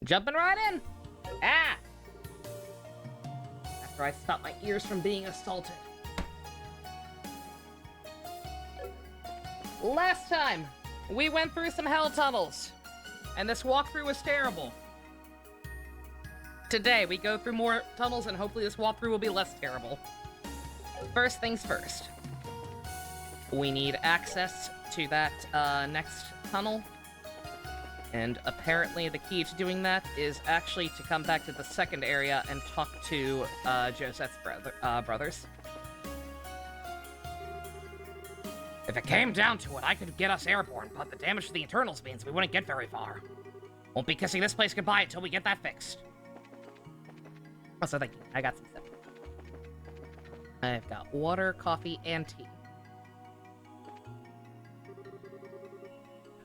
Jumping right in. Ah! After I stop my ears from being assaulted. Last time, we went through some hell tunnels, and this walkthrough was terrible. Today, we go through more tunnels, and hopefully this walkthrough will be less terrible. First things first. We need access to that next tunnel. And apparently the key to doing that is actually to come back to the second area and talk to Joseph's brothers. If it came down to it, I could get us airborne, but the damage to the internals means we wouldn't get very far. Won't be kissing this place goodbye until we get that fixed. Also, thank you. I got some stuff. I've got water, coffee, and tea.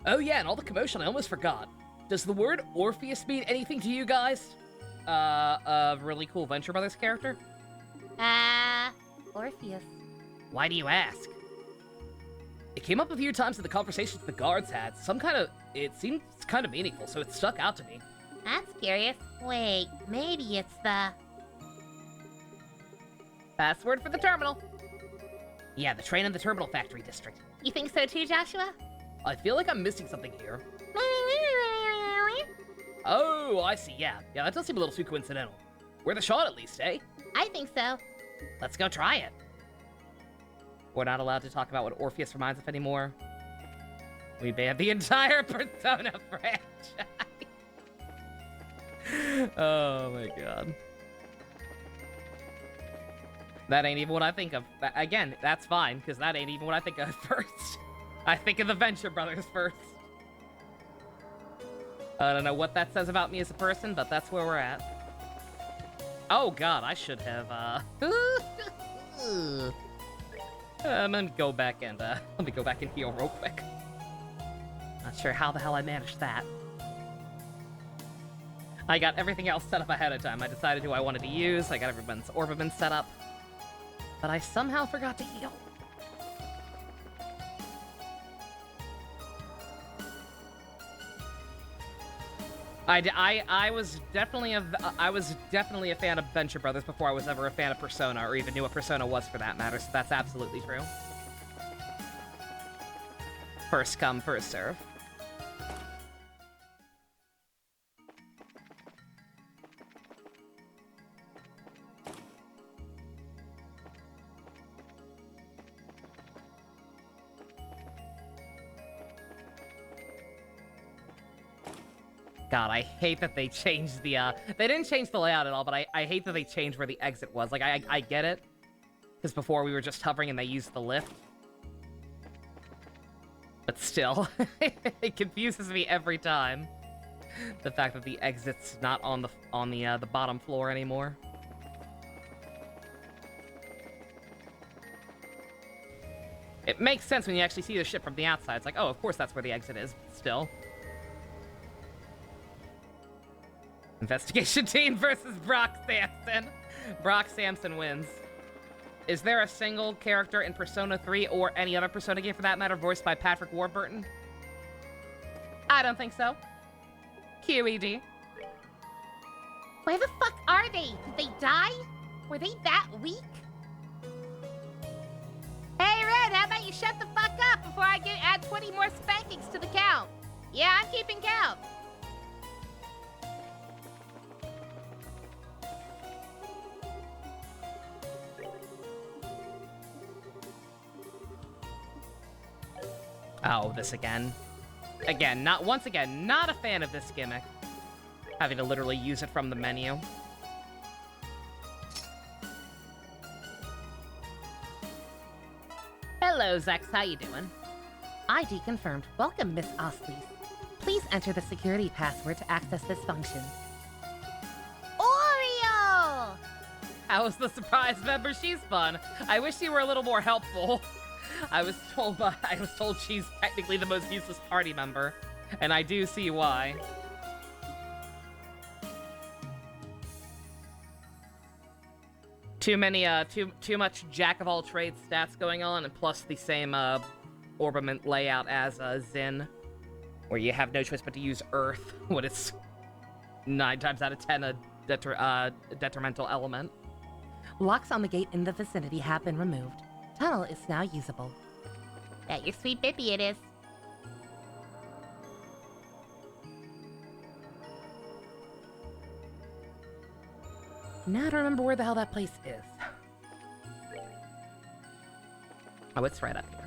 Oh yeah, and all the commotion, I almost forgot. Does the word Orpheus mean anything to you guys? A really cool Venture Brothers character? Orpheus. Why do you ask? It came up a few times in the conversations the guards had. It seemed kind of meaningful, so it stuck out to me. That's curious. Wait, maybe it's the... Password for the terminal. Yeah, the train in the terminal factory district. You think so too, Joshua? I feel like I'm missing something here. Oh, I see, yeah. Yeah, that does seem a little too coincidental. Worth a shot at least, eh? I think so. Let's go try it. We're not allowed to talk about what Orpheus reminds us anymore. We banned the entire Persona franchise. Oh my god. That ain't even what I think of. Again, that's fine, because that ain't even what I think of first. I think of the Venture Brothers first. I don't know what that says about me as a person, but that's where we're at. Oh god, I should have, I'm gonna go back and, let me go back and heal real quick. Not sure how the hell I managed that. I got everything else set up ahead of time. I decided who I wanted to use. I got everyone's Orbiment set up. But I somehow forgot to heal. I was definitely a fan of Venture Brothers before I was ever a fan of Persona, or even knew what Persona was for that matter, so that's absolutely true. First come, first serve. God, I hate that they changed the, they didn't change the layout at all, but I hate that they changed where the exit was. Like, I get it. Because before we were just hovering and they used the lift. But still, it confuses me every time. The fact that the exit's not on the bottom floor anymore. It makes sense when you actually see the ship from the outside. It's like, oh, of course that's where the exit is, but still. Investigation team versus Brock Samson. Brock Samson wins. Is there a single character in Persona 3 or any other Persona game for that matter voiced by Patrick Warburton? I don't think so. QED. Where the fuck are they? Did they die? Were they that weak? Hey, Red, how about you shut the fuck up before I add 20 more spankings to the count? Yeah, I'm keeping count. Oh, this again. Once again, not a fan of this gimmick. Having to literally use it from the menu. Hello, Zex, how you doing? ID confirmed. Welcome, Miss Ostley. Please enter the security password to access this function. Oreo! How was the surprise member? She's fun. I wish she were a little more helpful. I was told she's technically the most useless party member, and I do see why. Too much jack of all trades stats going on, and plus the same Orbiment layout as Zin, where you have no choice but to use Earth when it's 9 times out of 10 a detrimental element. Locks on the gate in the vicinity have been removed. Tunnel is now usable. At your sweet Bippy it is. Now to remember where the hell that place is. Oh, it's right up here.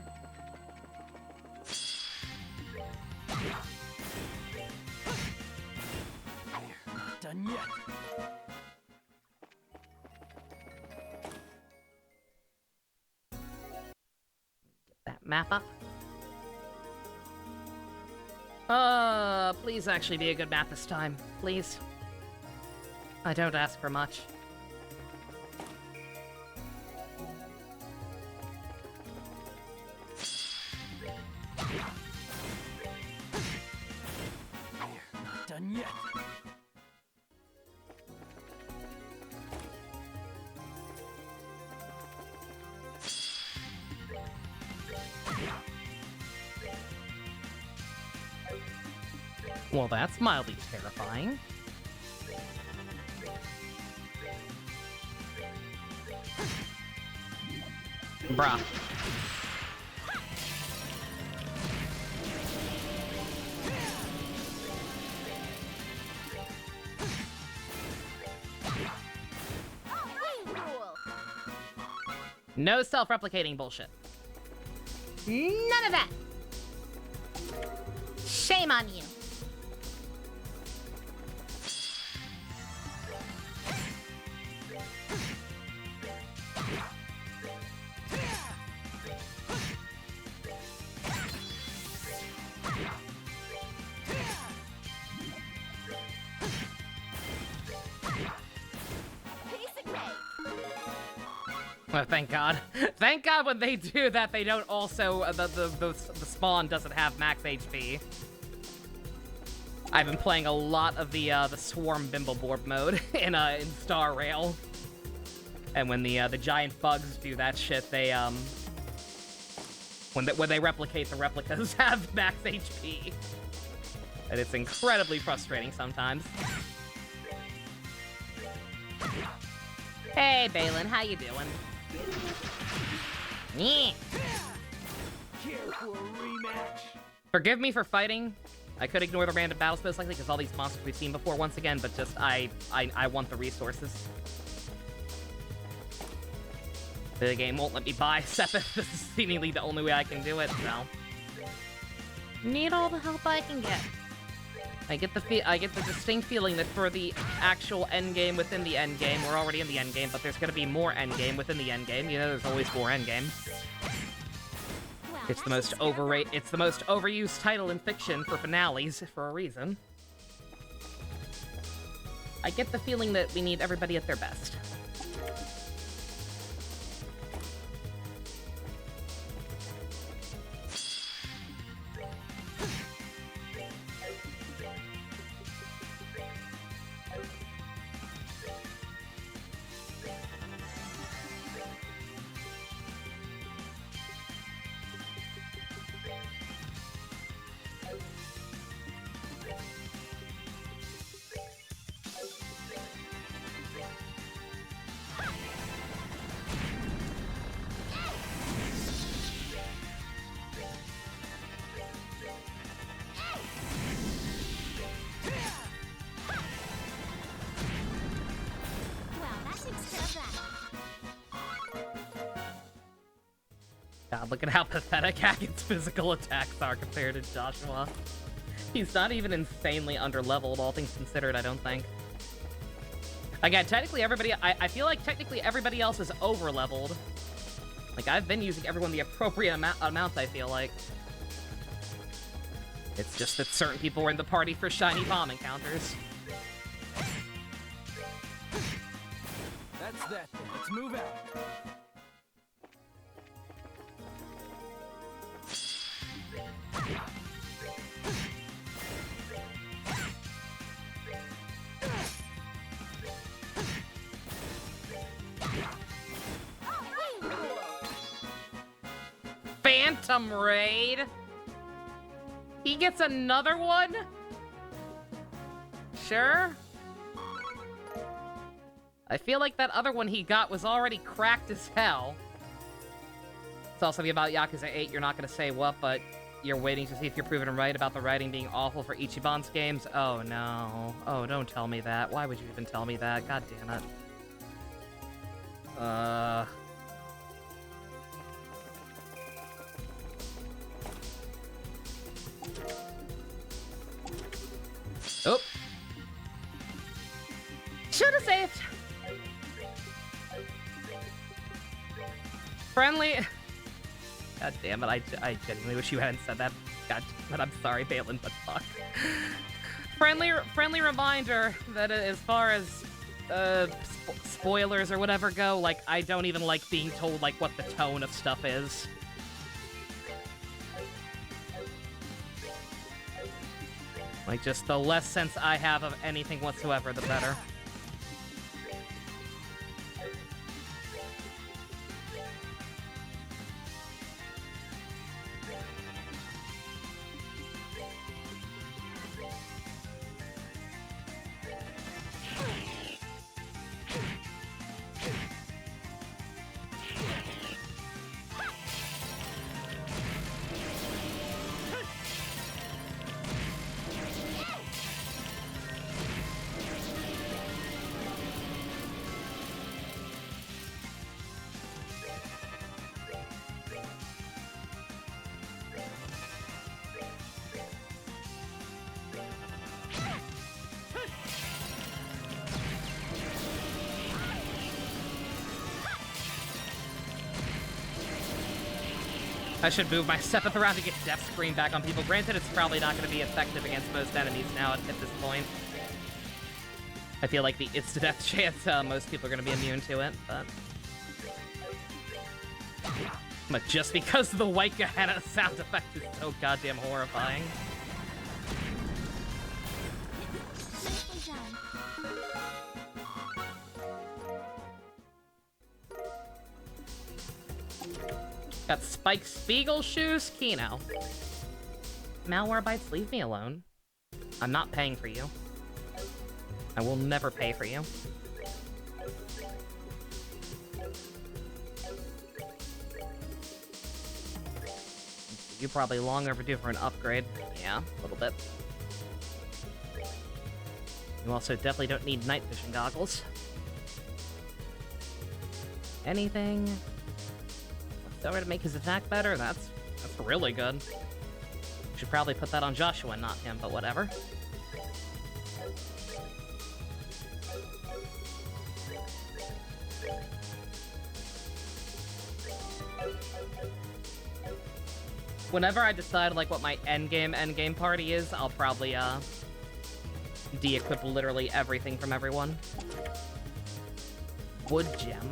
Done yet. Get that map up. Please actually be a good map this time. Please. I don't ask for much. Done yet. Well, that's mildly terrifying. Bruh. No self-replicating bullshit. None of that. Shame on you. Oh, thank God. Thank God when they do that, they don't also... the spawn doesn't have max HP. I've been playing a lot of the Swarm Bimbleboard mode in Star Rail. And when the giant bugs do that shit, they, when they replicate, the replicas have max HP. And it's incredibly frustrating sometimes. Hey, Balin, how you doing? Yeah. Care for a rematch? Forgive me for fighting. I could ignore the random battles most likely because all these monsters we've seen before once again, but just I want the resources. The game won't let me buy Sepith. This is seemingly the only way I can do it, so. Need all the help I can get. I get the distinct feeling that for the actual endgame within the endgame, we're already in the endgame, but there's gonna be more endgame within the endgame. You know, there's always more endgame. It's the most overused title in fiction for finales for a reason. I get the feeling that we need everybody at their best. God, look at how pathetic Hackett's physical attacks are compared to Joshua. He's not even insanely underleveled, all things considered, I don't think. Again, technically everybody... I feel like technically everybody else is overleveled. Like, I've been using everyone the appropriate amount, I feel like. It's just that certain people were in the party for shiny bomb encounters. That's that then. Let's move out. Phantom Raid? He gets another one? Sure. I feel like that other one he got was already cracked as hell. It's also about Yakuza 8. You're not going to say what, but you're waiting to see if you're proven right about the writing being awful for Ichiban's games. Oh, no. Oh, don't tell me that. Why would you even tell me that? God damn it. Oh. Should've saved. Friendly. God damn it, I genuinely wish you hadn't said that. God damn it, I'm sorry, Balin, but fuck. Friendly reminder that as far as spoilers or whatever go, like, I don't even like being told, like, what the tone of stuff is. Like, just the less sense I have of anything whatsoever, the better. I should move my Sepith around to get Death Screen back on people. Granted, it's probably not going to be effective against most enemies now at this point. I feel like the insta-death chance, most people are going to be immune to it, but just because the White Gehenna sound effect is so goddamn horrifying. Got Spike Spiegel shoes, Kino. Malwarebytes, leave me alone. I'm not paying for you. I will never pay for you. You're probably long overdue for an upgrade. Yeah, a little bit. You also definitely don't need night vision goggles. Anything whatsoever to make his attack better? That's really good. Should probably put that on Joshua and not him, but whatever. Whenever I decide, like, what my endgame party is, I'll probably, de-equip literally everything from everyone. Wood gem.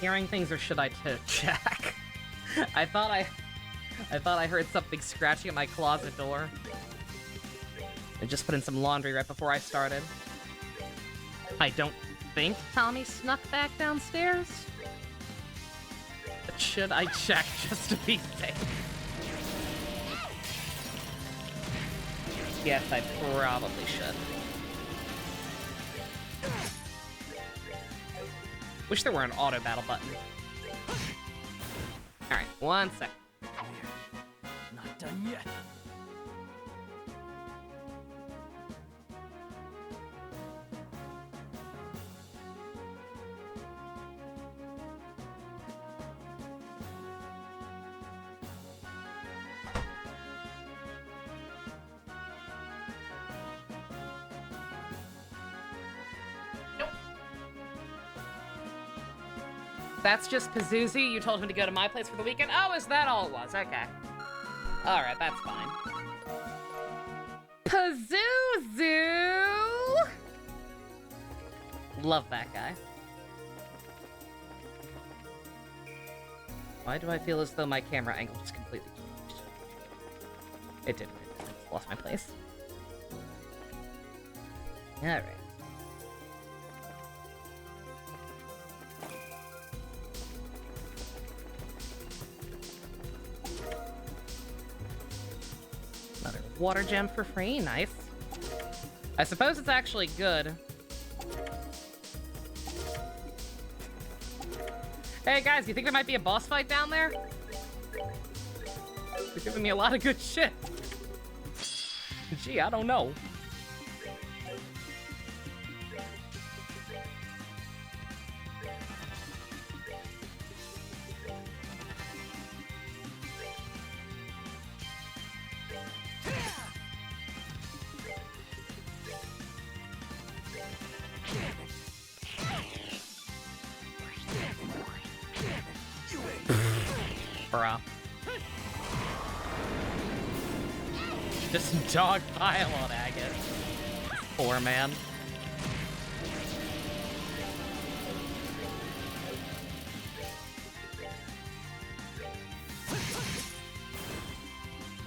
Hearing things, or should I check? I thought I heard something scratching at my closet door. I just put in some laundry right before I started. I don't think Tommy snuck back downstairs. But should I check just to be safe? Yes, I probably should. Wish there were an auto battle button. Alright, one sec. Not done yet. That's just Pazuzu. You told him to go to my place for the weekend. Oh, is that all it was? Okay. Alright, that's fine. Pazuzu! Love that guy. Why do I feel as though my camera angle just completely changed? It didn't. I just lost my place. Alright. Another water gem for free. Nice. I suppose it's actually good. Hey guys, you think there might be a boss fight down there? You're giving me a lot of good shit. Gee, I don't know. Bruh. Just dog pile on Agate. Poor man.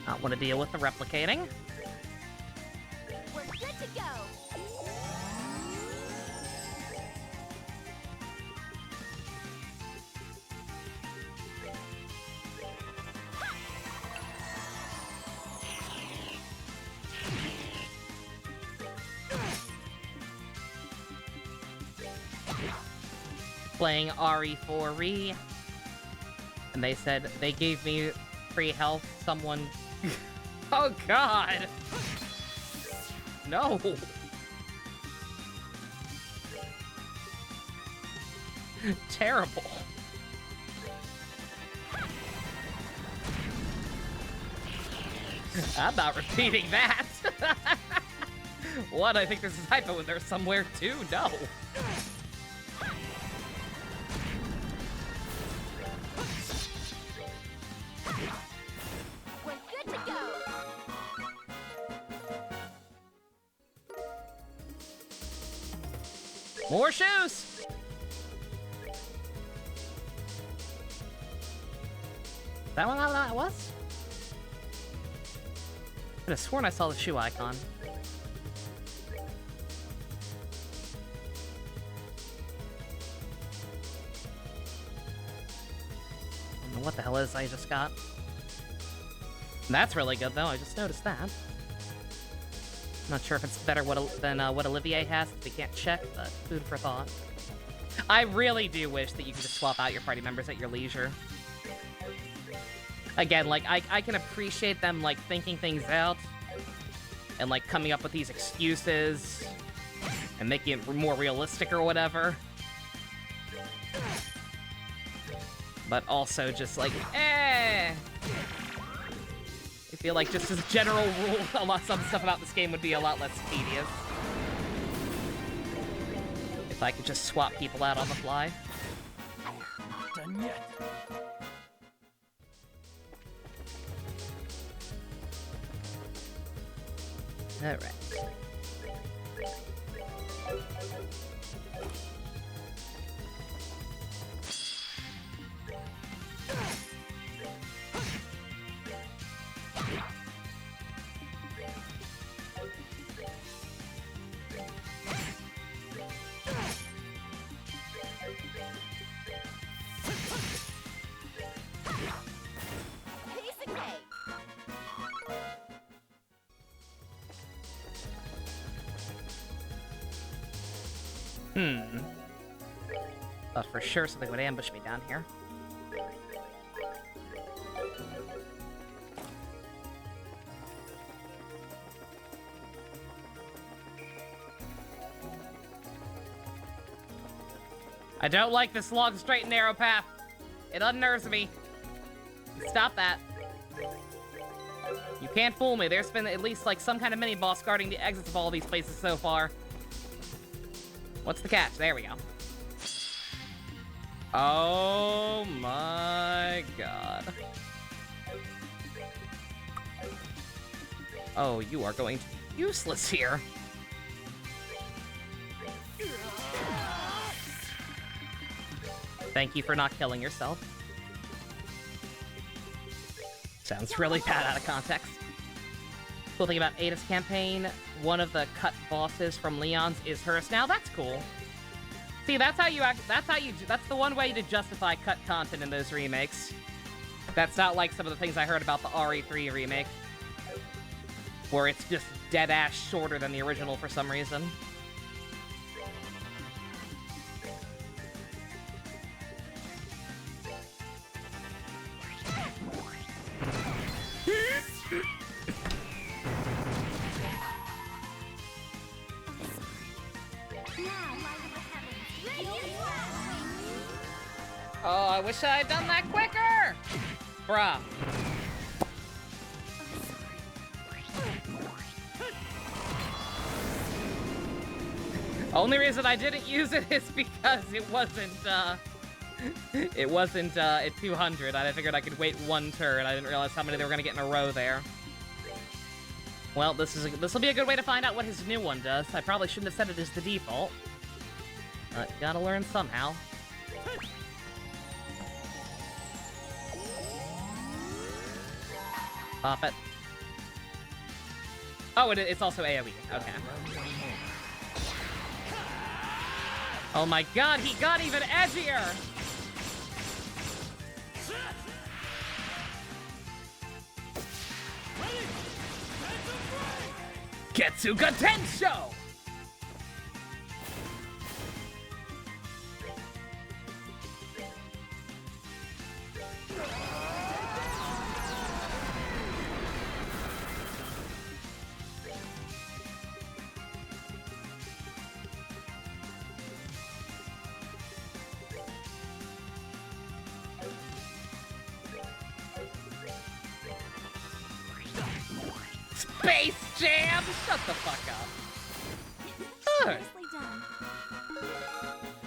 Not want to deal with the replicating. We're good to go. Playing RE4E, and they said they gave me free health. Someone. Oh god! No! Terrible. I'm not repeating that. What? I think there's a typo in there somewhere too? No. We're good to go. More shoes! That one that it was? I could have sworn I saw the shoe icon. I don't know what the hell is I just got. That's really good though, I just noticed that. Not sure if it's better than what Olivier has, we can't check, but food for thought. I really do wish that you could just swap out your party members at your leisure. Again, like, I can appreciate them, like, thinking things out and, like, coming up with these excuses and making it more realistic or whatever. But also just, like, I feel like just as a general rule, some stuff about this game would be a lot less tedious. If I could just swap people out on the fly. Not done yet. Alright. Piece of cake. Thought for sure something would ambush me down here. I don't like this long, straight, and narrow path. It unnerves me. Stop that. You can't fool me. There's been at least, like, some kind of mini-boss guarding the exits of all these places so far. What's the catch? There we go. Oh my god. Oh, you are going to be useless here. Thank you for not killing yourself. Sounds really bad out of context. Cool thing about Ada's campaign, one of the cut bosses from Leon's is hers now. That's cool. See, that's the one way to justify cut content in those remakes. That's not like some of the things I heard about the RE3 remake, where it's just dead-ass shorter than the original for some reason. Oh, I wish I had done that quicker! Bruh. Only reason I didn't use it is because it wasn't at 200. I figured I could wait one turn. I didn't realize how many they were gonna get in a row there. Well, this will be a good way to find out what his new one does. I probably shouldn't have set it as the default. But gotta learn somehow. Pop it. Oh, it's also AoE. Okay. Oh my god, he got even edgier! Getsuga Tensho! Space Jam! Shut the fuck up. Good.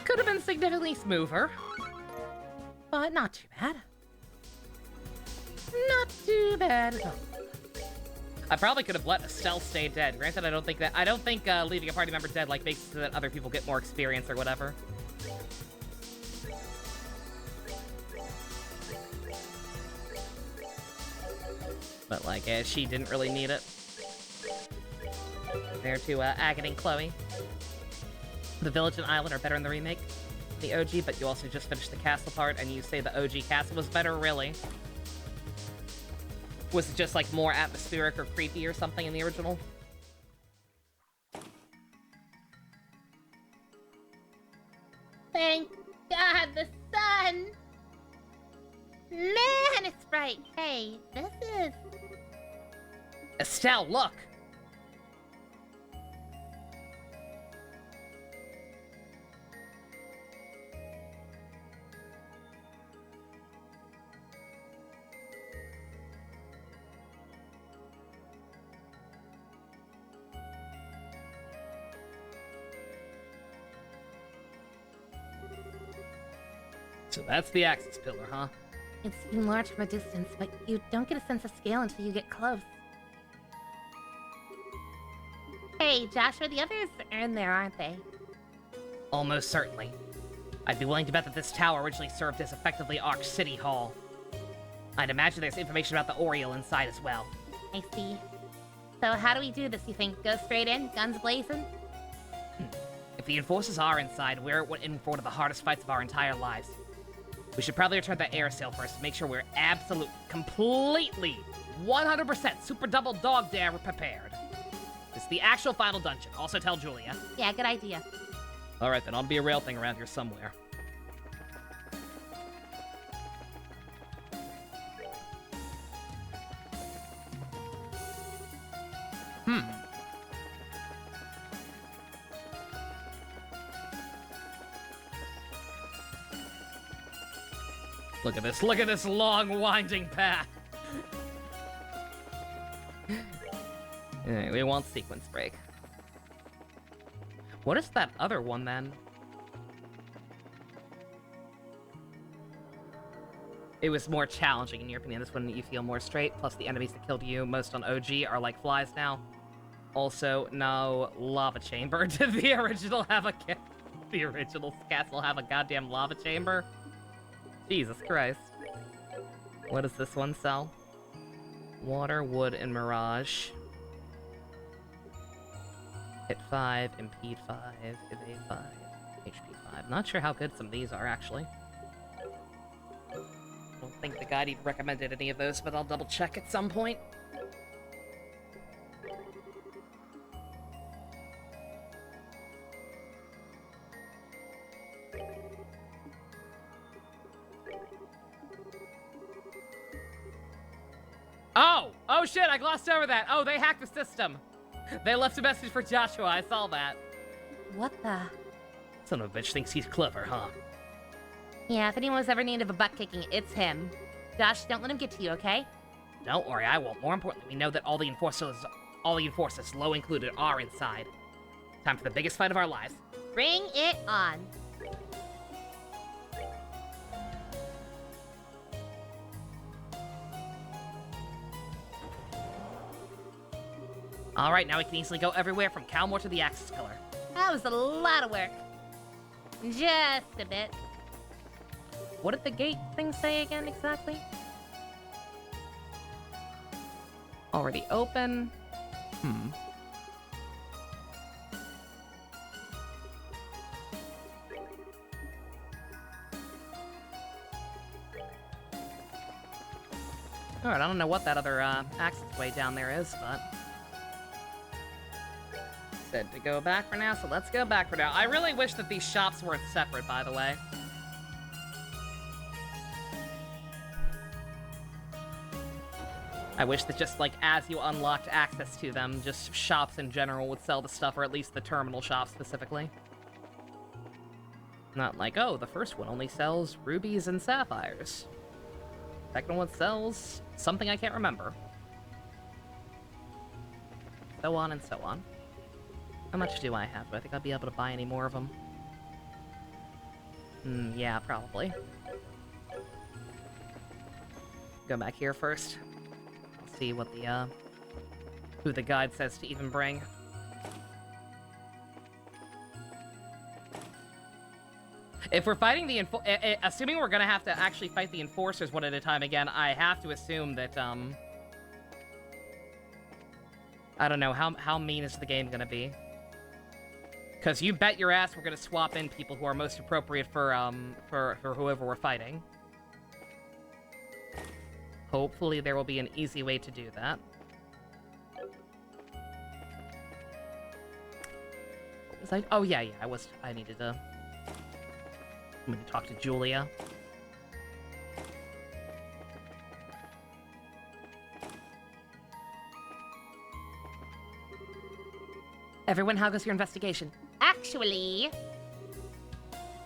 Could have been significantly smoother, but not too bad. Not too bad at all. I probably could have let Estelle stay dead. Granted, I don't think leaving a party member dead like makes it so that other people get more experience or whatever. But like, she didn't really need it. There to Agate and Chloe. The village and island are better in the remake, the OG, but you also just finished the castle part, and you say the OG castle was better, really? Was it just like more atmospheric or creepy or something in the original? Thank God, the sun! Man, it's bright. Hey, this is... Estelle, look! So that's the Axis Pillar, huh? It's seen large from a distance, but you don't get a sense of scale until you get close. Hey, Joshua, the others are in there, aren't they? Almost certainly. I'd be willing to bet that this tower originally served as effectively Ark City Hall. I'd imagine there's information about the Oriole inside as well. I see. So how do we do this, you think? Go straight in, guns blazing? If the Enforcers are inside, we're in for one of the hardest fights of our entire lives. We should probably return to air sail first to make sure we're completely, 100% super double dog dare prepared. This is the actual final dungeon. Also tell Julia. Yeah, good idea. Alright then, I'll be a rail thing around here somewhere. Look at this long, winding path. Alright, we want sequence break. What is that other one, then? it was more challenging in your opinion. This one you feel more straight. Plus, the enemies that killed you most on OG are like flies now. Also, no lava chamber. Did the original have a the original castle have a goddamn lava chamber? Jesus Christ. What does this one sell? Water, wood, and mirage. Hit 5, impede 5, evade 5, HP 5. Not sure how good some of these are, actually. I don't think the guide even recommended any of those, but I'll double check at some point. Oh shit, I glossed over that. Oh, they hacked the system. They left a message for Joshua, I saw that. What the? Son of a bitch thinks he's clever, huh? Yeah, if anyone was ever in need of a butt kicking, it's him. Josh, don't let him get to you, okay? Don't worry, I won't. More importantly, we know that all the enforcers, low included, are inside. Time for the biggest fight of our lives. Bring it on. Alright, now we can easily go everywhere from Calmore to the Axis Pillar. That was a lot of work. Just a bit. What did the gate thing say again, exactly? Already open. Alright, I don't know what that other access way down there is, but... Said to go back for now, so let's go back for now. I really wish that these shops weren't separate, by the way. I wish that just, like, as you unlocked access to them, just shops in general would sell the stuff, or at least the terminal shop specifically. Not like, oh, the first one only sells rubies and sapphires. Second one sells something I can't remember. So on and so on. How much do I have? Do I think I'll be able to buy any more of them? Yeah, probably. Go back here first. I'll see what the, who the guide says to even bring. If we're fighting the assuming we're gonna have to actually fight the enforcers one at a time again, I have to assume that, I don't know, how mean is the game gonna be? Because you bet your ass we're gonna swap in people who are most appropriate for whoever we're fighting. Hopefully there will be an easy way to do that. Was I? Oh yeah, I needed to... I'm gonna talk to Julia. Everyone, how goes your investigation? Actually...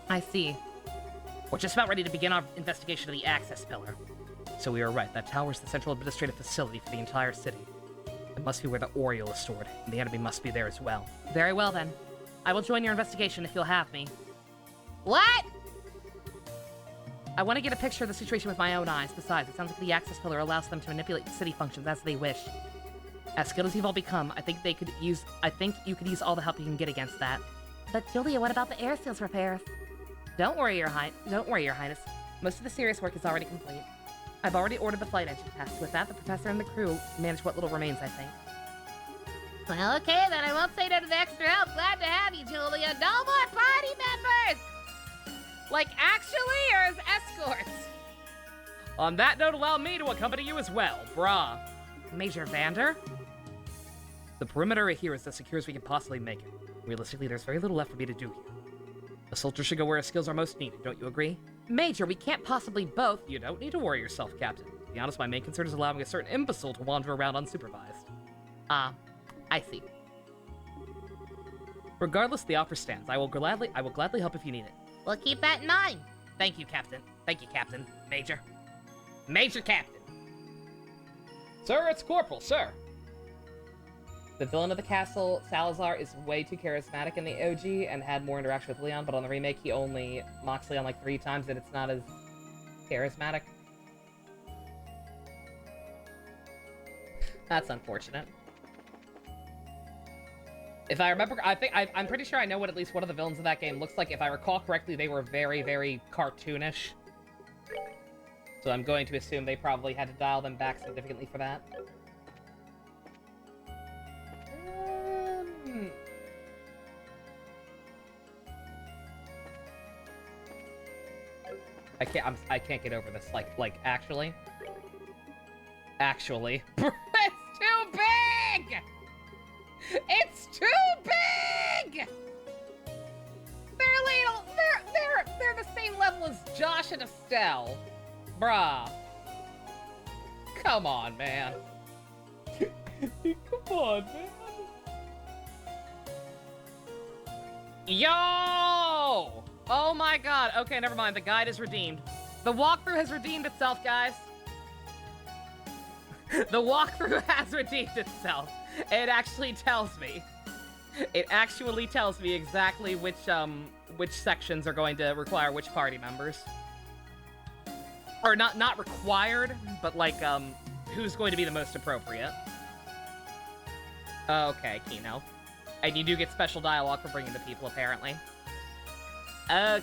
I see. We're just about ready to begin our investigation of the Access Pillar. So we were right, that tower is the central administrative facility for the entire city. It must be where the Oriole is stored, and the enemy must be there as well. Very well, then. I will join your investigation if you'll have me. What? I want to get a picture of the situation with my own eyes. Besides, it sounds like the Access Pillar allows them to manipulate the city functions as they wish. As skilled as you've all become, I think you could use all the help you can get against that. But Julia, what about the air seals repairs? Don't worry, Your Highness. Most of the serious work is already complete. I've already ordered the flight engine test. With that, the professor and the crew manage what little remains, I think. Well, okay, then I won't say no to the extra help. Glad to have you, Julia. No more party members! Like, actually, or as escorts? On that note, allow me to accompany you as well, brah. Major Vander? The perimeter here is as secure as we can possibly make it. Realistically, there's very little left for me to do here. A soldier should go where his skills are most needed, don't you agree? Major, we can't possibly both. You don't need to worry yourself, Captain. To be honest, my main concern is allowing a certain imbecile to wander around unsupervised. I see. Regardless, the offer stands. I will gladly help if you need it. We'll keep that in mind. Thank you, Captain. Thank you, Captain. Major. Major Captain. Sir, it's Corporal, sir. The villain of the castle, Salazar, is way too charismatic in the OG and had more interaction with Leon, but on the remake he only mocks Leon like 3 times and it's not as charismatic. That's unfortunate. If I remember, I'm pretty sure I know what at least one of the villains of that game looks like. If I recall correctly, they were very, very cartoonish. So I'm going to assume they probably had to dial them back significantly for that. I can't get over this. Actually, it's too big. It's too big. They're the same level as Josh and Estelle, bruh. Come on, man. Come on, man. Yo! Oh my god. Okay, never mind. The guide is redeemed. The walkthrough has redeemed itself, guys. The walkthrough has redeemed itself. It actually tells me. It actually tells me exactly which sections are going to require which party members. Or not required, but like, who's going to be the most appropriate. Okay, Kino. And you do get special dialogue for bringing the people, apparently. Okay.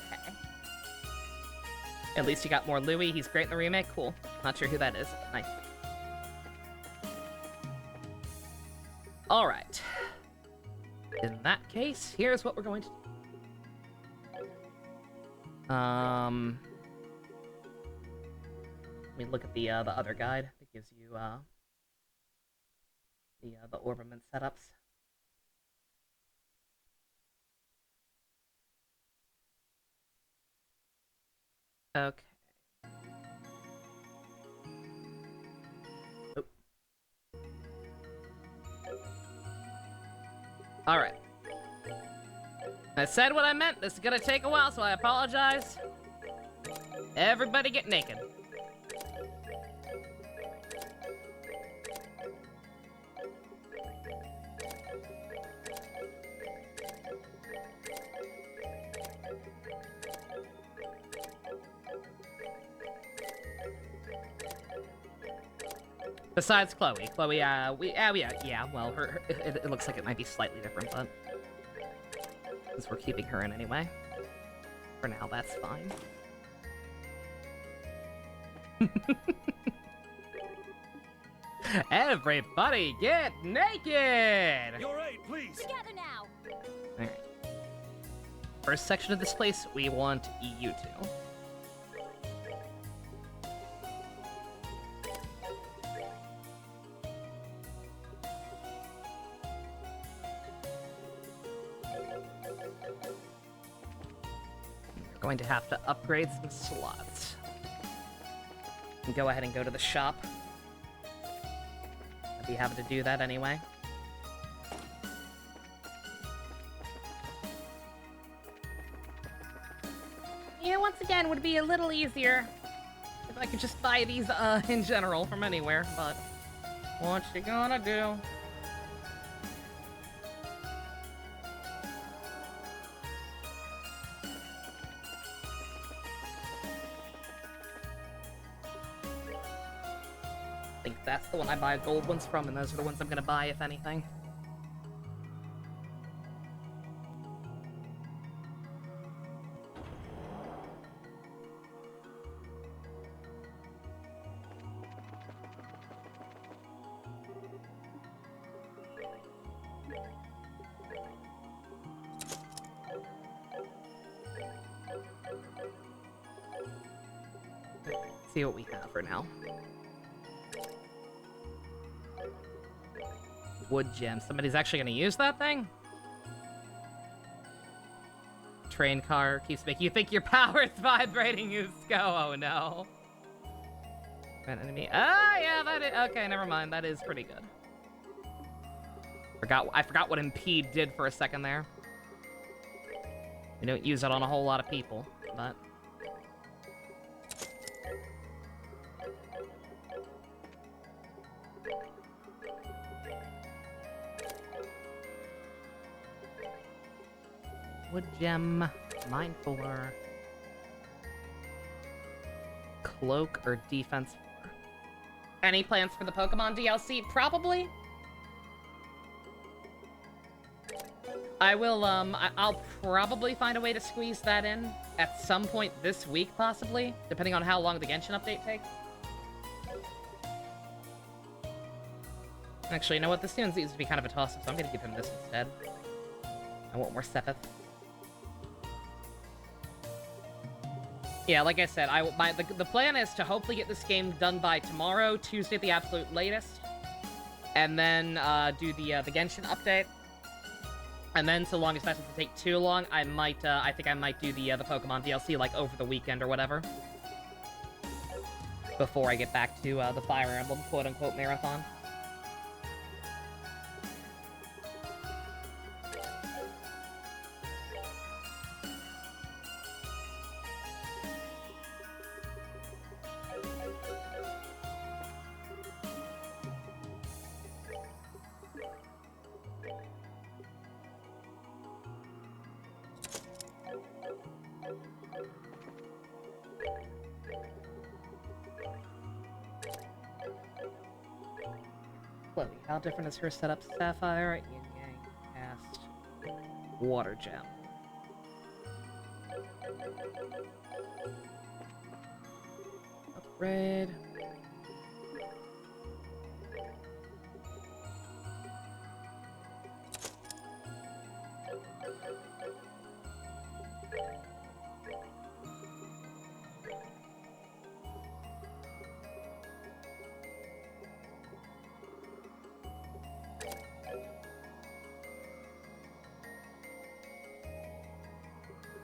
At least you got more Louis. He's great in the remake. Cool. Not sure who that is. Nice. Alright. In that case, here's what we're going to do. Let me look at the other guide that gives you, the ornament setups. Okay. Oh. Alright. I said what I meant. This is gonna take a while, so I apologize. Everybody get naked. Besides Chloe. Chloe, well, it looks like it might be slightly different, but since we're keeping her in anyway, for now, that's fine. Everybody get naked! You're right, please. Together now. Alright. First section of this place, we want you two. Going to have to upgrade some slots. And go ahead and go to the shop. I'd be happy to do that anyway. Yeah, once again, would be a little easier if I could just buy these in general from anywhere, but what you gonna do? I think that's the one I buy gold ones from, and those are the ones I'm gonna buy, if anything. Let's see what we have for now. Wood gem. Somebody's actually gonna use that thing? Train car keeps making you think your power is vibrating, you go. Oh no. An enemy. Ah, yeah, that is. Okay, never mind. That is pretty good. I forgot what impede did for a second there. We don't use it on a whole lot of people, but. Wood gem, mindful, cloak, or defense 4. Any plans for the Pokemon DLC? Probably. I will, I'll probably find a way to squeeze that in at some point this week, possibly, depending on how long the Genshin update takes. Actually, you know what? This seems to be kind of a toss-up, so I'm gonna give him this instead. I want more Sepith. Yeah, like I said, the plan is to hopefully get this game done by tomorrow, Tuesday at the absolute latest, and then do the Genshin update. And then, so long as that doesn't take too long, I think I might do the Pokemon DLC, like, over the weekend or whatever. Before I get back to the Fire Emblem quote-unquote marathon. Chloe, how different is her setup? Sapphire, Yin Yang, Cast, Water Gem. Upgrade.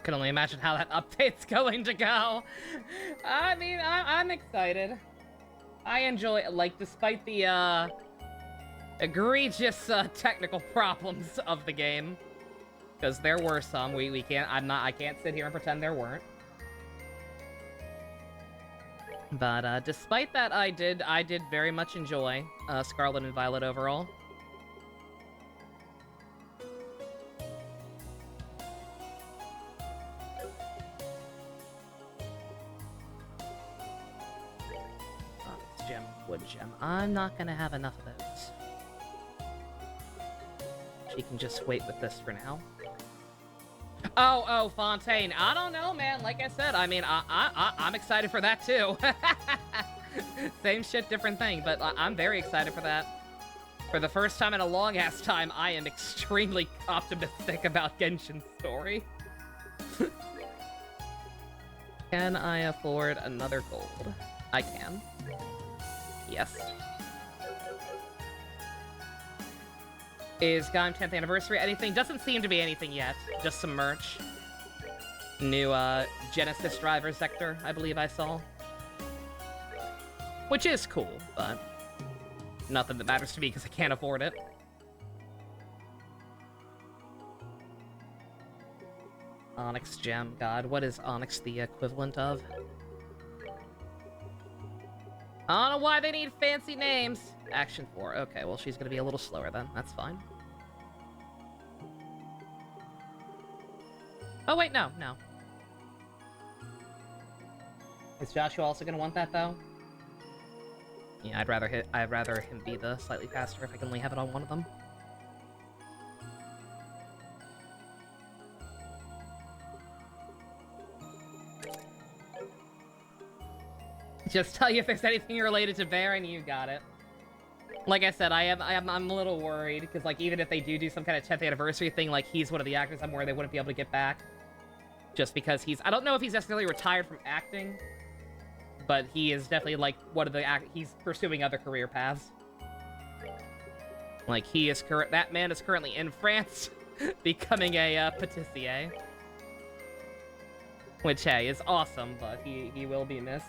Can only imagine how that update's going to go. I mean, I'm excited. I enjoy, like, despite the, egregious, technical problems of the game. Because there were some, I can't sit here and pretend there weren't. But, despite that, I did very much enjoy, Scarlet and Violet overall. Wood gem. I'm not gonna have enough of those. She can just wait with this for now. Oh, Fontaine. I don't know, man. Like I said, I mean, I'm excited for that too. Same shit, different thing, but I'm very excited for that. For the first time in a long-ass time, I am extremely optimistic about Genshin's story. Can I afford another gold? I can. Yes. Is Gaim 10th anniversary anything? Doesn't seem to be anything yet. Just some merch. New Genesis driver sector, I believe I saw. Which is cool, but nothing that matters to me because I can't afford it. Onyx gem. God, what is Onyx the equivalent of? I don't know why they need fancy names. Action 4. Okay, well, she's gonna be a little slower then. That's fine. Oh, wait, no. Is Joshua also gonna want that, though? Yeah, I'd rather him be the slightly faster if I can only have it on one of them. Just tell you if there's anything related to Baron, you got it. Like I said, I'm a little worried, because, like, even if they do some kind of 10th anniversary thing, like, he's one of the actors I'm worried they wouldn't be able to get back. Just because I don't know if he's necessarily retired from acting, but he is definitely, like, one of the he's pursuing other career paths. Like, that man is currently in France, becoming a patissier. Which, hey, is awesome, but he will be missed.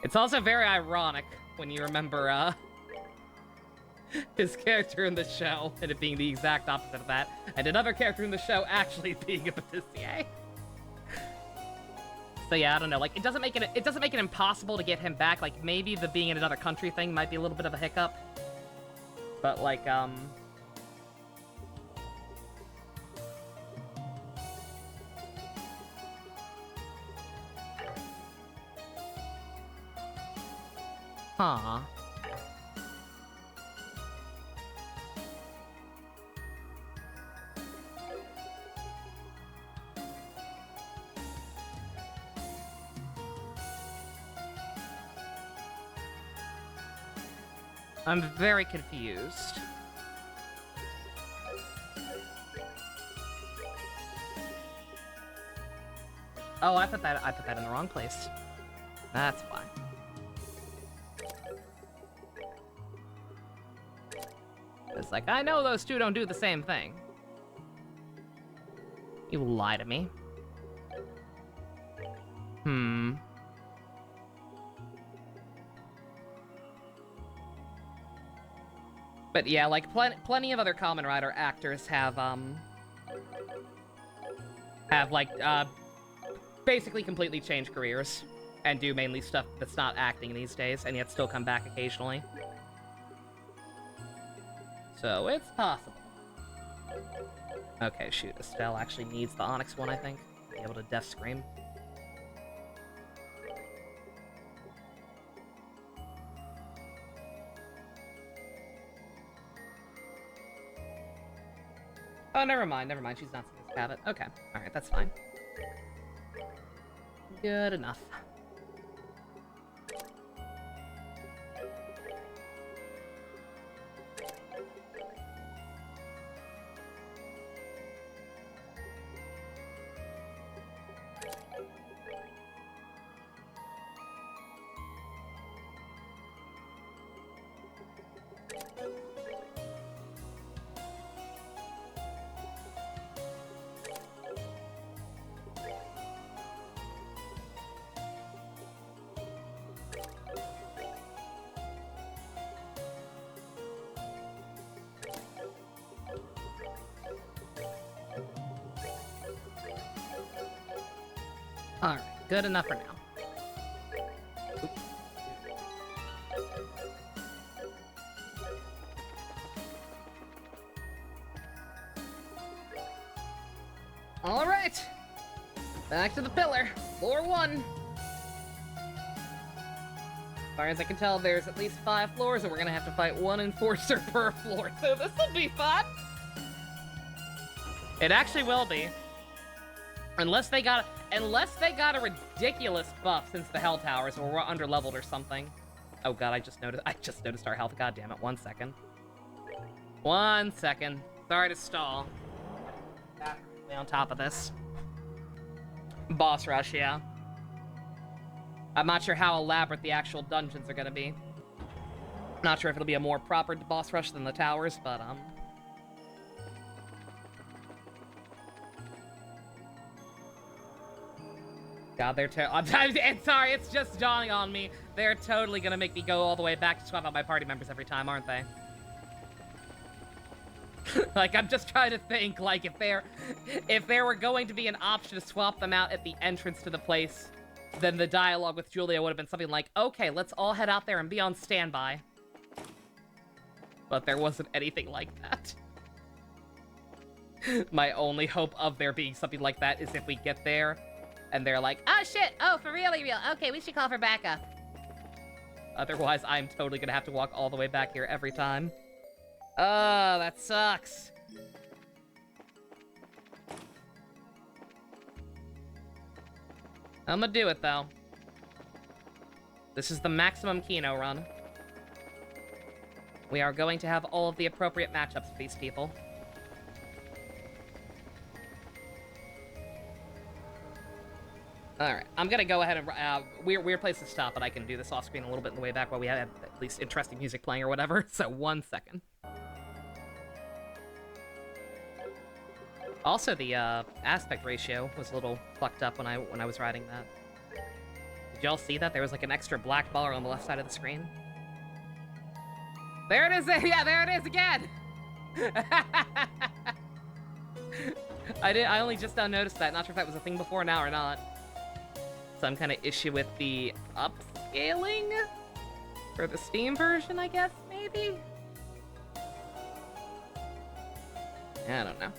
It's also very ironic when you remember, his character in the show, and it being the exact opposite of that, and another character in the show actually being a patissier. So yeah, I don't know, like, it doesn't make it impossible to get him back, like, maybe the being in another country thing might be a little bit of a hiccup. But, like, Huh. I'm very confused. Oh, I put that in the wrong place. That's fine. It's like, I know those two don't do the same thing. You lie to me. Hmm. But yeah, like, plenty of other Kamen Rider actors have, basically completely changed careers and do mainly stuff that's not acting these days, and yet still come back occasionally. So, it's possible. Okay, shoot, Estelle actually needs the Onyx one, I think, to be able to Death Scream. Oh, never mind, she's not supposed to have it. Okay, alright, that's fine. Good enough. Alright, good enough for now. Oops. Alright! Back to the pillar. Floor 1. As far as I can tell, there's at least 5 floors, and we're gonna have to fight 1 enforcer per floor, so this'll be fun! It actually will be. Unless they got a ridiculous buff since the Hell Towers, or we're under-leveled or something. Oh god, I just noticed our health. God damn it, 1 second. 1 second. Sorry to stall. Stay on top of this. Boss rush, yeah. I'm not sure how elaborate the actual dungeons are gonna be. Not sure if it'll be a more proper boss rush than the towers, but, God, they're sorry, it's just dawning on me. They're totally gonna make me go all the way back to swap out my party members every time, aren't they? Like, I'm just trying to think, like, if there were going to be an option to swap them out at the entrance to the place, then the dialogue with Julia would have been something like, okay, let's all head out there and be on standby. But there wasn't anything like that. My only hope of there being something like that is if we get there, and they're like, oh shit, oh, for really real. Okay, we should call for backup. Otherwise, I'm totally gonna have to walk all the way back here every time. Oh, that sucks. I'm gonna do it, though. This is the maximum Kino run. We are going to have all of the appropriate matchups for these people. Alright, I'm gonna go ahead and, weird place to stop, but I can do this off screen a little bit in the way back while we have at least interesting music playing or whatever, so 1 second. Also, the, aspect ratio was a little fucked up when I was writing that. Did y'all see that? There was, like, an extra black bar on the left side of the screen. There it is! Yeah, there it is again! I only just now noticed that. Not sure if that was a thing before now or not. Some kind of issue with the upscaling for the Steam version, I guess, maybe? I don't know.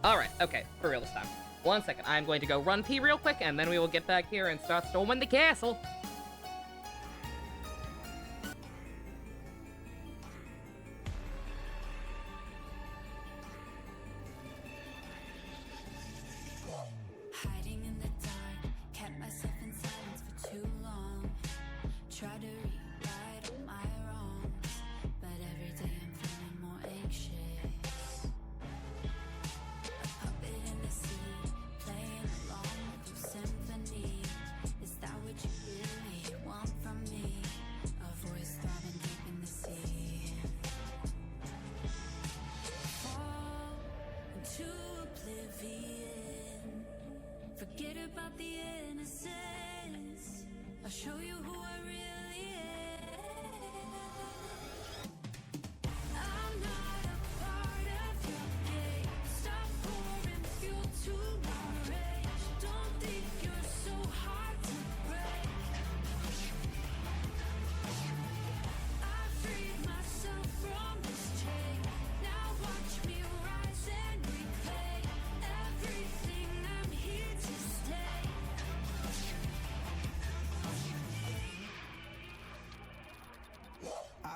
Alright, okay, for real this time. 1 second. I'm going to go run pee real quick, and then we will get back here and start storming the castle. Hiding in the dark, kept myself in silence for too long. Tried to rewrite all my wrongs, but every day I'm feeling more anxious. A puppet in the sea, playing along with your symphony. Is that what you really want from me? A voice throbbing deep in the sea. Fall into oblivion. Forget about the innocence. I'll show you who I really am. I'm not a part of your game. Stop pouring fuel to my rage. Don't think you're so hard to break. I freed myself from this chain. Now watch me rise and reclaim everything. I'm here to stay.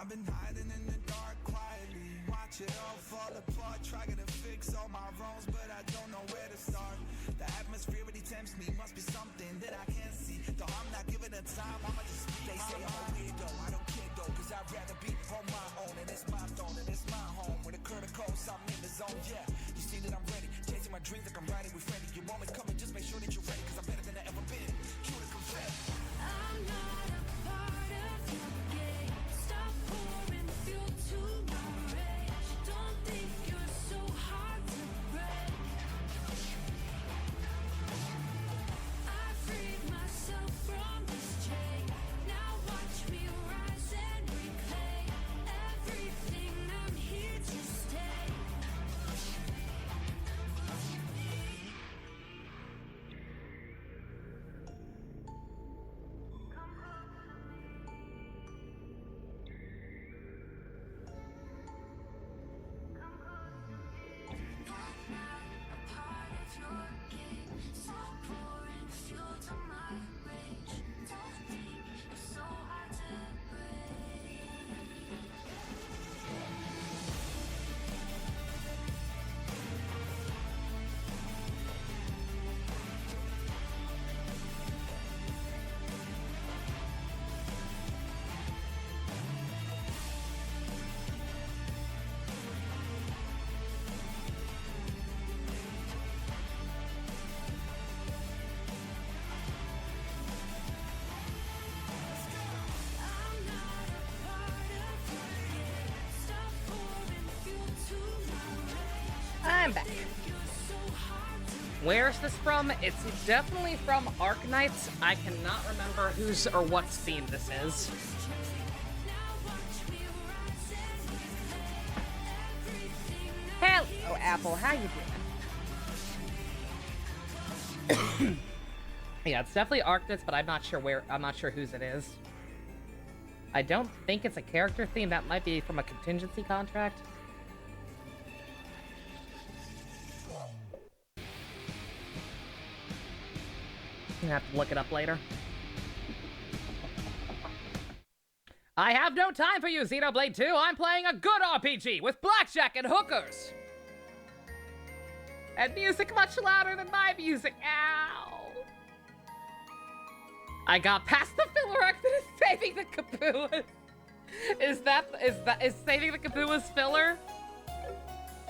I've been hiding in the dark quietly, watch it all fall apart, trying to fix all my wrongs, but I don't know where to start. The atmosphere really tempts me, must be something that I can't see. Though I'm not giving it time, I'ma just speak. They say I'm a weirdo, I don't care though, cause I'd rather be on my own, and it's my throne, and it's my home. With a curtain cold, I'm in the zone, yeah. You see that I'm ready, chasing my dreams like I'm riding with Freddy. Your moment's coming, just make sure that you're ready, cause I'm better than I ever been. Cue the confetti. I'm not a part of your game. Stop pouring fuel to my rage. Don't think you're so hard to break. I freed myself from this chain. Now watch me rise and reclaim everything. I'm here to stay. I'm not a part of your game. Stop pouring fuel to my rage. I'm back. You're so hard to Where's this from? It's definitely from Arknights. I cannot remember whose or what's theme this is. Hello, Apple. How you doing? Yeah, it's definitely Arknights, but I'm not sure whose it is. I don't think it's a character theme. That might be from a contingency contract. I'm gonna have to look it up later. I have no time for you, Xenoblade 2. I'm playing a good RPG with blackjack and hookers. And music much louder than my music. Ow. I got past the filler arc that is saving the Kapuas. Is saving the Kapuas filler?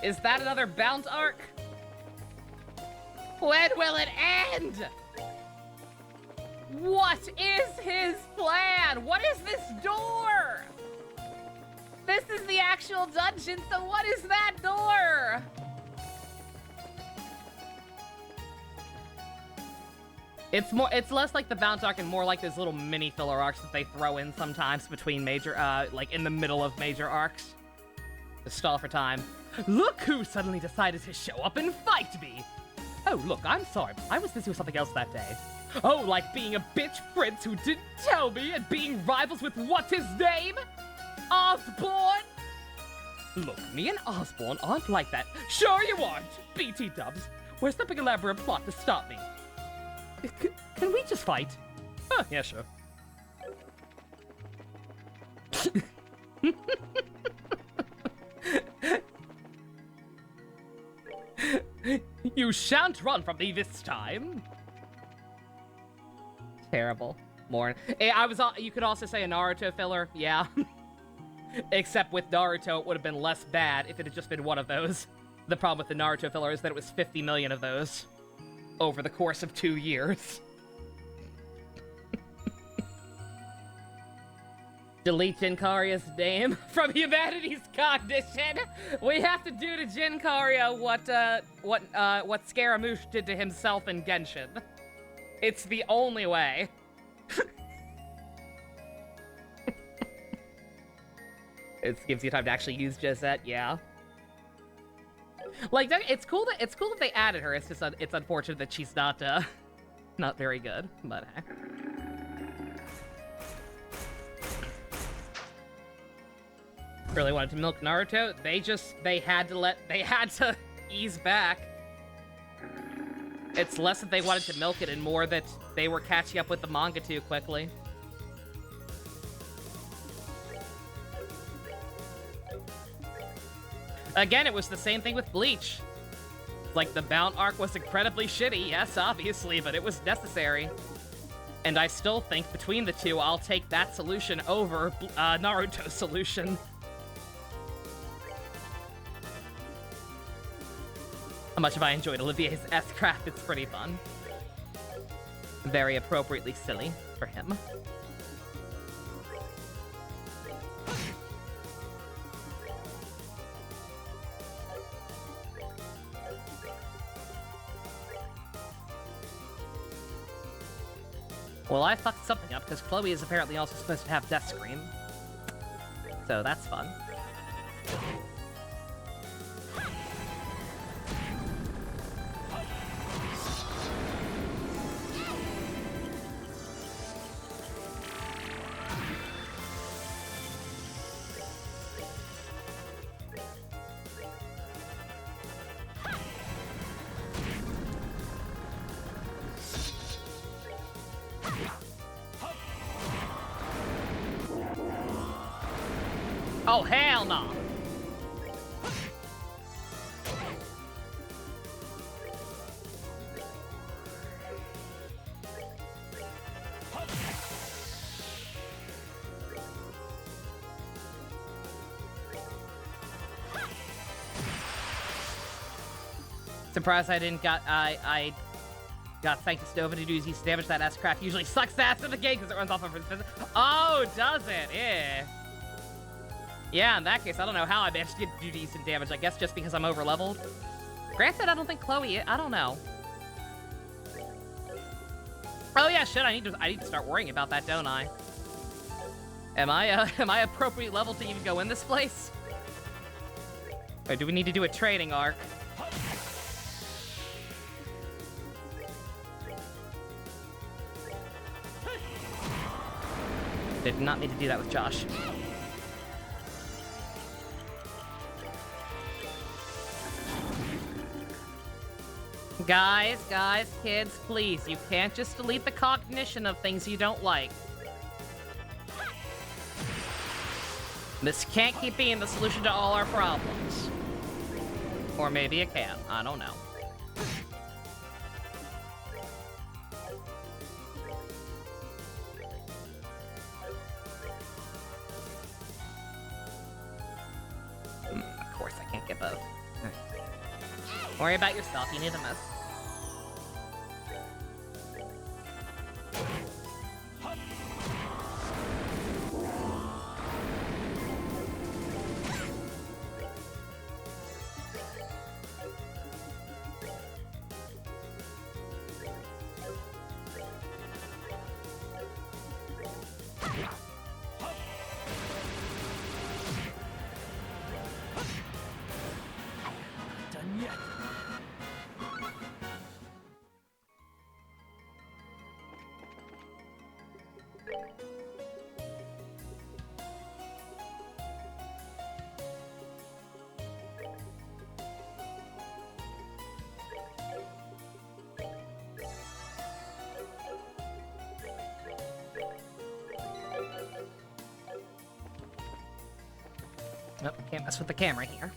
Is that another bounce arc? When will it end? What is his plan? What is this door? This is the actual dungeon, so what is that door? It's less like the bounce arc and more like those little mini filler arcs that they throw in sometimes between major, like in the middle of major arcs. To stall for time. Look who suddenly decided to show up and fight me! Oh, look, I'm sorry. I was busy with something else that day. Oh, like being a bitch prince who didn't tell me and being rivals with what's his name? Osborne? Look, me and Osborne aren't like that. Sure you aren't, BT dubs. Where's the big elaborate plot to stop me? Can we just fight? Oh, yeah, sure. You shan't run from me this time. Terrible. More. I was. You could also say a Naruto filler. Yeah. Except with Naruto, it would have been less bad if it had just been one of those. The problem with the Naruto filler is that it was 50 million of those over the course of 2 years. Delete Jinkarya's name from humanity's cognition. We have to do to Jinkarya what Scaramouche did to himself in Genshin. It's the only way. It gives you time to actually use Josette, yeah. Like, it's cool that they added her. It's just it's unfortunate that she's not not very good, but hey. Really wanted to milk Naruto. They had to ease back. It's less that they wanted to milk it and more that they were catching up with the manga too quickly. Again, it was the same thing with Bleach. Like, the Bount arc was incredibly shitty, yes, obviously, but it was necessary. And I still think between the two, I'll take that solution over Naruto's solution. How much have I enjoyed Olivier's S-Craft? It's pretty fun. Very appropriately silly for him. Well, I fucked something up, because Chloe is apparently also supposed to have Death Scream. So that's fun. Oh, hell no! Surprised I didn't I got Sanctus Nova to do decent damage. That S-Craft usually sucks ass in the game because it runs off of his physics. Oh, does it? Yeah. Yeah, in that case, I don't know how I managed to do decent damage. I guess just because I'm over-leveled. Granted, I don't think Chloe... I don't know. Oh yeah, shit, I need to start worrying about that, don't I? Am I appropriate level to even go in this place? Or do we need to do a training arc? Did not need to do that with Josh. Guys, kids, please, you can't just delete the cognition of things you don't like. This can't keep being the solution to all our problems. Or maybe it can, I don't know. Of course I can't get both. Worry about yourself, you need the most. Nope, can't mess with the camera here.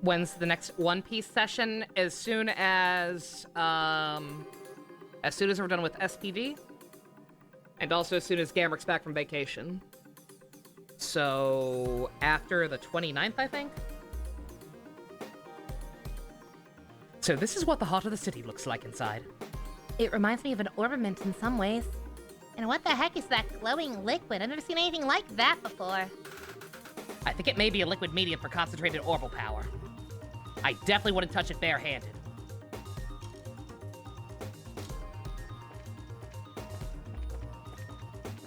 When's the next One Piece session? As soon as we're done with SPV. And also as soon as Gamrick's back from vacation. So, after the 29th, I think? So this is what the heart of the city looks like inside. It reminds me of an ornament in some ways. And what the heck is that glowing liquid? I've never seen anything like that before. I think it may be a liquid medium for concentrated orbital power. I definitely wouldn't touch it barehanded.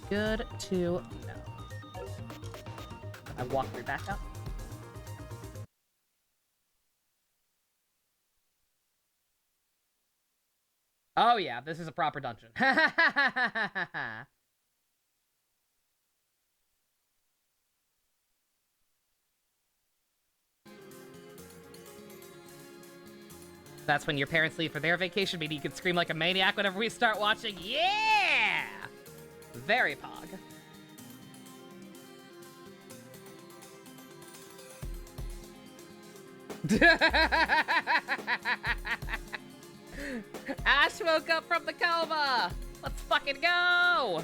Good to know. I walk through back up. Oh yeah, this is a proper dungeon. That's when your parents leave for their vacation, meaning you can scream like a maniac whenever we start watching. Yeah! Very pog. Ash woke up from the coma! Let's fucking go!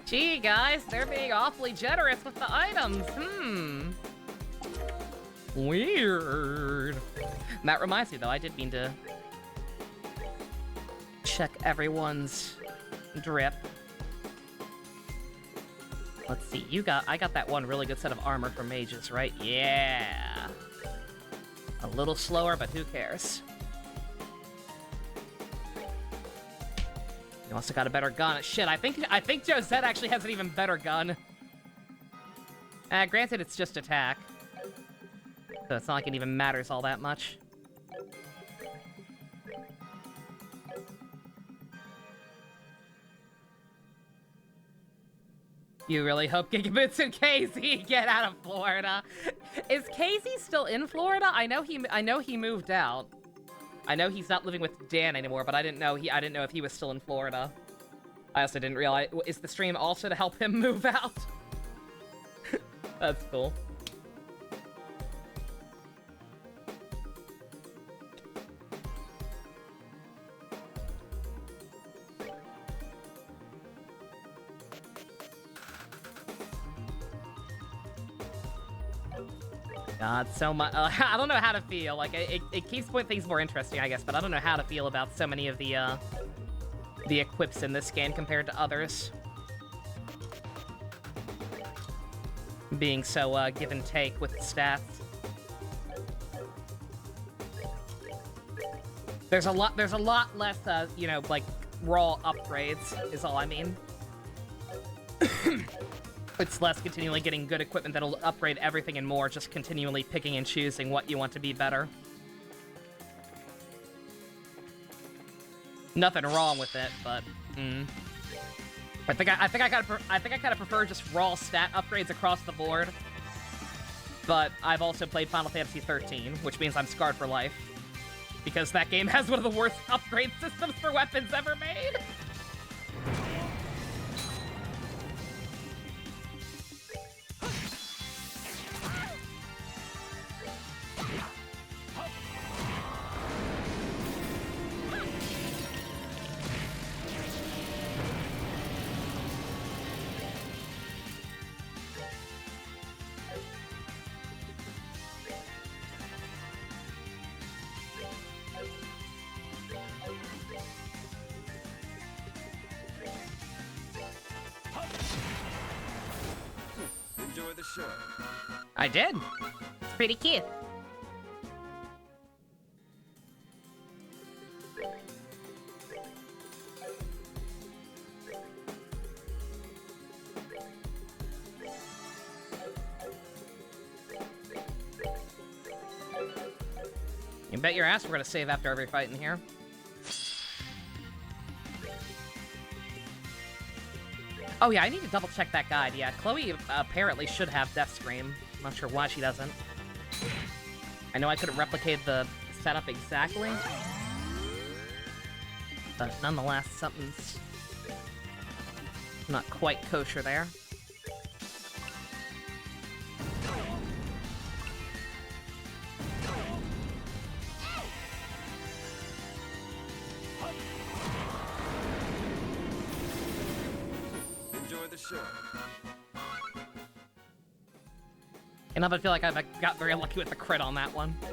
Gee, guys, they're being awfully generous with the items. Weird. That reminds me, though, I did mean to check everyone's drip. Let's see, I got that one really good set of armor for mages, right? Yeah. A little slower, but who cares? You also got a better gun. Shit, I think Josette actually has an even better gun. Granted, it's just attack. So it's not like it even matters all that much. You really hope Gigaboots and Casey get out of Florida. Is Casey still in Florida? I know he moved out. I know he's not living with Dan anymore, but I didn't know if he was still in Florida. I also didn't realize. Is the stream also to help him move out? That's cool. God, so much. I don't know how to feel. Like, it keeps putting things more interesting, I guess, but I don't know how to feel about so many of the equips in this game compared to others. Being so, give and take with stats. There's a lot less, you know, like, raw upgrades, is all I mean. It's less continually getting good equipment that'll upgrade everything and more, just continually picking and choosing what you want to be better. Nothing wrong with it, but I think I kind of prefer just raw stat upgrades across the board. But I've also played Final Fantasy 13, which means I'm scarred for life, because that game has one of the worst upgrade systems for weapons ever made. Enjoy the show. I did. It's pretty cute. You bet your ass we're gonna save after every fight in here. Oh yeah, I need to double check that guide. Yeah, Chloe apparently should have Death Scream. I'm not sure why she doesn't. I know I couldn't replicate the setup exactly, but nonetheless, something's not quite kosher there. Enjoy the show. And I feel like I got very lucky with the crit on that one. I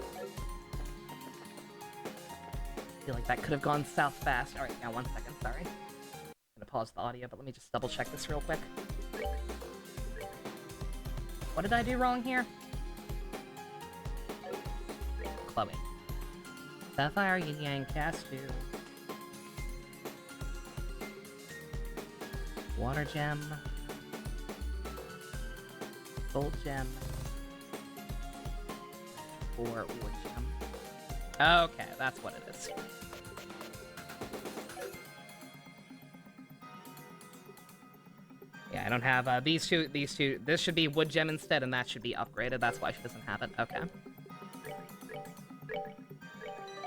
feel like that could have gone south fast. All right, now 1 second, sorry. I'm gonna pause the audio, but let me just double check this real quick. What did I do wrong here? Chloe. Sapphire, Yin Yang, Castu. Water Gem. Gold Gem. Or Wood Gem. Okay, that's what it is. Yeah, I don't have these two. This should be Wood Gem instead, and that should be upgraded. That's why she doesn't have it. Okay.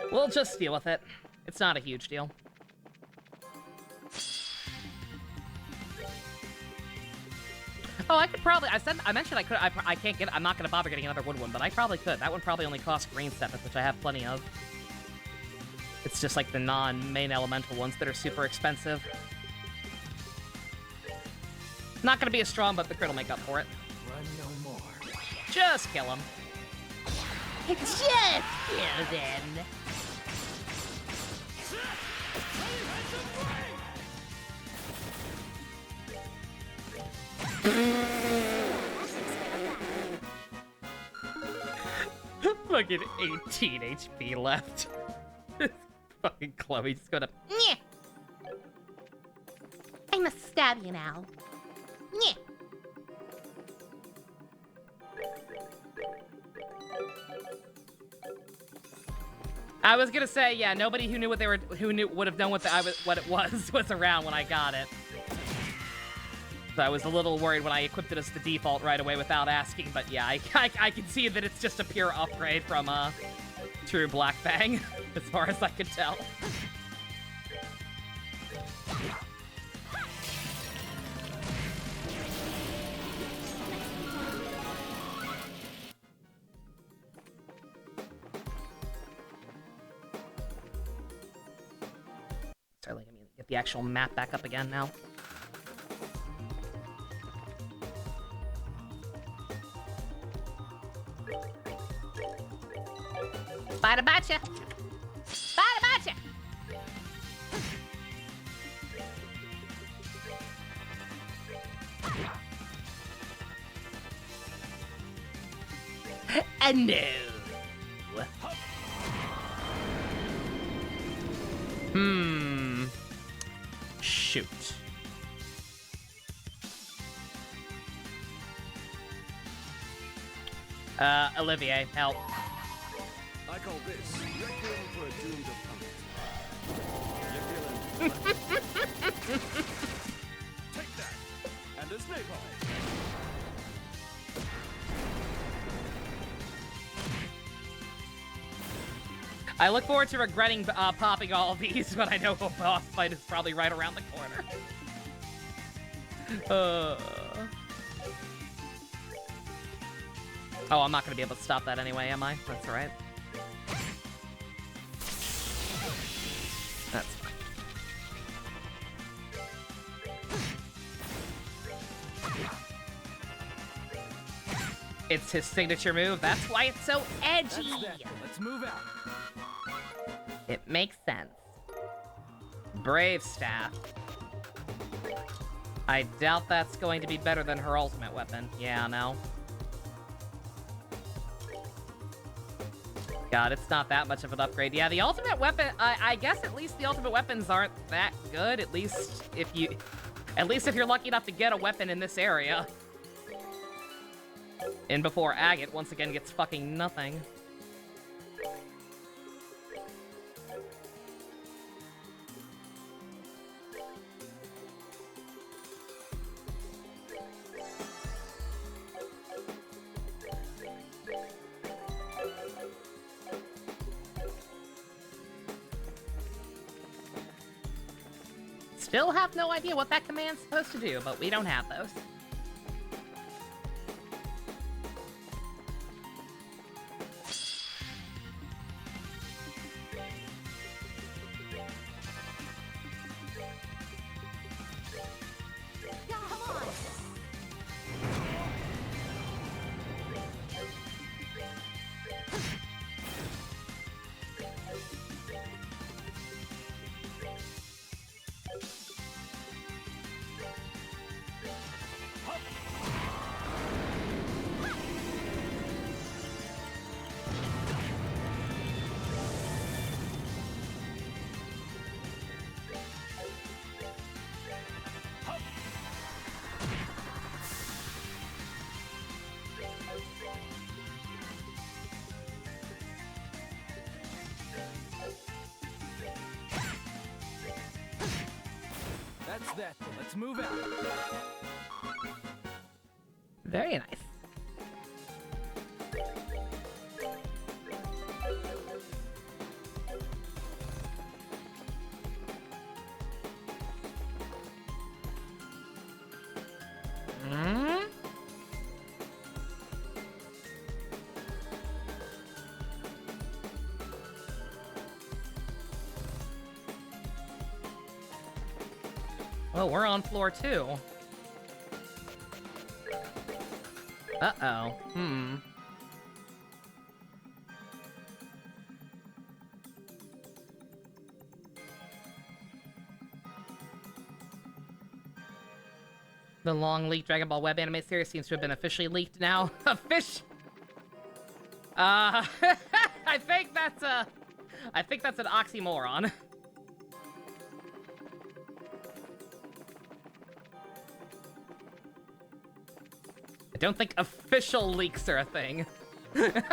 We'll just deal with it. It's not a huge deal. Oh, I could probably. I mentioned I could. I can't get. I'm not gonna bother getting another wood one, but I probably could. That one probably only costs green steppers, which I have plenty of. It's just like the non-main elemental ones that are super expensive. Not gonna be as strong, but the crit will make up for it. Run no more. Just kill him. Just kill them. Fucking 18 HP left. Fucking Chloe just gonna. Nyeh. I must stab you now. Nyeh. I was gonna say, yeah, nobody who knew what they were, would have known what it was around when I got it. So I was a little worried when I equipped it as the default right away without asking, but yeah, I can see that it's just a pure upgrade from True Black Fang, as far as I can tell. Sorry, let me get the actual map back up again now. Bada batcha. Bada batcha. No. Shoot. Olivier, help. I call this Requiem for a Doomed Opponent. You feeling? Take that! And a napalm. I look forward to regretting popping all of these, but I know a boss fight is probably right around the corner. Oh, I'm not gonna be able to stop that anyway, am I? That's alright. That's fine. It's his signature move. That's why it's so edgy. That's that. Let's move out. It makes sense. Brave Staff. I doubt that's going to be better than her ultimate weapon. Yeah, no. God, it's not that much of an upgrade. Yeah, the ultimate weapon, I guess at least the ultimate weapons aren't that good. At least if you're lucky enough to get a weapon in this area. And before Agate once again gets fucking nothing. Still have no idea what that command's supposed to do, but we don't have those. That's that. Let's move out. Very nice. Oh, we're on floor 2. Uh-oh. The long leaked Dragon Ball web anime series seems to have been officially leaked now. I think that's an oxymoron. I don't think official leaks are a thing. It's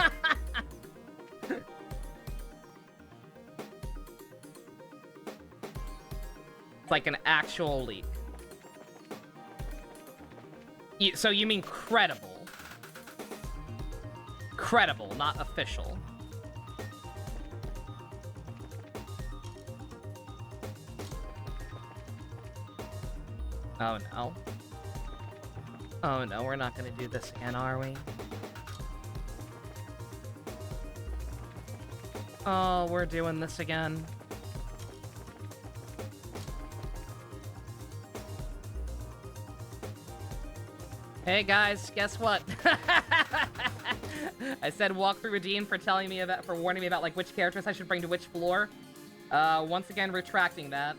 like an actual leak. So you mean credible? Credible, not official. Oh no. Oh no, we're not gonna do this again, are we? Oh, we're doing this again. Hey guys, guess what? I said walkthrough redeemed for warning me about like which characters I should bring to which floor. Once again retracting that.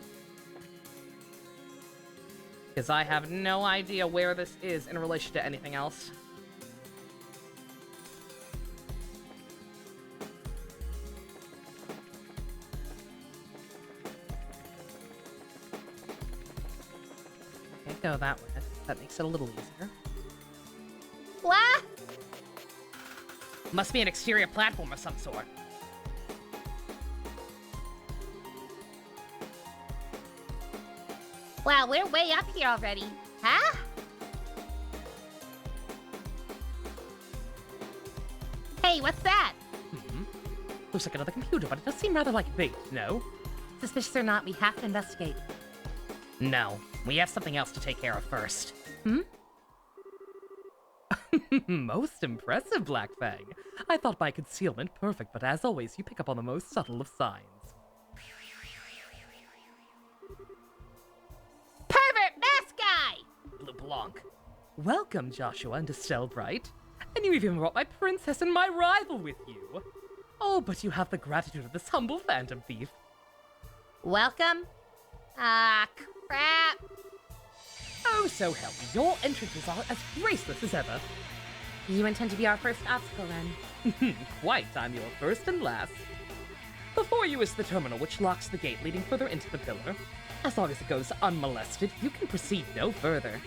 Because I have no idea where this is in relation to anything else. Can't go that way. That makes it a little easier. What? Must be an exterior platform of some sort. Wow, we're way up here already. Huh? Hey, what's that? Looks like another computer, but it does seem rather like bait, no? Suspicious or not, we have to investigate. No, we have something else to take care of first. Most impressive, Black Fang. I thought my concealment perfect, but as always, you pick up on the most subtle of signs. Pervert mask guy! LeBlanc. Welcome, Joshua and Estelle Bright. And you even brought my princess and my rival with you. Oh, but you have the gratitude of this humble phantom thief. Welcome? Ah, crap. Oh, so help me, your entrances are as graceless as ever. You intend to be our first obstacle, then? Quite, I'm your first and last. Before you is the terminal, which locks the gate leading further into the pillar. As long as it goes unmolested, you can proceed no further.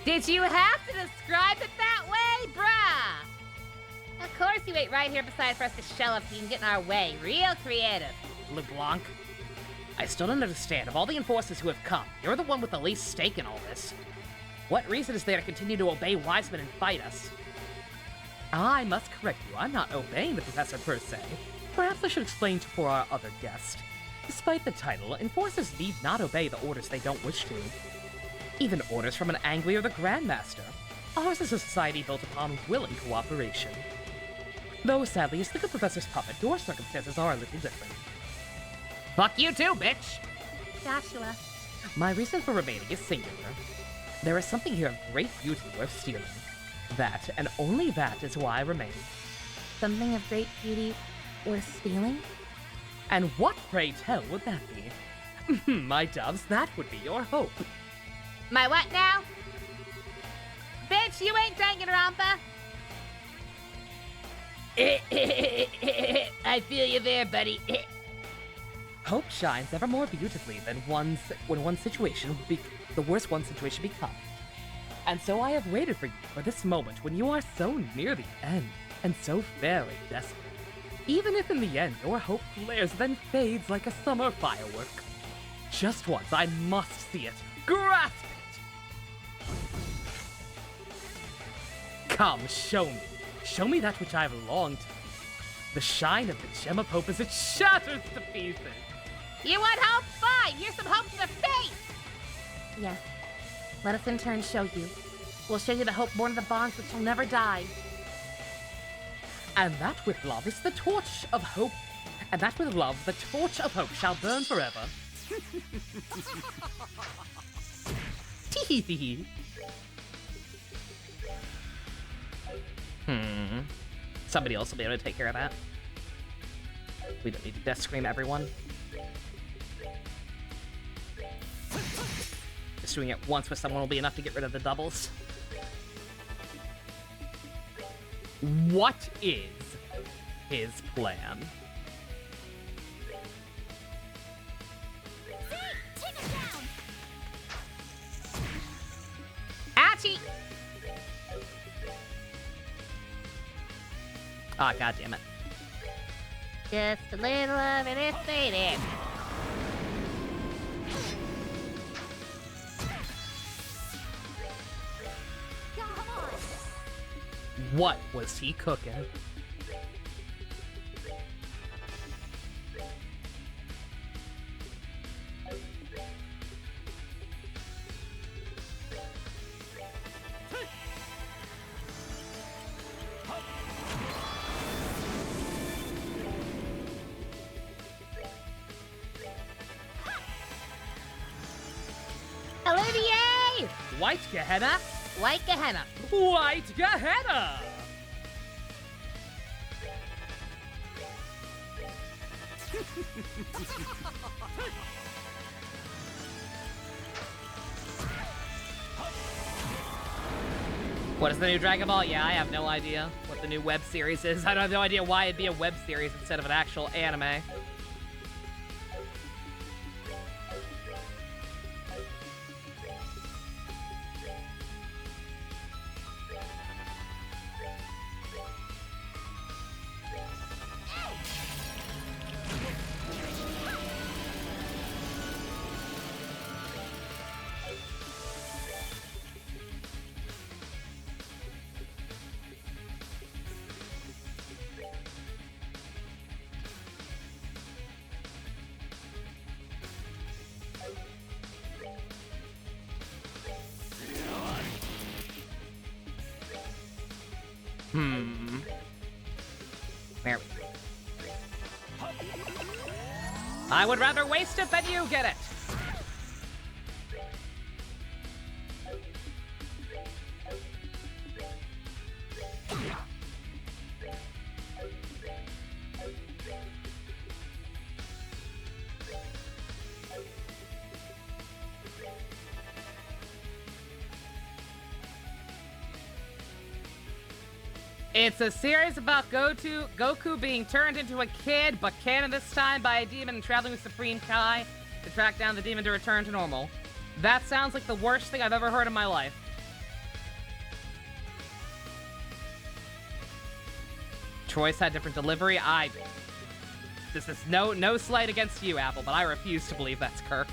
Did you have to describe it that way, bruh? Of course you ain't right here beside for us to shell if you can get in our way. Real creative. LeBlanc, I still don't understand. Of all the enforcers who have come, you're the one with the least stake in all this. What reason is there to continue to obey Wiseman and fight us? I must correct you, I'm not obeying the professor per se. Perhaps I should explain for our other guest. Despite the title, enforcers need not obey the orders they don't wish to. Even orders from an angry or the Grandmaster. Ours is a society built upon willing cooperation. Though, sadly, as the good professor's puppet, your circumstances are a little different. Fuck you too, bitch! Joshua. My reason for remaining is singular. There is something here of great beauty worth stealing. That, and only that, is why I remain. Something of great beauty worth stealing? And what, pray tell, would that be? My doves, that would be your hope. My what now? Bitch, you ain't Danganronpa! I feel you there, buddy. Hope shines ever more beautifully than the worse one situation becomes. And so I have waited for you for this moment when you are so near the end, and so very desperate. Even if in the end your hope flares then fades like a summer firework. Just once, I must see it. Grasp it! Come, show me. Show me that which I have longed to. The shine of the gem of hope as it shatters to pieces. You want hope? Fine! Here's some hope to the face! Yes. Let us in turn show you. We'll show you the hope born of the bonds which shall never die. And that with love is the torch of hope. And that with love, the torch of hope shall burn forever. Tee. Somebody else will be able to take care of that. We don't need to death scream everyone. Just doing it once with someone will be enough to get rid of the doubles. What is his plan? Ouchie! Ah, god damn it. Just a little of it is faded. What was he cooking? Olivier! White Gehenna? White Gehenna. White Gehenna! What is the new Dragon Ball? Yeah, I have no idea what the new web series is. I have no idea why it'd be a web series instead of an actual anime. There we go. I would rather waste it than you get it. It's a series about Goku being turned into a kid, but canon this time by a demon and traveling with Supreme Kai to track down the demon to return to normal. That sounds like the worst thing I've ever heard in my life. Choice had different delivery. This is no slight against you, Apple, but I refuse to believe that's Kirk.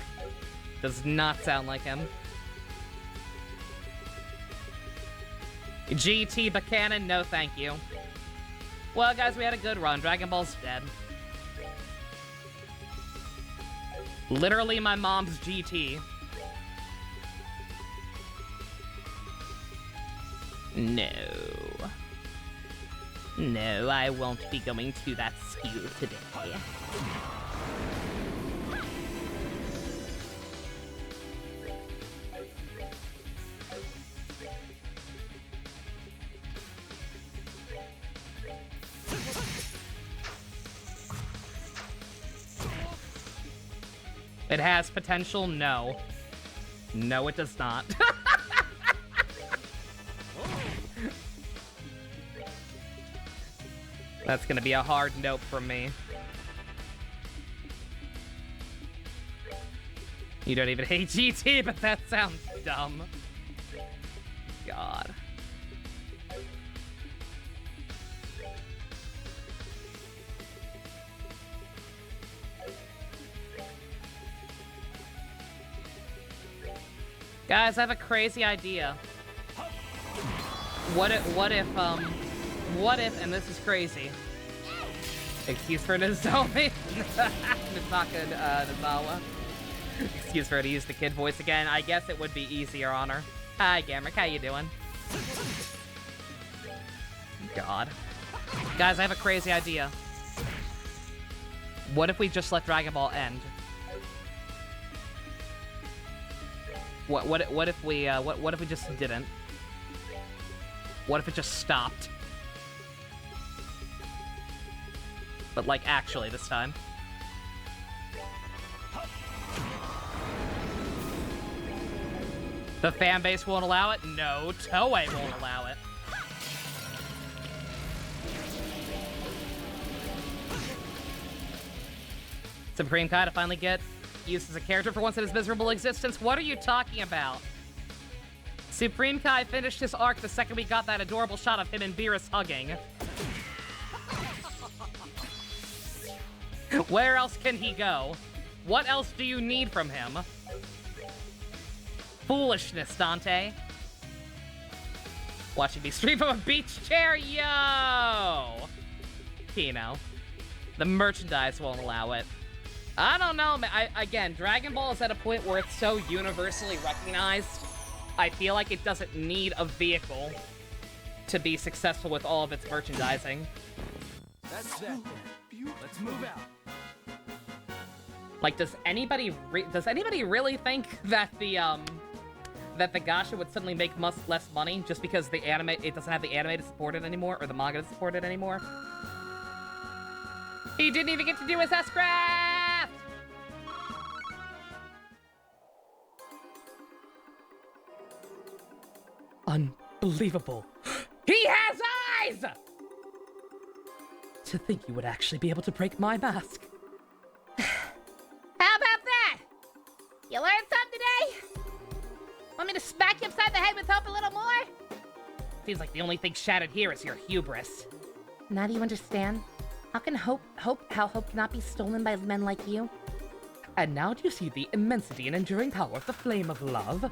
Does not sound like him. GT Buchanan, no thank you. Well, guys, we had a good run. Dragon Ball's dead. Literally my mom's GT. No. No, I won't be going to that school today. It has potential? No. No, it does not. That's gonna be a hard nope from me. You don't even hate GT, but that sounds dumb. God. Guys, I have a crazy idea. What if, and this is crazy. Excuse for Nozomi. Misaka Nozawa. Excuse for her to use the kid voice again. I guess it would be easy, Your Honor. Hi, Gamrick. How you doing? God. Guys, I have a crazy idea. What if we just let Dragon Ball end? What if we just didn't? What if it just stopped? But like actually this time. The fan base won't allow it? No, Toei won't allow it. Supreme Kai to finally get used as a character for once in his miserable existence. What are you talking about? Supreme Kai finished his arc the second we got that adorable shot of him and Beerus hugging. Where else can he go? What else do you need from him? Foolishness, Dante. Watching me stream from a beach chair? Yo! Kino. The merchandise won't allow it. I don't know, man. Again, Dragon Ball is at a point where it's so universally recognized. I feel like it doesn't need a vehicle to be successful with all of its merchandising. That's that. Let's move out. Like, does anybody really think that the gacha would suddenly make less money just because it doesn't have the anime to support it anymore, or the manga to support it anymore? He didn't even get to do his S-Craft! Unbelievable. He has eyes! To think you would actually be able to break my mask. How about that? You learned something today? Want me to smack you upside the head with hope a little more? Seems like the only thing shattered here is your hubris. Now do you understand? How can hope cannot be stolen by men like you? And now do you see the immensity and enduring power of the flame of love?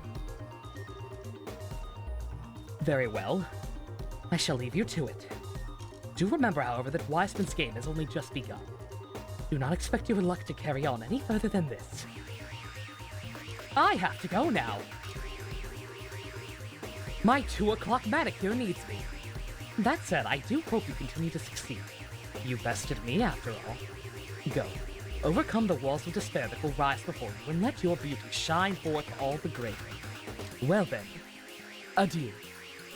Very well. I shall leave you to it. Do remember, however, that Wiseman's game has only just begun. Do not expect your luck to carry on any further than this. I have to go now. My 2 o'clock manicure needs me. That said, I do hope you continue to succeed. You bested me after all. Go. Overcome the walls of despair that will rise before you, and let your beauty shine forth all the greater. Well then, adieu.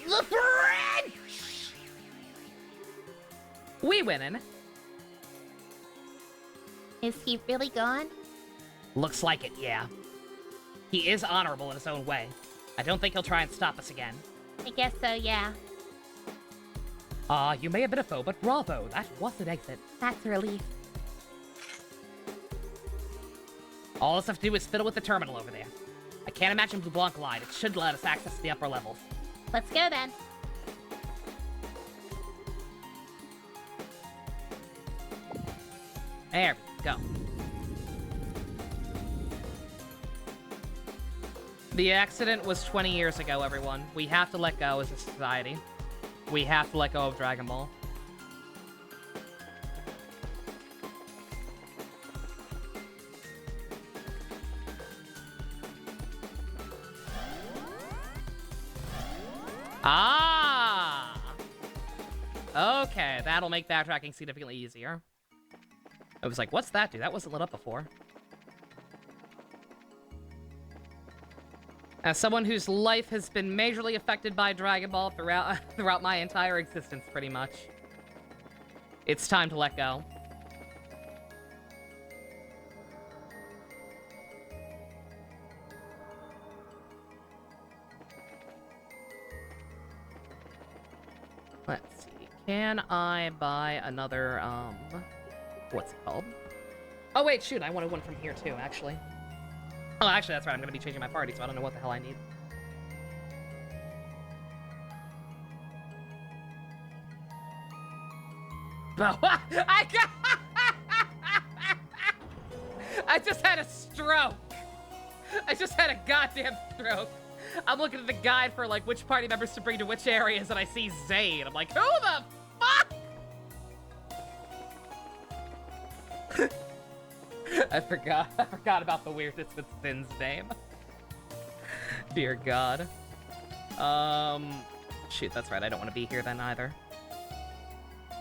The French! We winning. Is he really gone? Looks like it, yeah. He is honorable in his own way. I don't think he'll try and stop us again. I guess so, yeah. You may have been a foe, but bravo, that was an exit. That's a relief. All us have to do is fiddle with the terminal over there. I can't imagine Blue Blanc lied. It should let us access the upper levels. Let's go then. There we go. The accident was 20 years ago, everyone. We have to let go as a society. We have to let go of Dragon Ball. Okay, that'll make backtracking significantly easier. I was like, what's that do? That wasn't lit up before. As someone whose life has been majorly affected by Dragon Ball throughout my entire existence, pretty much, it's time to let go. Let's see. Can I buy another, what's it called? Oh, wait, shoot. I wanted one from here, too, actually. Oh, actually, that's right. I'm going to be changing my party, so I don't know what the hell I need. Oh, I just had a stroke. I just had a goddamn stroke. I'm looking at the guide for, like, which party members to bring to which areas, and I see Zayn. I'm like, who the fuck? I forgot about the weirdness with Sin's name. Dear God. Shoot, that's right. I don't want to be here then either.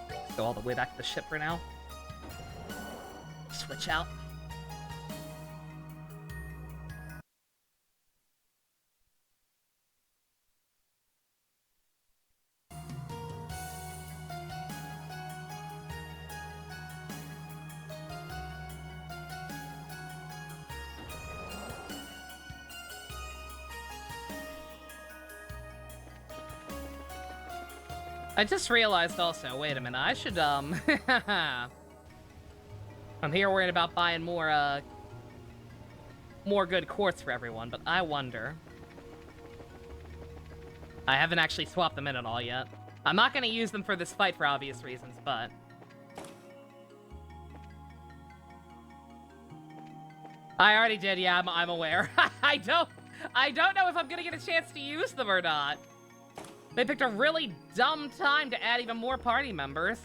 Let's go all the way back to the ship for now. Switch out. I just realized also, wait a minute, I should, I'm here worried about buying more good quartz for everyone, but I wonder. I haven't actually swapped them in at all yet. I'm not gonna use them for this fight for obvious reasons, but... I already did, yeah, I'm aware. I don't know if I'm gonna get a chance to use them or not. They picked a really dumb time to add even more party members.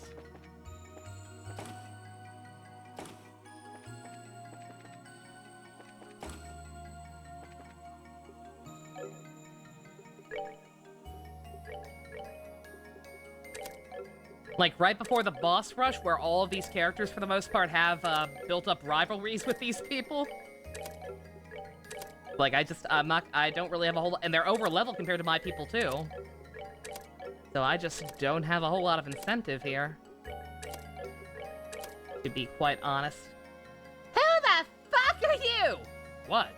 Like, right before the boss rush, where all of these characters, for the most part, have built up rivalries with these people. Like, I don't really have a whole... And they're over-leveled compared to my people, too. So I just don't have a whole lot of incentive here. To be quite honest. Who the fuck are you? What?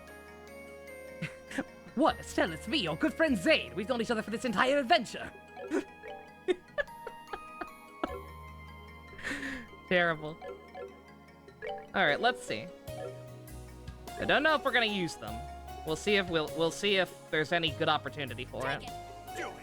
What? Estelle, it's me, your good friend Zayn. We've known each other for this entire adventure. Terrible. Alright, let's see. I don't know if we're gonna use them. We'll see if there's any good opportunity for it. Do it.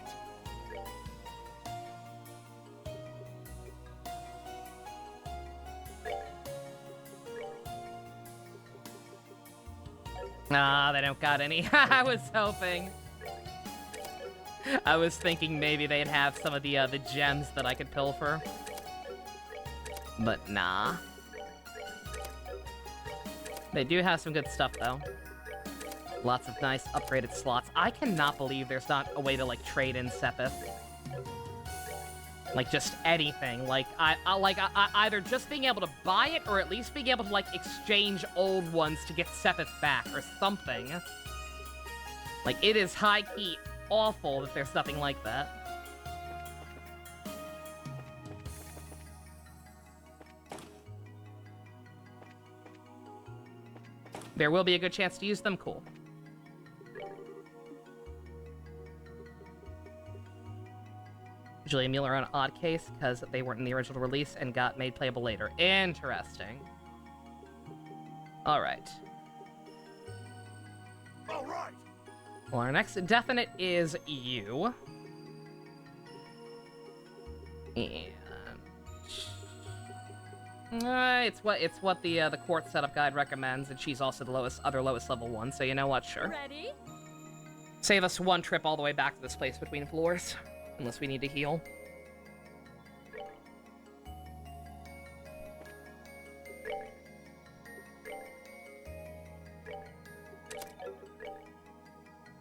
Nah, they don't got any. I was hoping. I was thinking maybe they'd have some of the gems that I could pilfer. But nah. They do have some good stuff, though. Lots of nice upgraded slots. I cannot believe there's not a way to, like, trade in Sepith. Like, just anything. Like, I either just being able to buy it, or at least being able to, like, exchange old ones to get Sepith back, or something. Like, it is high-key awful that there's nothing like that. There will be a good chance to use them? Cool. Julia Mueller on Odd Case, because they weren't in the original release and got made playable later. Interesting. Alright. Alright. Well, our next definite is you. And... it's what the quartz setup guide recommends, and she's also the lowest level one, so you know what, sure. Ready? Save us one trip all the way back to this place between floors, unless we need to heal.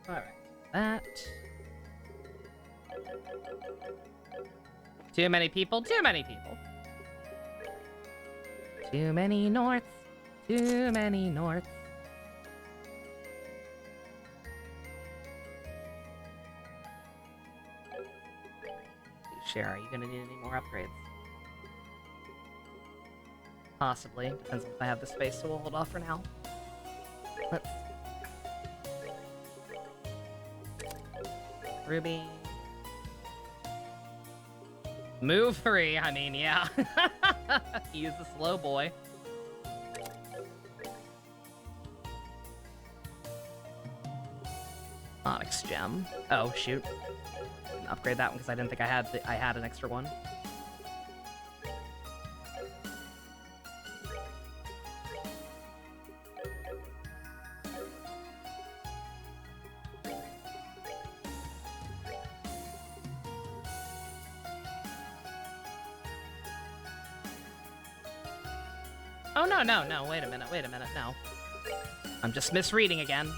Alright, that. Too many people, too many people. Too many Norths, too many Norths. Share, are you gonna need any more upgrades? Possibly. Depends if I have the space, so we'll hold off for now. Let's... Ruby. Move 3, I mean, yeah. He is a slow boy. Onyx gem. Oh, shoot. Didn't upgrade that one because I didn't think I had an extra one. Oh, no, wait a minute, no. I'm just misreading again.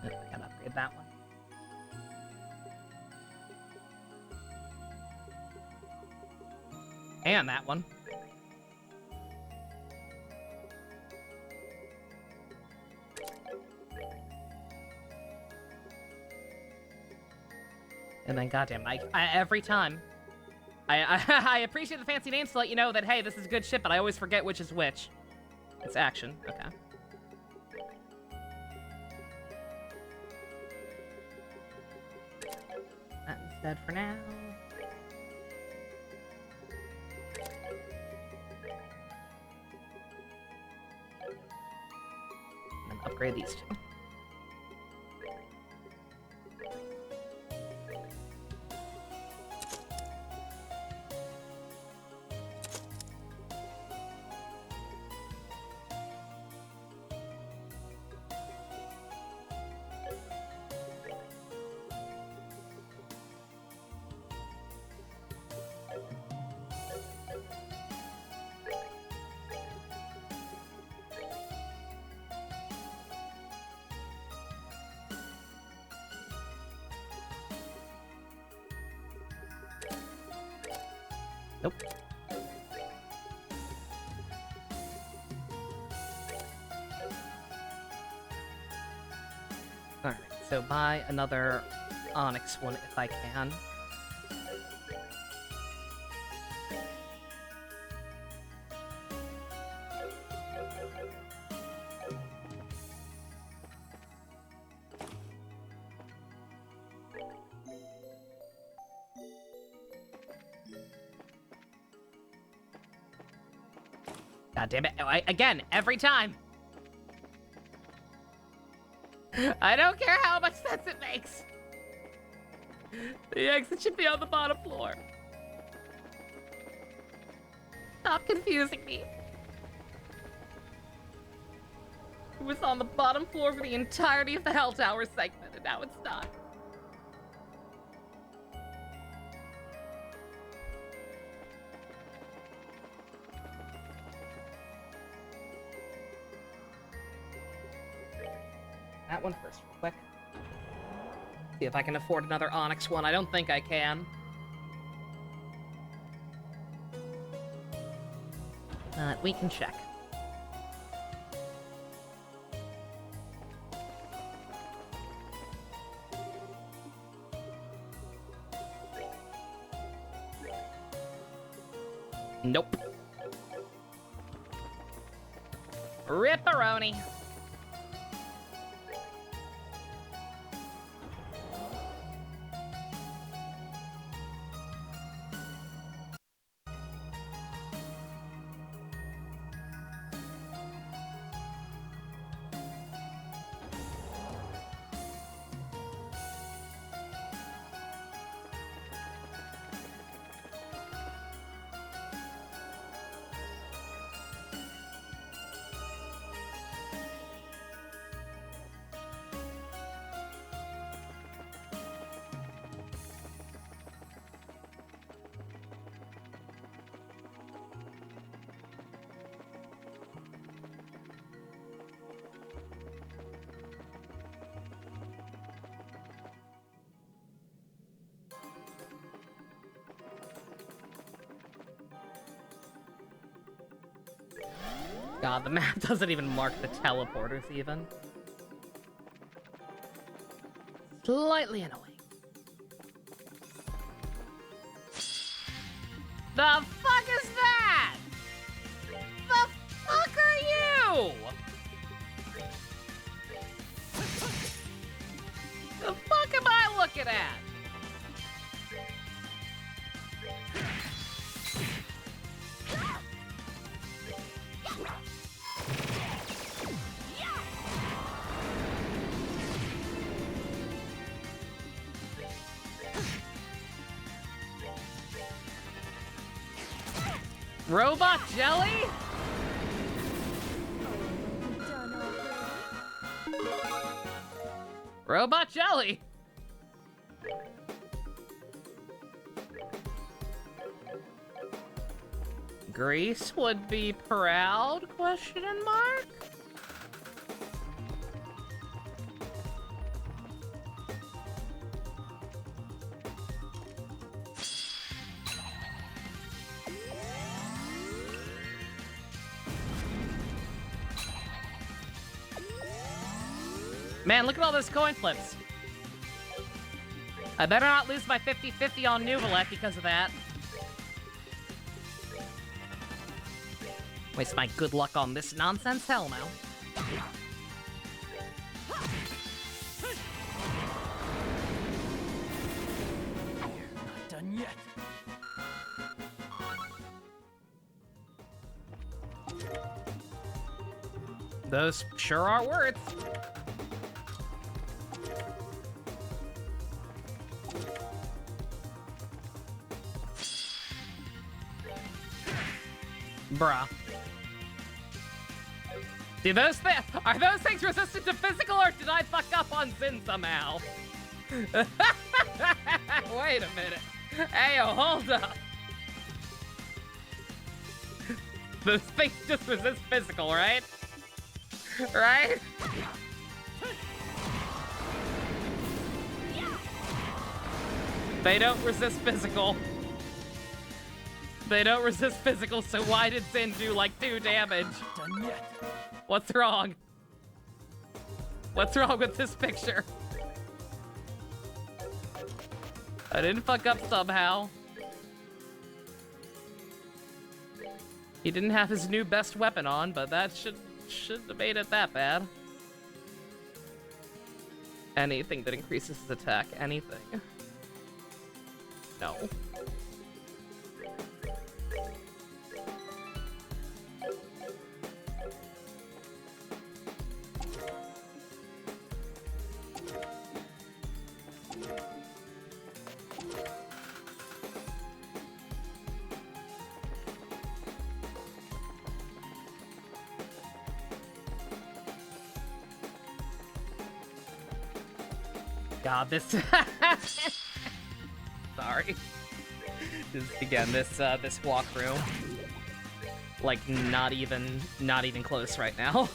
I gotta upgrade that one. And that one. And then, goddamn, I every time, I appreciate the fancy names to let you know that, hey, this is good shit, but I always forget which is which. It's action. Okay. That instead for now. And then upgrade these two. Nope. Alright, so buy another Onyx one if I can. God damn it. Again, every time. I don't care how much sense it makes. The exit should be on the bottom floor. Stop confusing me. It was on the bottom floor for the entirety of the Hell Tower segment, and now it's not. That one first, real quick. See if I can afford another Onyx one. I don't think I can. We can check. Nope. Ripperoni. God, the map doesn't even mark the teleporters, even. Slightly annoying. The fuck is that? The fuck are you? The fuck am I looking at? Robot jelly? Robot jelly? Greece would be proud? Question mark? Man, look at all those coin flips. I better not lose my 50-50 on Nuvalet because of that. Waste my good luck on this nonsense? Hell no. Not done yet. Those sure are words. Bruh. Are those things resistant to physical, or did I fuck up on Zin somehow? Wait a minute. Hey, hold up. Those things just resist physical, right? Right? They don't resist physical. They don't resist physical, so why did Zin do like 2 damage? Done yet. What's wrong? What's wrong with this picture? I didn't fuck up somehow. He didn't have his new best weapon on, but that shouldn't have made it that bad. Anything that increases his attack, anything. No. God, this. Sorry. Just again, this walkthrough, like not even close right now.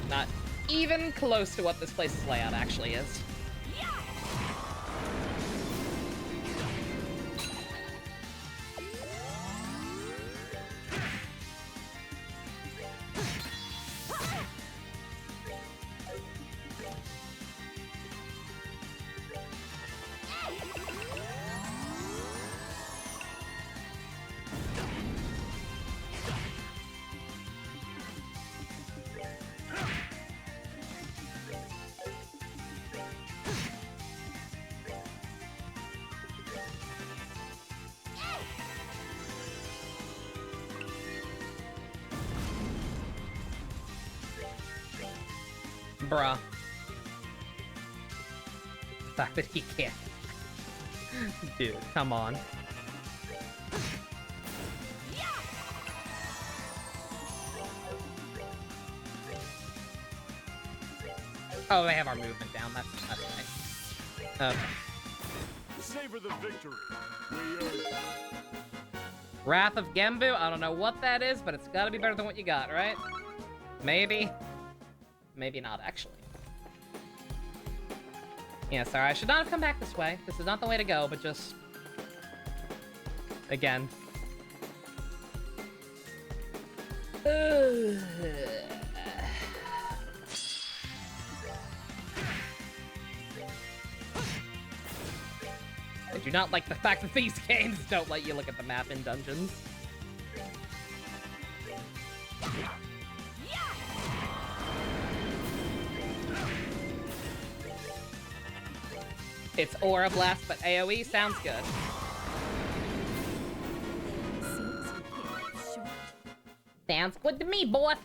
Not even close to what this place's layout actually is. Bruh. The fact that he can't. Dude, come on. Oh, they have our movement down. That's nice. Okay. Savor the victory. We earned it. Wrath of Gembu? I don't know what that is, but it's gotta be better than what you got, right? Maybe. Maybe not, actually. Yeah, sorry, I should not have come back this way. This is not the way to go, but just Again. I do not like the fact that these games don't let you look at the map in dungeons. It's Aura Blast, but AoE sounds good. Sounds good to me, boy.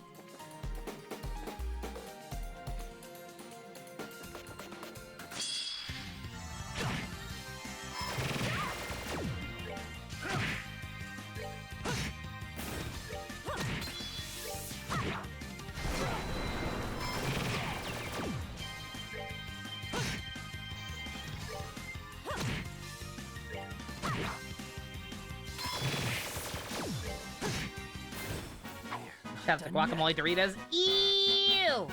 Shout out to Guacamole Doritos. Ew!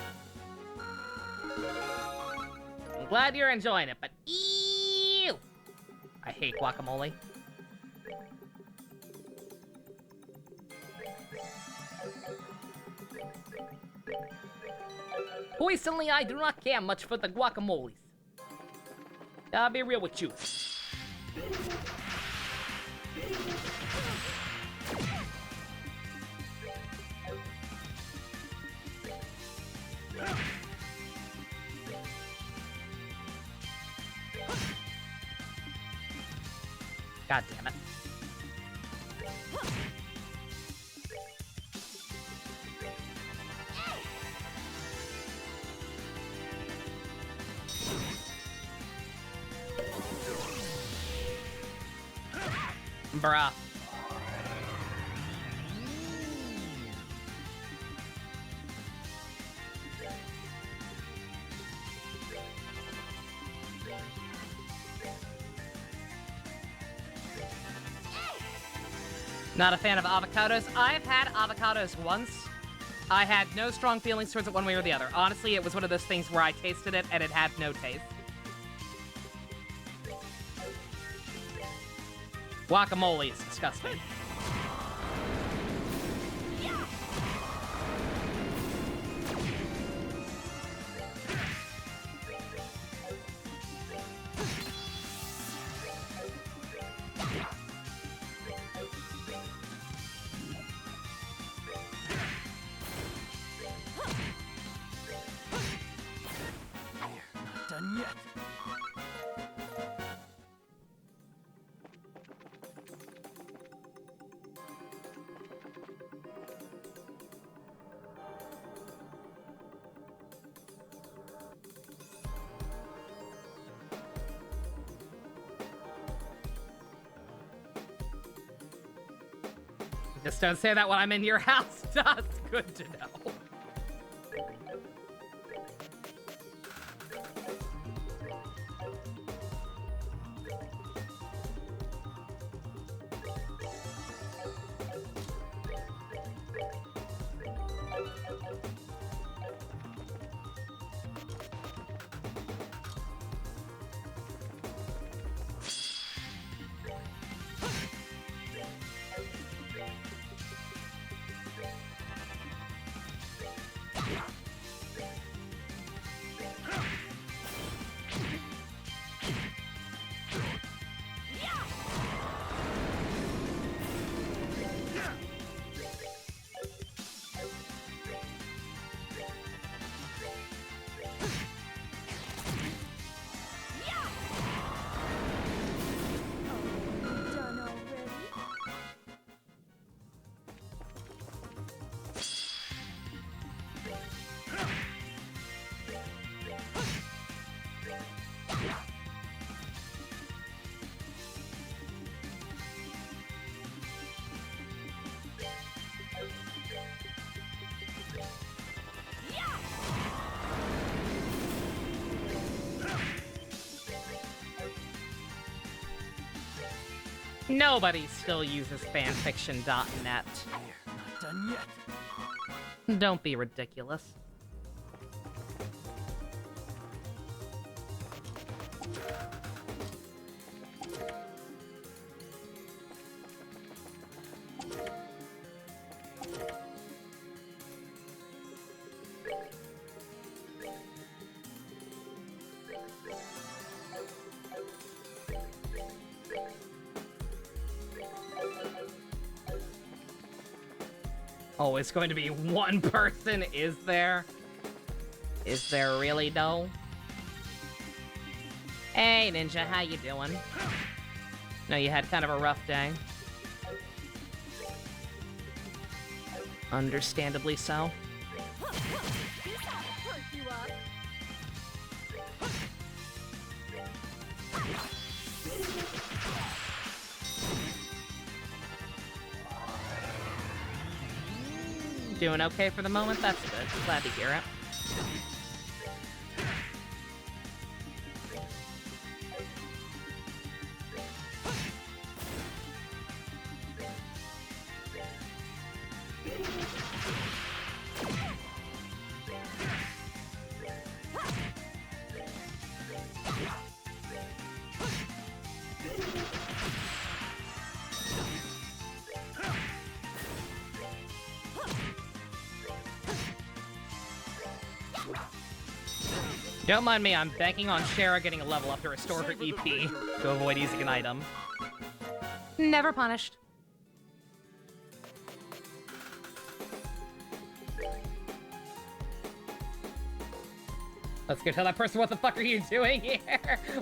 I'm glad you're enjoying it, but ew! I hate guacamole. Personally, I do not care much for the guacamoles. I'll be real with you. God damn it. Bruh. Not a fan of avocados. I've had avocados once. I had no strong feelings towards it one way or the other. Honestly, it was one of those things where I tasted it and it had no taste. Guacamole is disgusting. Done yet. Just don't say that when I'm in your house. That's good to know. Nobody still uses fanfiction.net. Not done yet. Don't be ridiculous. Always going to be one person, is there? Is there really, though? Hey, Ninja, how you doing? No, you had kind of a rough day. Understandably so. Doing okay for the moment? That's good. Glad to hear it. Don't mind me, I'm banking on Shara getting a level up to restore her EP to avoid using an item. Never punished. Let's go tell that person what the fuck are you doing here?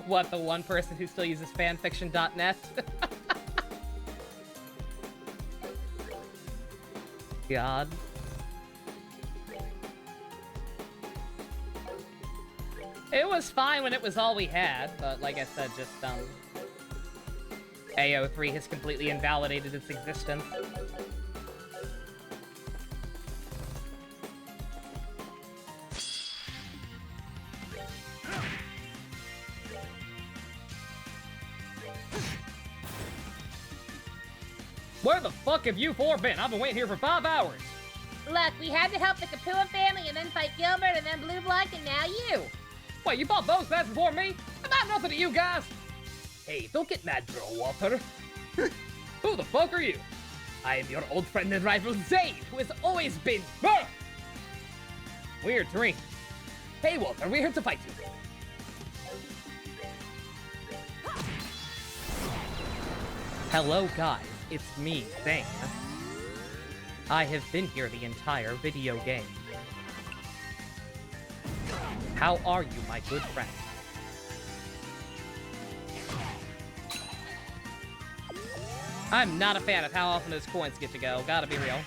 What, the one person who still uses fanfiction.net? God. It was fine when it was all we had, but like I said, just, AO3 has completely invalidated its existence. Where the fuck have you four been? I've been waiting here for 5 hours. Look, we had to help the Kapua family and then fight Gilbert and then Blue Block and now you. Wait, you fought those bats before me? I'm not nothing to you guys. Hey, don't get mad, bro, Walter. Who the fuck are you? I am your old friend and rival Zane, who has always been... Weird dream. Hey, Walter, we're here to fight you. Hello, guys. It's me, Zane. I have been here the entire video game. How are you, my good friend? I'm not a fan of how often those coins get to go, gotta be real.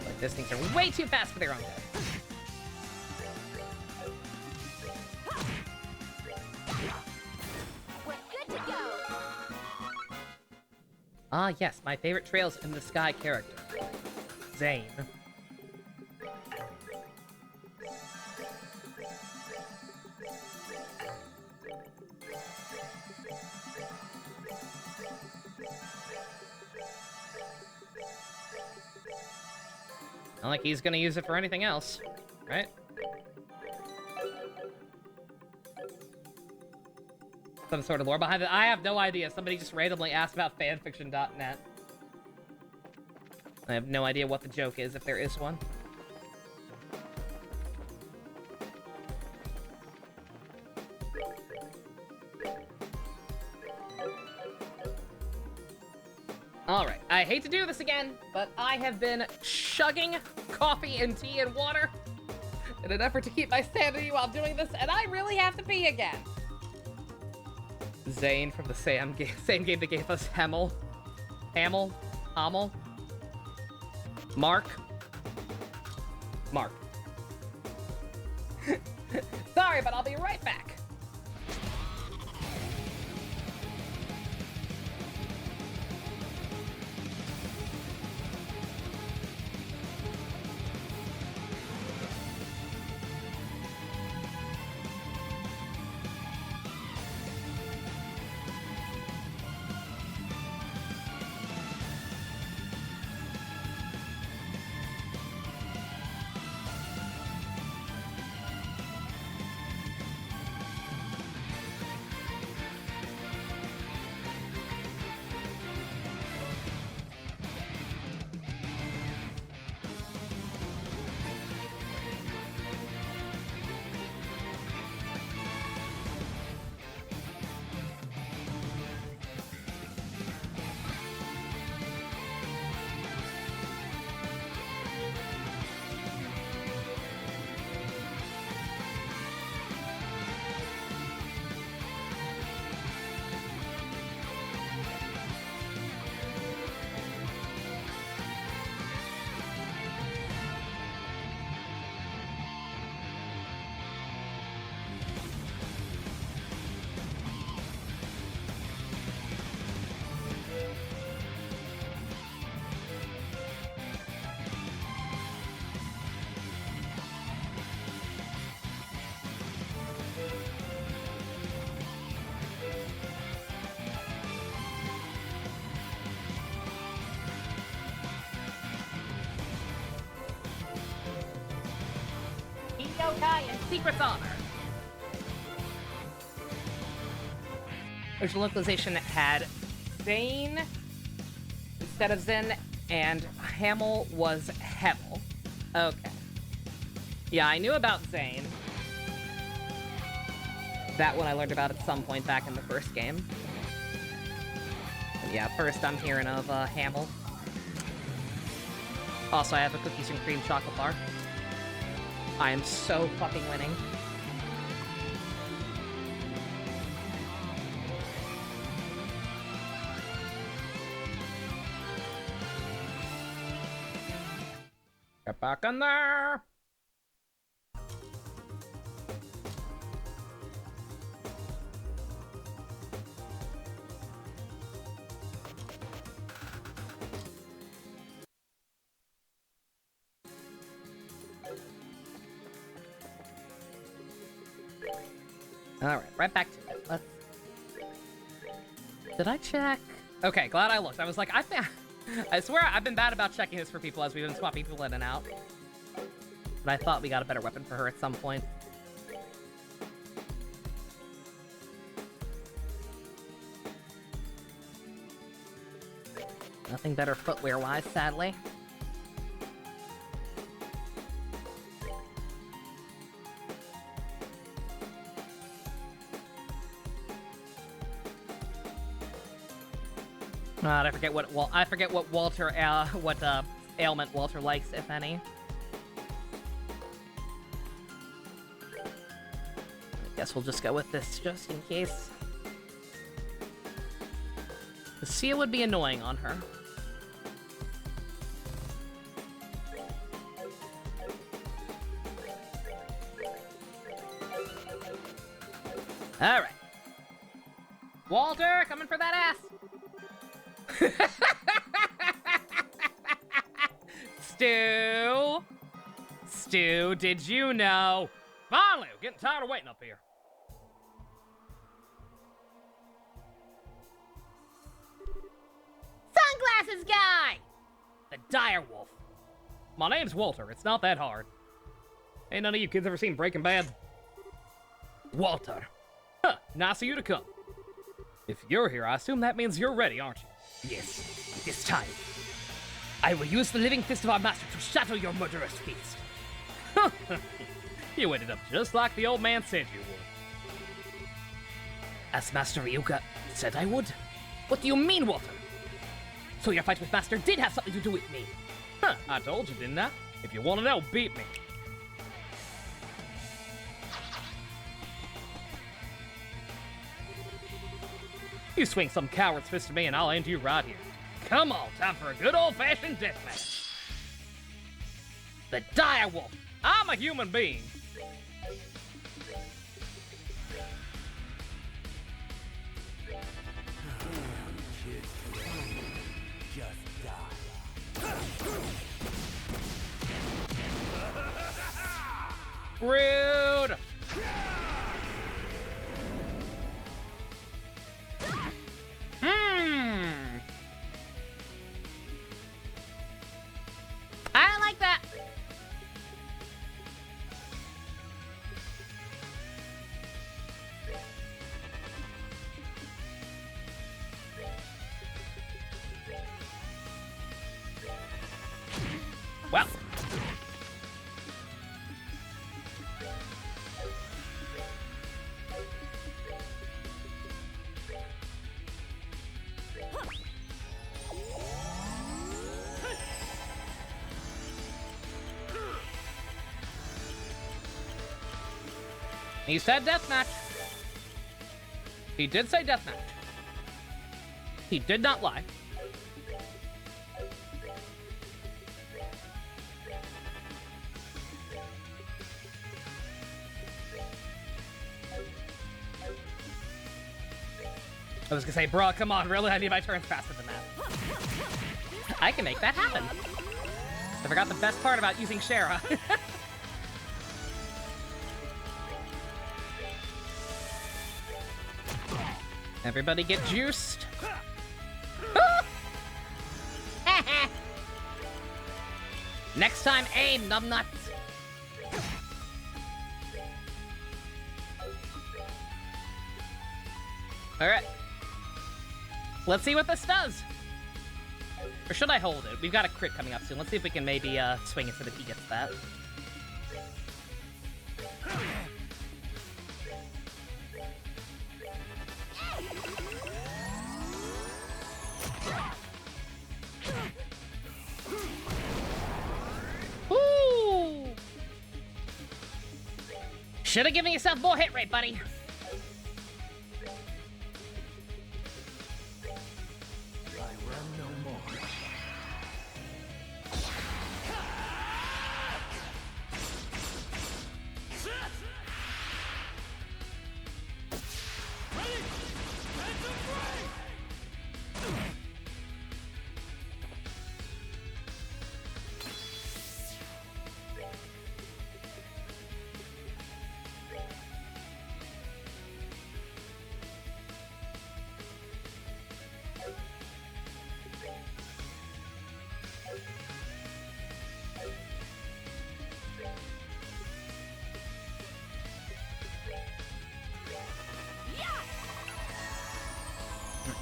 Like, those things are way too fast for their own good. Ah, yes, my favorite Trails in the Sky character. Zane. Not like he's gonna use it for anything else, right? Some sort of lore behind it. I have no idea. Somebody just randomly asked about fanfiction.net. I have no idea what the joke is, if there is one. Alright, I hate to do this again, but I have been chugging coffee and tea and water in an effort to keep my sanity while doing this, and I really have to pee again. Zane from the same game that gave us Hamel. Mark. Sorry, but I'll be right back. Yokai and Secret's Honor. Original localization had Zane instead of Zen, and Hamel was Hemel. Okay. Yeah, I knew about Zane. That one I learned about at some point back in the first game. And yeah, first I'm hearing of Hamel. Also, I have a cookies and cream chocolate bar. I am so fucking winning. Get back in there! Alright, right back to it. Let's... Did I check? Okay, glad I looked. I was like, I swear I've been bad about checking this for people as we've been swapping people in and out. But I thought we got a better weapon for her at some point. Nothing better footwear-wise, sadly. I forget what Walter ailment Walter likes, if any. I guess we'll just go with this just in case. The Sia would be annoying on her. All right, Walter, coming for that ass. Stu, did you know? Finally, we're getting tired of waiting up here. Sunglasses guy! The Direwolf. My name's Walter. It's not that hard. Ain't none of you kids ever seen Breaking Bad? Walter. Huh, nice of you to come. If you're here, I assume that means you're ready, aren't you? Yes, this time. I will use the living fist of our master to shatter your murderous feast. You ended up just like the old man said you would. As Master Ryuga said I would? What do you mean, Walter? So your fight with Master did have something to do with me? Huh, I told you, didn't I? If you want to know, beat me. You swing some coward's fist at me and I'll end you right here. Come on, time for a good old-fashioned deathmatch. The Direwolf. I'm a human being. Rude. I like that. Well. He said deathmatch. He did say deathmatch. He did not lie. I was gonna say, bro, come on, really? I need my turns faster than that. I can make that happen. I forgot the best part about using Shara. Everybody get juiced. Next time, aim, numbnuts. Alright. Let's see what this does. Or should I hold it? We've got a crit coming up soon. Let's see if we can maybe swing it so that he gets that. Ooh! Should have given yourself more hit rate, buddy.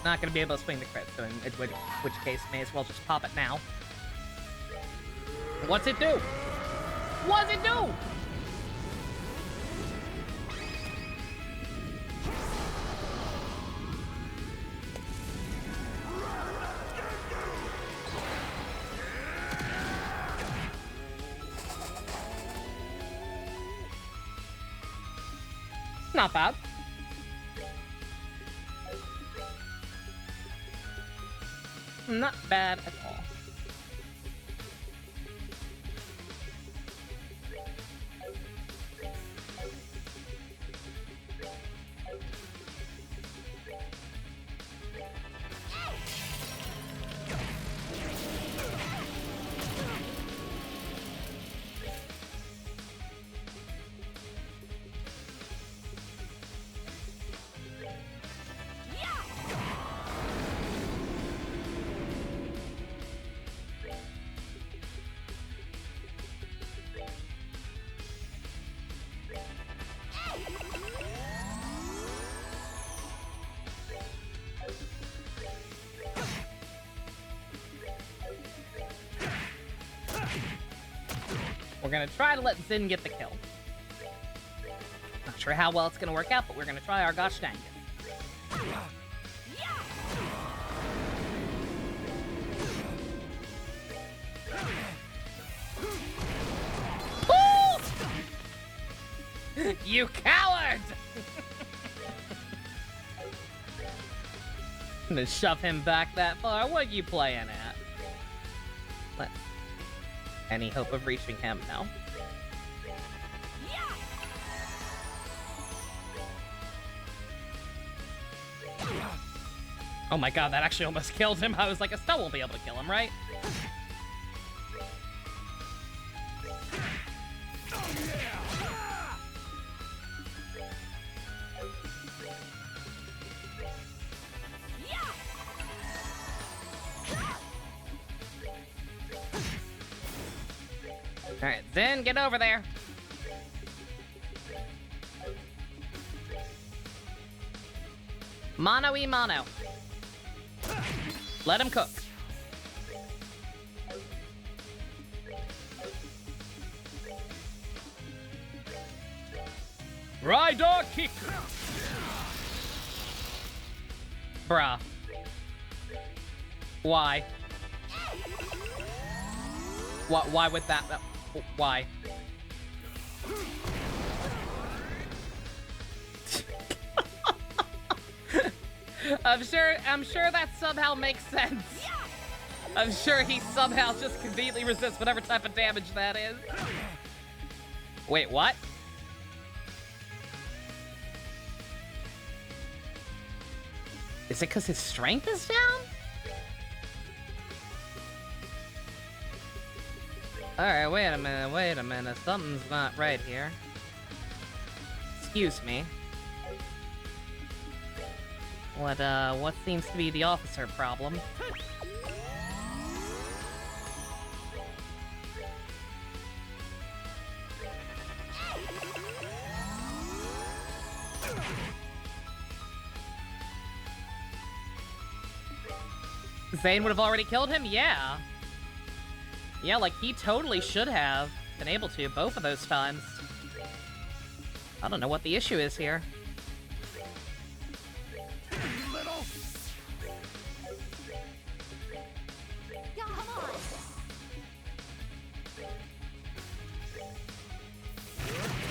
Not gonna be able to swing the crit, so in which case, may as well just pop it now. What's it do? What's it do? Not bad. Not bad at all. We're gonna try to let Zin get the kill. Not sure how well it's gonna work out, but we're gonna try our gosh dang it. Woo! You coward! I'm gonna shove him back that far. What are you playing at? What? Any hope of reaching him? No. Oh my god, that actually almost killed him. I was like, Estelle won't be able to kill him, right? Alright, Zen, get over there. Mono-y-mono. Let him cook. Rydar kick. Bruh. Why? Why would that... Why? I'm sure that somehow makes sense. I'm sure he somehow just conveniently resists whatever type of damage that is. Wait, what? Is it because his strength is down? Alright, wait a minute. Something's not right here. Excuse me. What seems to be the officer problem? Zane would have already killed him? Yeah. Yeah, like, he totally should have been able to both of those times. I don't know what the issue is here.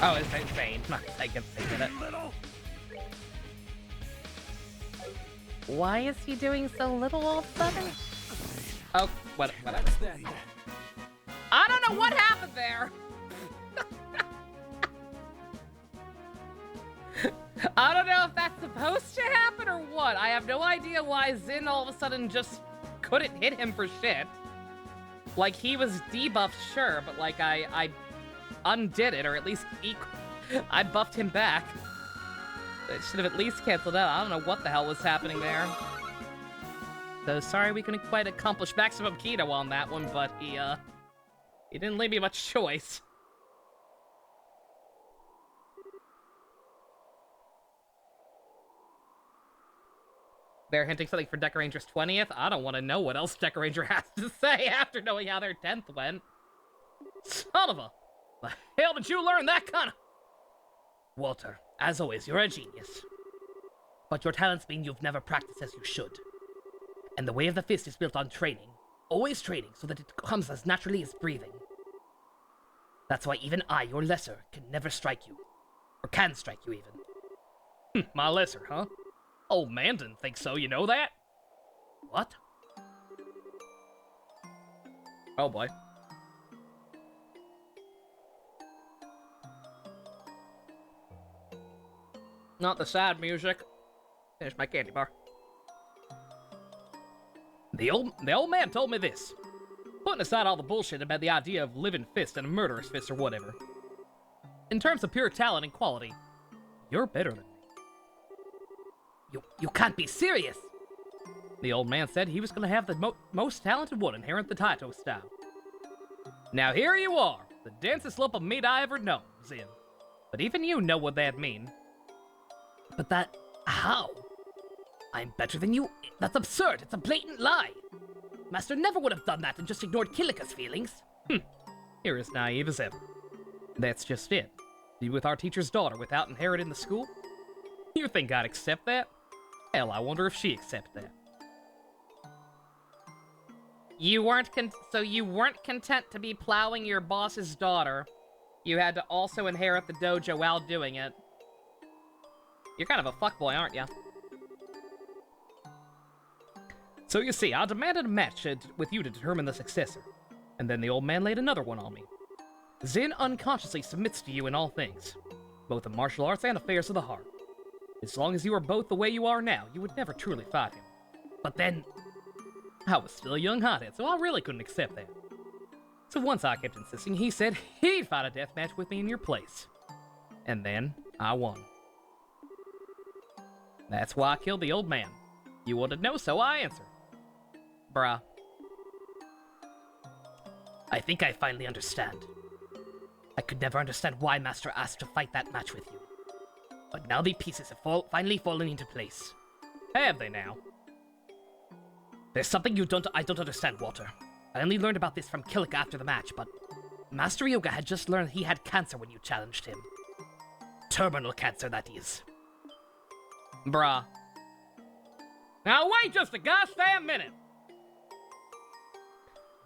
Oh, it's insane. I can think of it. Why is he doing so little all of a sudden? Oh, whatever. I don't know what happened there. I don't know if that's supposed to happen or what. I have no idea why Zin all of a sudden just couldn't hit him for shit. Like, he was debuffed, sure, but like, I undid it, or at least I buffed him back. It should have at least canceled out. I don't know what the hell was happening there. So sorry we couldn't quite accomplish maximum keto on that one, but he didn't leave me much choice. They're hinting something for Decoranger's 20th? I don't want to know what else Decoranger has to say after knowing how their 10th went. Son of a... The hell did you learn that kind of... Walter, as always, you're a genius. But your talents mean you've never practiced as you should. And the way of the fist is built on training. Always training, so that it comes as naturally as breathing. That's why even I, your lesser, can never strike you. Or can strike you, even. My lesser, huh? Old man didn't think so, you know that? What? Oh boy. Not the sad music. There's my candy bar. The old man told me this. Putting aside all the bullshit about the idea of living fist and a murderous fist or whatever. In terms of pure talent and quality, you're better than me. You can't be serious! The old man said he was gonna have the most talented one inherit the Taito style. Now here you are, the densest lump of meat I ever known, Zin. But even you know what that mean. But that... how? I'm better than you? That's absurd, it's a blatant lie! Master never would have done that and just ignored Kilika's feelings. You're as naive as ever. That's just it. Be with our teacher's daughter without inheriting the school? You think I'd accept that? Hell, I wonder if she accepts that. You weren't so you weren't content to be plowing your boss's daughter. You had to also inherit the dojo while doing it. You're kind of a fuckboy, aren't you? So you see, I demanded a match with you to determine the successor. And then the old man laid another one on me. Zin unconsciously submits to you in all things, both in martial arts and affairs of the heart. As long as you are both the way you are now, you would never truly fight him. But then, I was still a young hothead, so I really couldn't accept that. So once I kept insisting, he said he'd fight a death match with me in your place. And then, I won. That's why I killed the old man. You wanted to know, so I answered. Bruh. I think I finally understand. I could never understand why Master asked to fight that match with you. But now the pieces have finally fallen into place. Have they now? There's something I don't understand, Walter. I only learned about this from Kilika after the match, but Master Ryoga had just learned he had cancer when you challenged him. Terminal cancer, that is. Bruh. Now wait just a goddamn minute!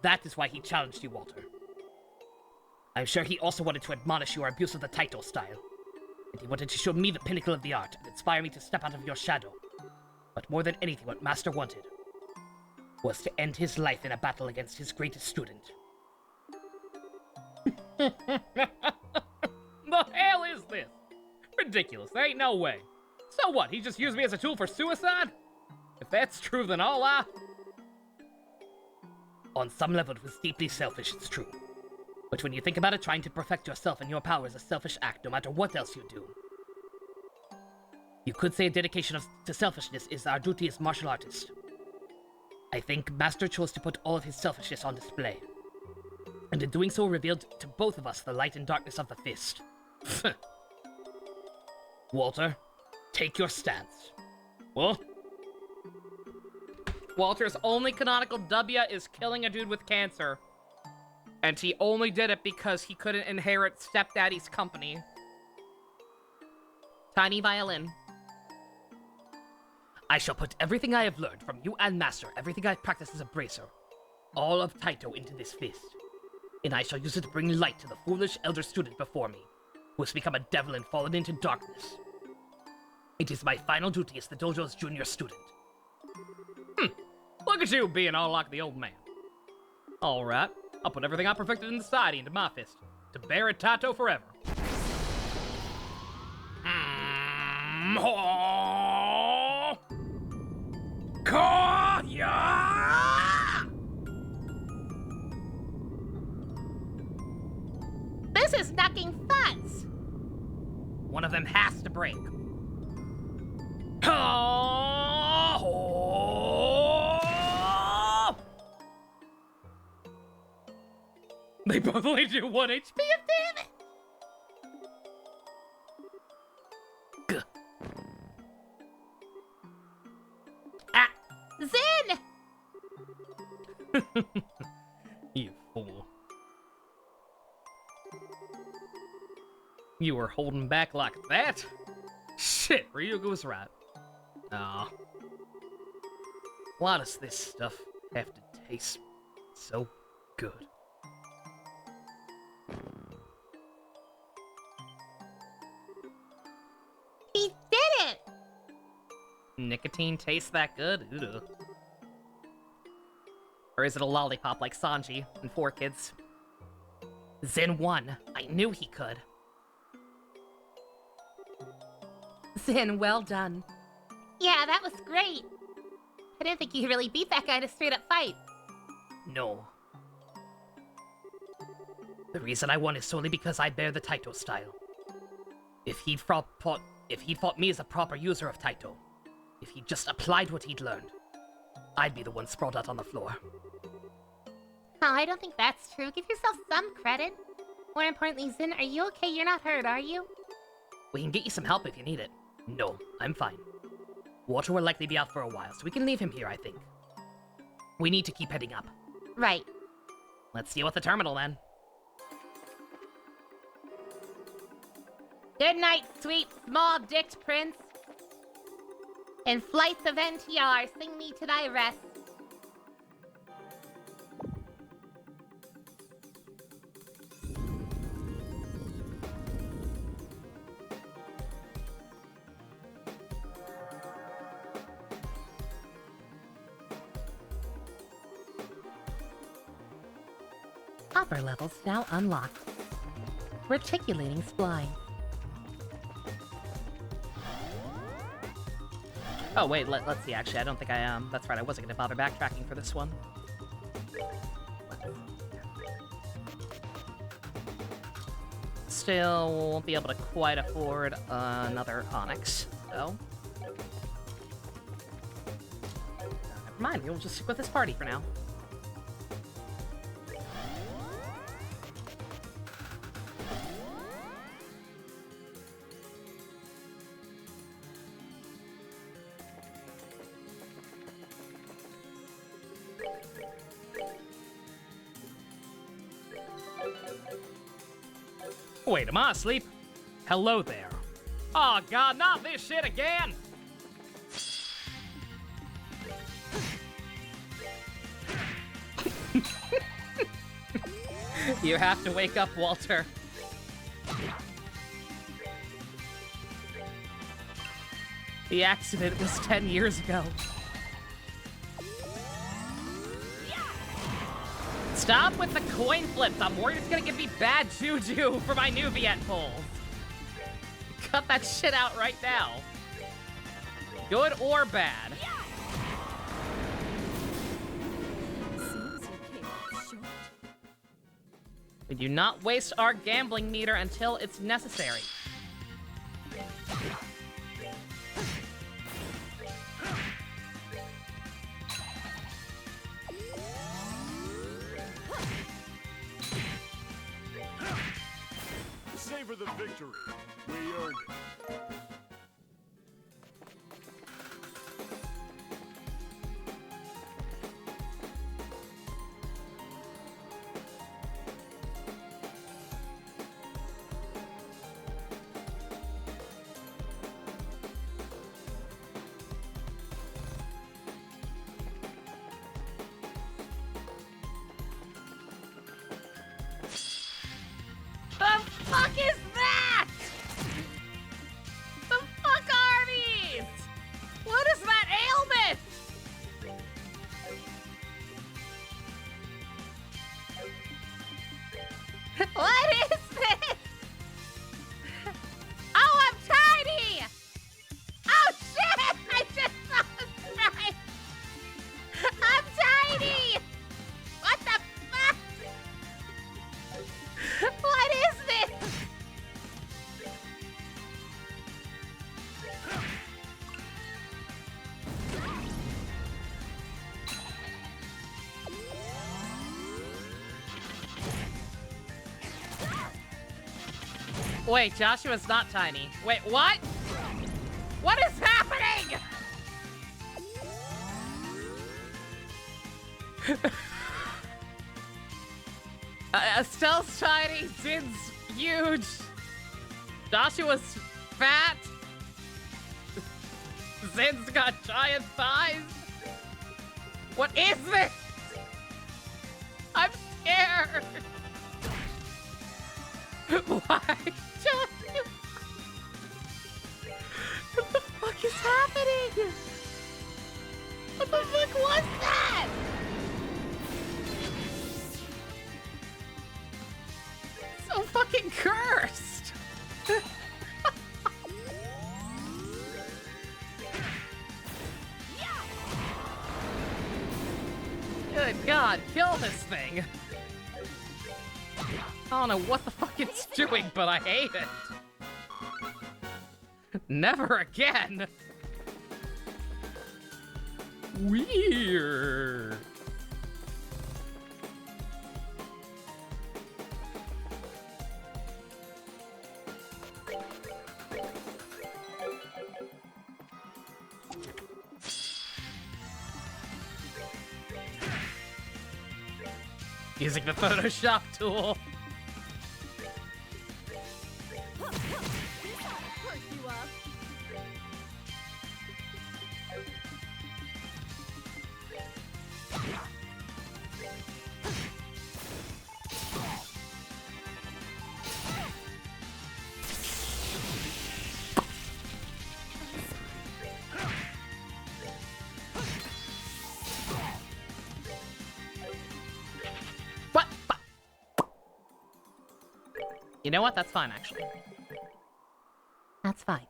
That is why he challenged you, Walter. I'm sure he also wanted to admonish your abuse of the Taito style. And he wanted to show me the pinnacle of the art and inspire me to step out of your shadow. But more than anything, what Master wanted was to end his life in a battle against his greatest student. The hell is this? Ridiculous, there ain't no way. So what, he just used me as a tool for suicide? If that's true, then On some level, it was deeply selfish, it's true. But when you think about it, trying to perfect yourself and your power is a selfish act, no matter what else you do. You could say a dedication to selfishness is our duty as martial artists. I think Master chose to put all of his selfishness on display. And in doing so, revealed to both of us the light and darkness of the fist. Walter, take your stance. What? Walter's only canonical W is killing a dude with cancer. And he only did it because he couldn't inherit stepdaddy's company. Tiny violin. I shall put everything I have learned from you and Master, everything I've practiced as a bracer, all of Taito into this fist. And I shall use it to bring light to the foolish elder student before me, who has become a devil and fallen into darkness. It is my final duty as the dojo's junior student. Look at you being all like the old man. Alright, I'll put everything I perfected in society into my fist, to bear it Taito forever. This is knocking butts! One of them has to break. They both only do 1 HP, damn it! Ah! Zin! You fool. You were holding back like that? Shit, Ryuga was right. Aw. Why does this stuff have to taste so good? He did it! Nicotine tastes that good? Ugh. Or is it a lollipop like Sanji and 4Kids? Zen won. I knew he could. Zin, well done. Yeah, that was great. I didn't think you could really beat that guy in a straight-up fight. No. The reason I won is solely because I bear the Taito style. If he'd fought me as a proper user of Taito, if he just applied what he'd learned, I'd be the one sprawled out on the floor. Oh, I don't think that's true. Give yourself some credit. More importantly, Zin, are you okay? You're not hurt, are you? We can get you some help if you need it. No, I'm fine. Walter will likely be out for a while, so we can leave him here, I think. We need to keep heading up. Right. Let's see you at the terminal, then. Good night, sweet small-dicked prince. In flights of NTR, sing me to thy rest. Upper levels now unlocked. Reticulating spline. Oh, wait, let's see, actually, I don't think I am. That's right, I wasn't going to bother backtracking for this one. Still won't be able to quite afford another Onyx, though. Never mind, we'll just stick with this party for now. Wait, am I asleep? Hello there. Oh god, not this shit again! You have to wake up, Walter. The accident was 10 years ago. Stop with the coin flips. I'm worried it's gonna give me bad juju for my new Viet pulls. Cut that shit out right now. Good or bad. We do not waste our gambling meter until it's necessary. Savor the victory. We earned it. The fuck is that? The fuck are these? What is that ailment? What is this? Oh, I'm tiny! Oh shit! I just saw him right. I'm tiny! What the fuck? What is this? Wait, Joshua's not tiny. Wait, what? What is happening? Estelle's tiny, Zin's huge. Joshua's fat. Zin's got giant thighs. What is this? I'm scared. Why? Joshua? What the fuck is happening? What the fuck was that? So fucking cursed. Good God, kill this thing. I don't know what the fuck it's doing, but I hate it. Never again. Weird. Using the Photoshop tool. What? You know what? That's fine, actually. That's fine.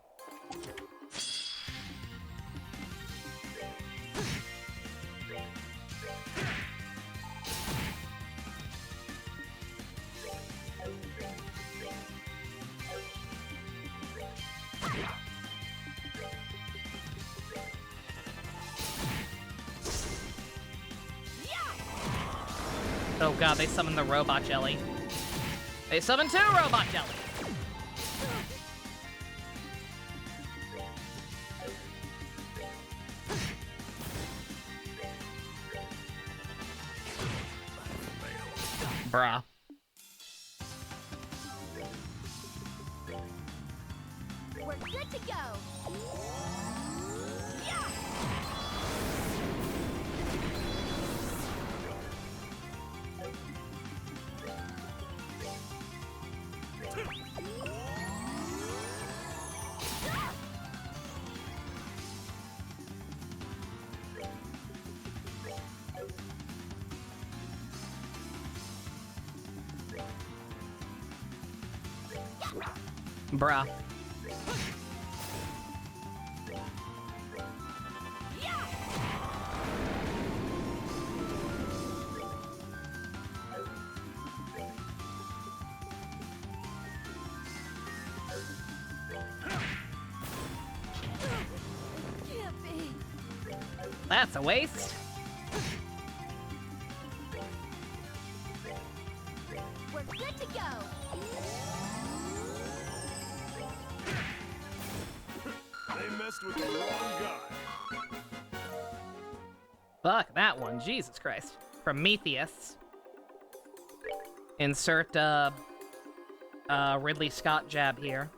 Oh god, they summoned the robot jelly. They summoned 2 robot jellies! Bruh. We're good to go. Bruh. Can't be. That's a waste. We're good to go. They messed with the wrong guy. Fuck that one, Jesus Christ. Prometheus. Insert, Ridley Scott jab here.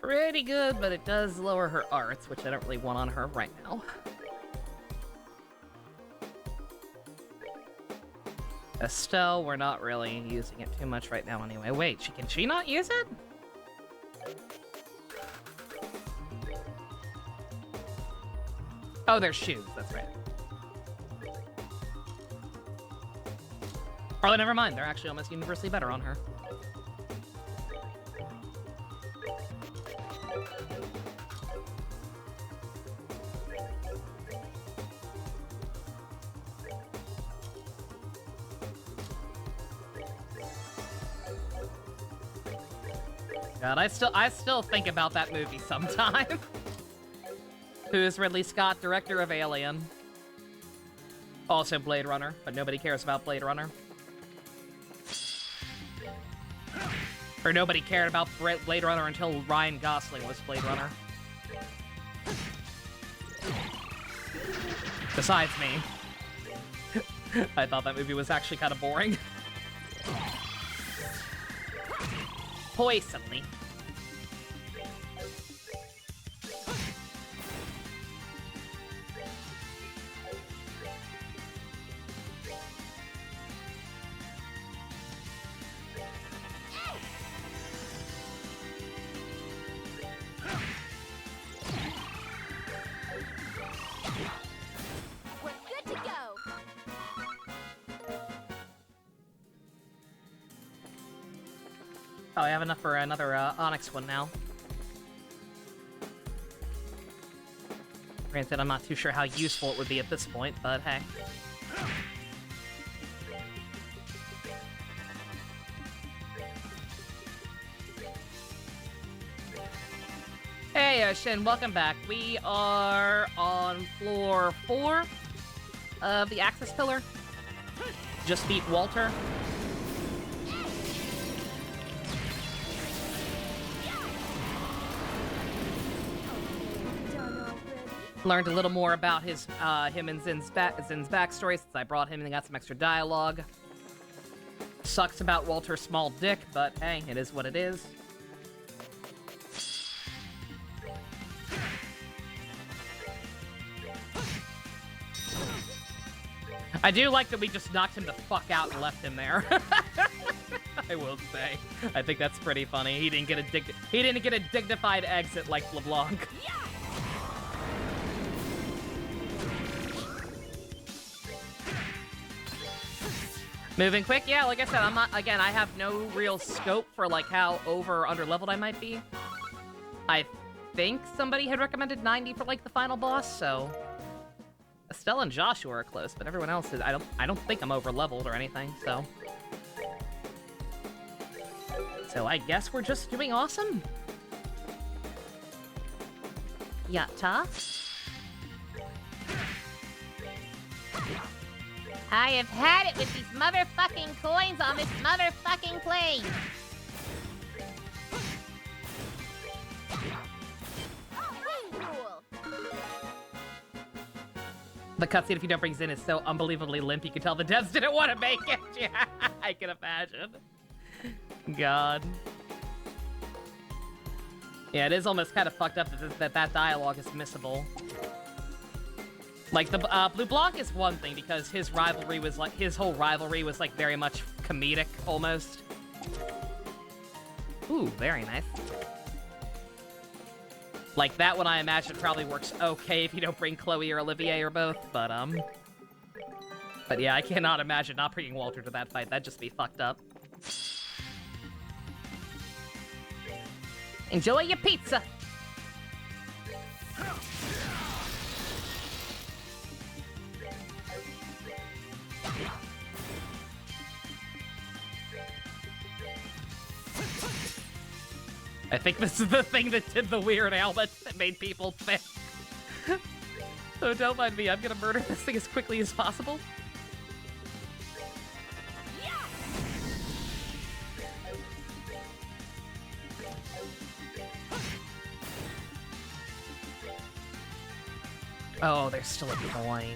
Pretty good, but it does lower her arts, which I don't really want on her right now. Estelle, we're not really using it too much right now anyway. Wait, can she not use it? Oh, there's shoes, that's right. Oh, never mind. They're actually almost universally better on her. God, I still think about that movie sometime. Who's Ridley Scott, director of Alien. Also Blade Runner, but nobody cares about Blade Runner. Or nobody cared about Blade Runner until Ryan Gosling was Blade Runner. Besides me. I thought that movie was actually kind of boring. Poisonly. We're good to go. Oh, I have enough for another Onyx one now. Granted, I'm not too sure how useful it would be at this point, but hey. Hey, Shin, welcome back. We are on floor 4 of the Axis Pillar. Just beat Walter. Learned a little more about his, him and Zin's backstory since I brought him and got some extra dialogue. Sucks about Walter's small dick, but hey, it is what it is. I do like that we just knocked him the fuck out and left him there. I will say, I think that's pretty funny. He didn't get a dignified exit like LeBlanc. Moving quick, yeah. Like I said, I'm not. Again, I have no real scope for like how over or under leveled I might be. I think somebody had recommended 90 for like the final boss, so Estelle and Joshua are close, but everyone else is. I don't think I'm over leveled or anything. So I guess we're just doing awesome. Yatta. I have had it with these motherfucking coins on this motherfucking plane. Cool. The cutscene, if you don't bring Zin, is so unbelievably limp. You can tell the devs didn't want to make it. Yeah, I can imagine. God. Yeah, it is almost kind of fucked up that dialogue is missable. Like, the Blue Blanc is one thing, because his rivalry was, like, his whole rivalry was, like, very much comedic, almost. Ooh, very nice. Like, that one I imagine probably works okay if you don't bring Chloe or Olivier or both, but yeah, I cannot imagine not bringing Walter to that fight. That'd just be fucked up. Enjoy your pizza! I think this is the thing that did the weird helmet that made people think. So don't mind me, I'm gonna murder this thing as quickly as possible. Oh, there's still a coin.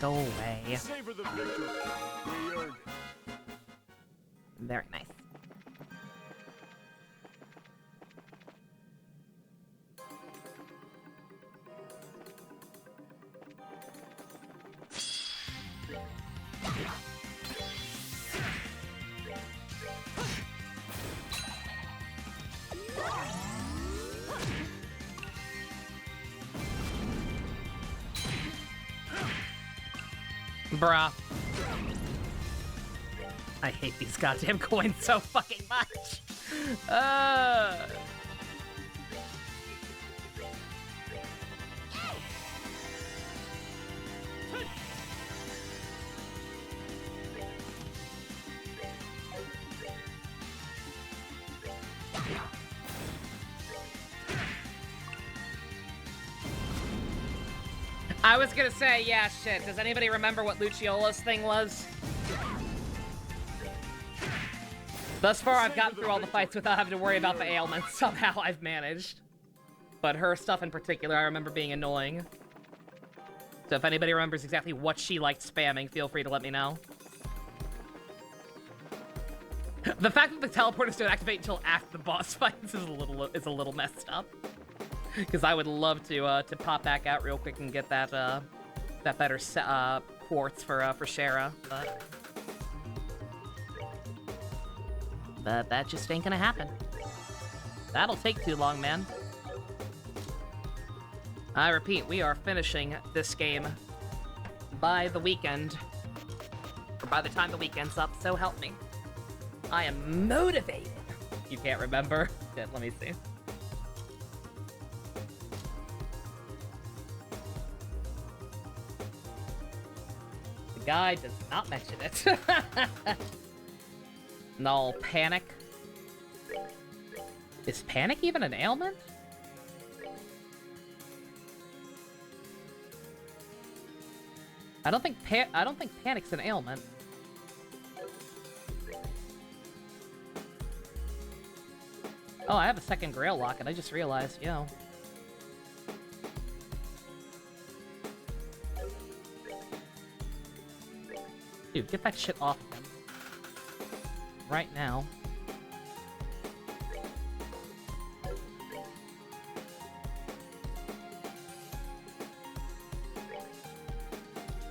Go away. Savor the victory. We earned it. Very nice. Bruh. I hate these goddamn coins so fucking much. I was gonna say, yeah, shit. Does anybody remember what Luciola's thing was? Thus far, I've gotten through all the fights without having to worry about the ailments. Somehow I've managed. But her stuff in particular, I remember being annoying. So if anybody remembers exactly what she liked spamming, feel free to let me know. The fact that the teleporters don't activate until after the boss fights is a little messed up. Because I would love to pop back out real quick and get that that better quartz for Shara, but that just ain't gonna happen. That'll take too long, man. I repeat, we are finishing this game by the weekend. Or by the time the weekend's up, so help me. I am motivated. You can't remember? Shit, let me see. The guy does not mention it. No, panic. Is panic even an ailment? I don't think panic's an ailment. Oh, I have a second Grail Locket. I just realized, yo. Dude, get that shit off him. Right now.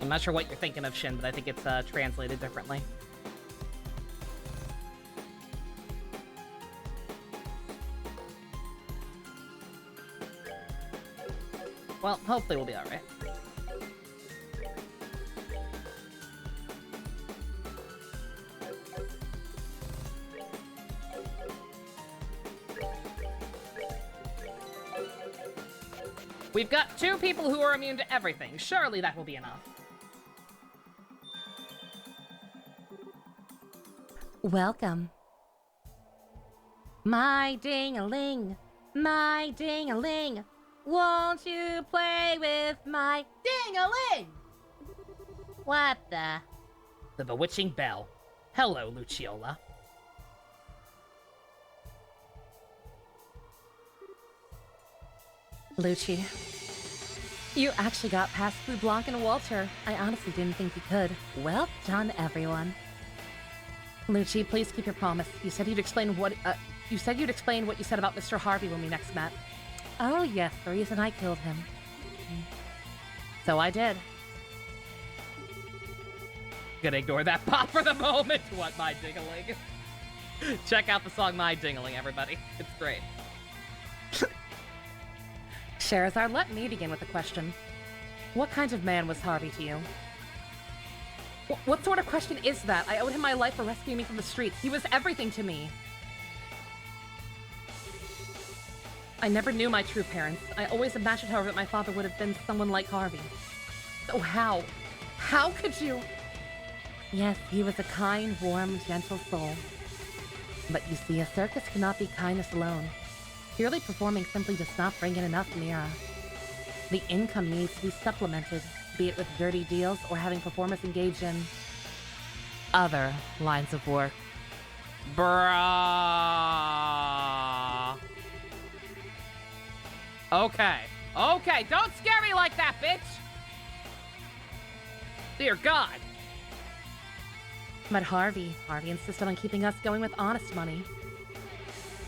I'm not sure what you're thinking of, Shin, but I think it's translated differently. Well, hopefully we'll be alright. We've got 2 people who are immune to everything. Surely that will be enough. Welcome. My ding-a-ling, my ding-a-ling. Won't you play with my ding-a-ling? What the? The bewitching bell. Hello, Luciola. Lucci, you actually got past Blue Blanc and Walter. I honestly didn't think you could. Well done, everyone. Lucci, please keep your promise. You said you'd explain what you said about Mr. Harvey when we next met. Oh yes, the reason I killed him. So I did. Gonna ignore that pop for the moment. What, My Ding-a-ling? Check out the song My Ding-a-ling, everybody. It's great. Sherazard, let me begin with a question. What kind of man was Harvey to you? What sort of question is that? I owed him my life for rescuing me from the streets. He was everything to me. I never knew my true parents. I always imagined, however, that my father would have been someone like Harvey. So how? How could you? Yes, he was a kind, warm, gentle soul. But you see, a circus cannot be kindness alone. Purely performing simply does not bring in enough Mira. The income needs to be supplemented, be it with dirty deals or having performers engage in other lines of work. Bruh. Okay. Okay, don't scare me like that, bitch! Dear God. But Harvey insisted on keeping us going with honest money.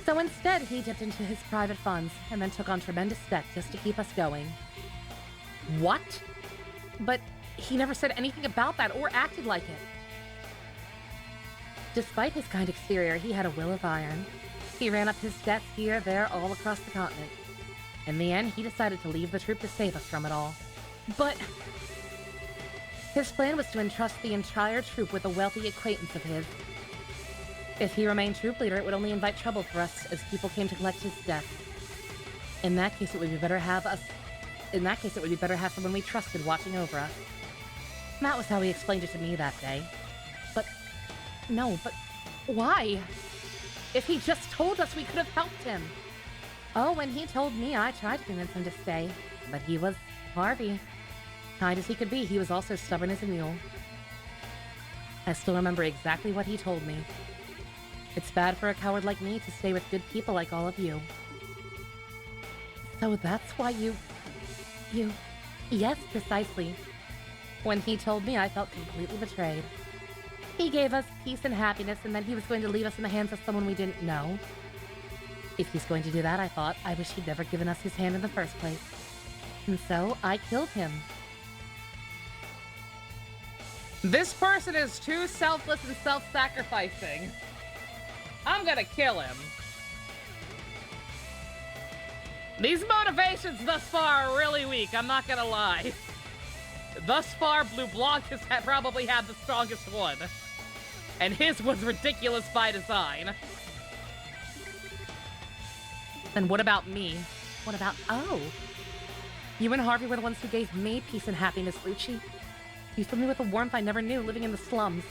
So instead, he dipped into his private funds and then took on tremendous debt just to keep us going. What? But he never said anything about that or acted like it. Despite his kind exterior, he had a will of iron. He ran up his debts here, there, all across the continent. In the end, he decided to leave the troop to save us from it all. But His plan was to entrust the entire troop with a wealthy acquaintance of his. If he remained troop leader, it would only invite trouble for us as people came to collect his death. In that case, it would be better have someone we trusted watching over us. That was how he explained it to me that day. But why? If he just told us, we could have helped him. Oh, when he told me, I tried to convince him to stay, but he was Harvey. Kind as he could be, he was also stubborn as a mule. I still remember exactly what he told me. It's bad for a coward like me to stay with good people like all of you. So that's why you... Yes, precisely. When he told me, I felt completely betrayed. He gave us peace and happiness, and then he was going to leave us in the hands of someone we didn't know. If he's going to do that, I thought, I wish he'd never given us his hand in the first place. And so, I killed him. This person is too selfless and self-sacrificing. I'm gonna kill him. These motivations thus far are really weak, I'm not gonna lie. Thus far, Blue Blanc has probably had the strongest one. And his was ridiculous by design. Then what about me? What about... Oh! You and Harvey were the ones who gave me peace and happiness, Lucci. You filled me with a warmth I never knew, living in the slums.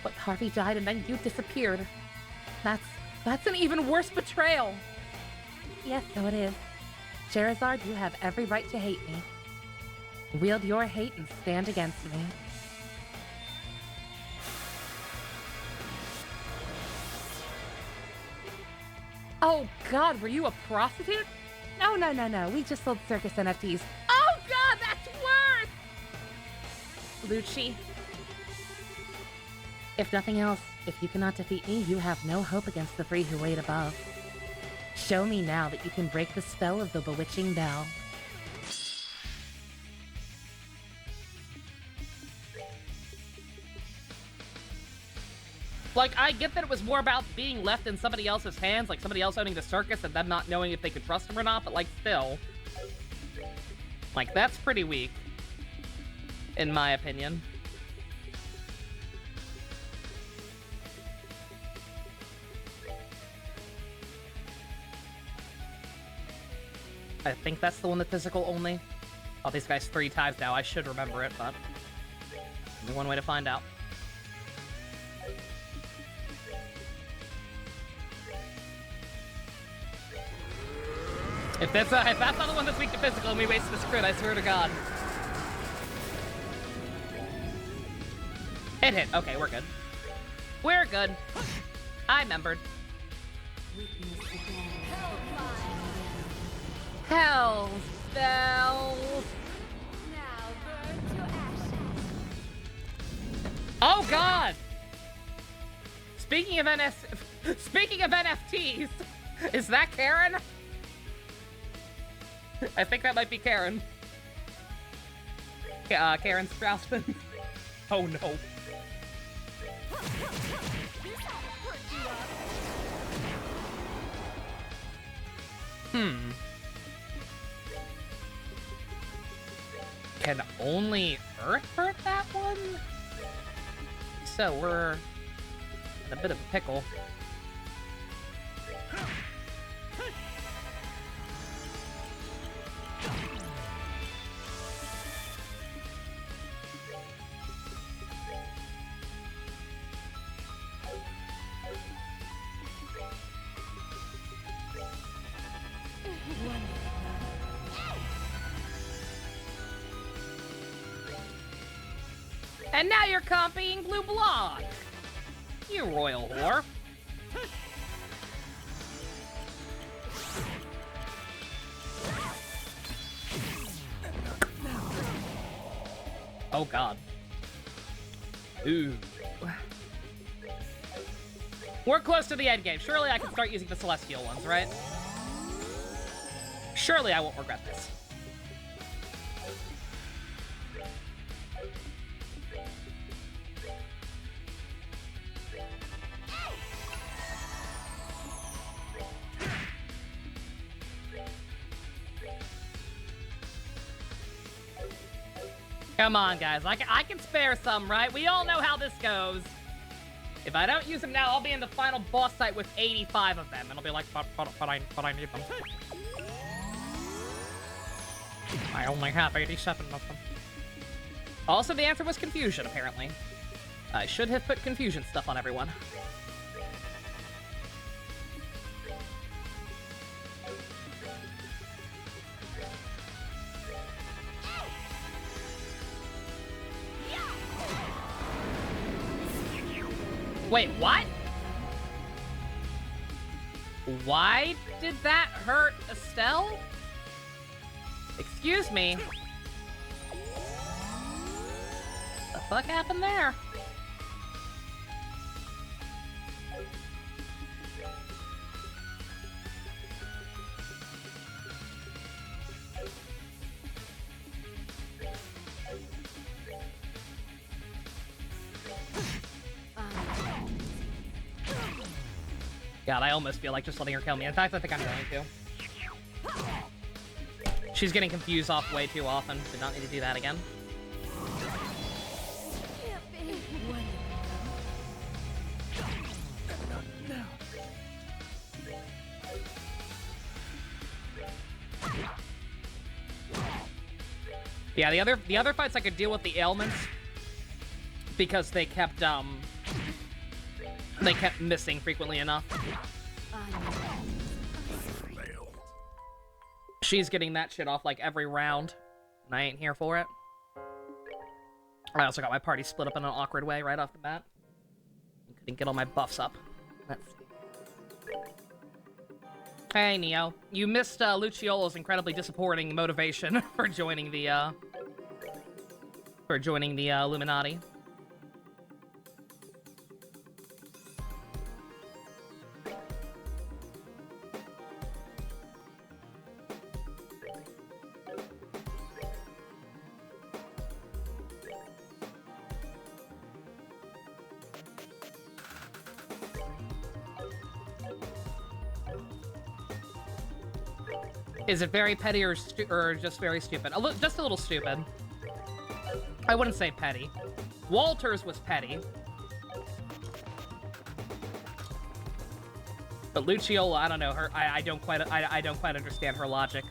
But Harvey died and then you disappeared. That's an even worse betrayal! Yes, so it is. Sherazard, you have every right to hate me. Wield your hate and stand against me. Oh god, were you a prostitute? No. We just sold circus NFTs. Oh god, that's worse! Lucci. If nothing else, if you cannot defeat me, you have no hope against the free who wait above. Show me now that you can break the spell of the bewitching bell. Like, I get that it was more about being left in somebody else's hands, like somebody else owning the circus and them not knowing if they could trust him or not, but like, still. Like, that's pretty weak. In my opinion. I think that's the one that's physical only. Oh, these guys 3 times now. I should remember it, but... only one way to find out. If that's not the one that's weak to physical and we waste this crit, I swear to God. It hit. Okay, we're good. We're good. I remembered. Hell spells. Oh God! Speaking of NFTs, is that Karen? I think that might be Karen. Karen Strausman. Oh no. Can only Earth hurt that one? So we're in a bit of a pickle. And now you're copying Blue Blanc. You royal whore. Oh God. Ooh. We're close to the end game. Surely I can start using the celestial ones, right? Surely I won't regret this. Come on, guys. I can spare some, right? We all know how this goes. If I don't use them now, I'll be in the final boss fight with 85 of them. And I'll be like, but I need them. I only have 87 of them. Also, the answer was confusion, apparently. I should have put confusion stuff on everyone. Wait, what? Why did that hurt Estelle? Excuse me. The fuck happened there? God, I almost feel like just letting her kill me. In fact, I think I'm going to. She's getting confused off way too often. Did not need to do that again. Yeah, the other fights I could deal with the ailments because they kept missing frequently enough. She's getting that shit off like every round, and I ain't here for it. I also got my party split up in an awkward way right off the bat. Couldn't get all my buffs up. Let's see. Hey, Neo. You missed Luciola's incredibly disappointing motivation for joining the Illuminati. Is it very petty or just very stupid? Just a little stupid. I wouldn't say petty. Walter's was petty. But Luciola, I don't know her. I don't quite understand her logic.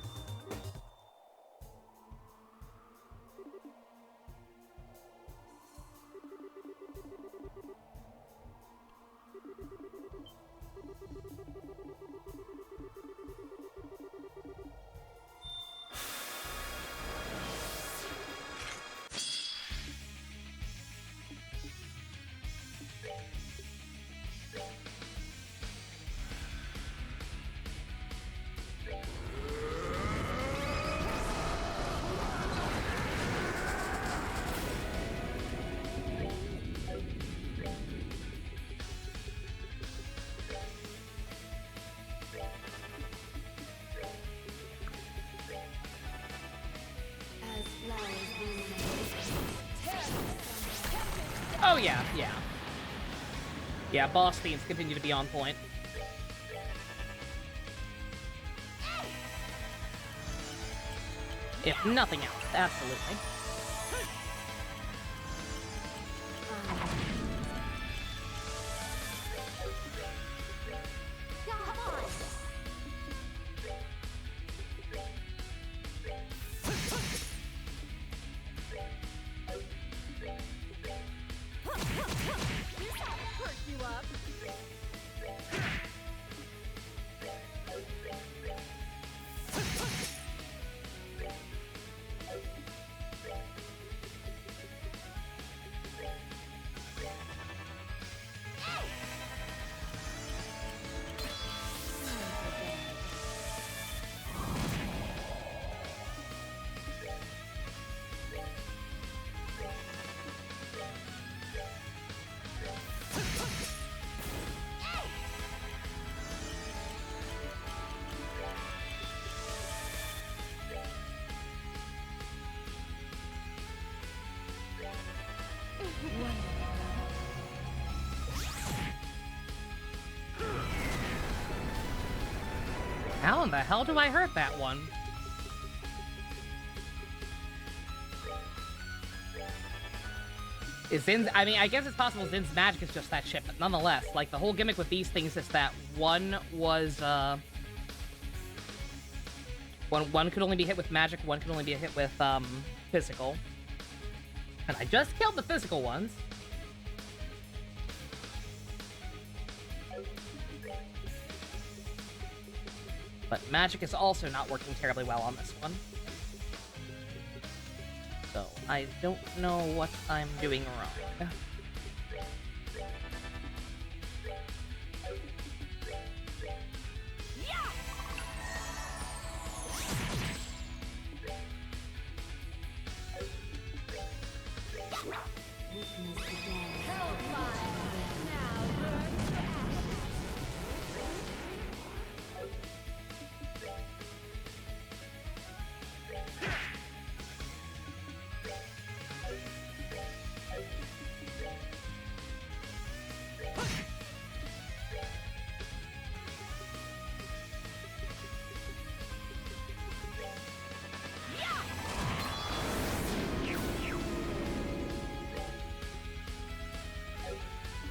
Oh yeah. Yeah, boss themes continue to be on point. If nothing else, absolutely. How in the hell do I hurt that one? Zin's, I mean, I guess it's possible Zin's magic is just that shit, but nonetheless, like, the whole gimmick with these things is that one was, one could only be hit with magic, one could only be hit with, physical. And I just killed the physical ones. But magic is also not working terribly well on this one. So, I don't know what I'm doing wrong.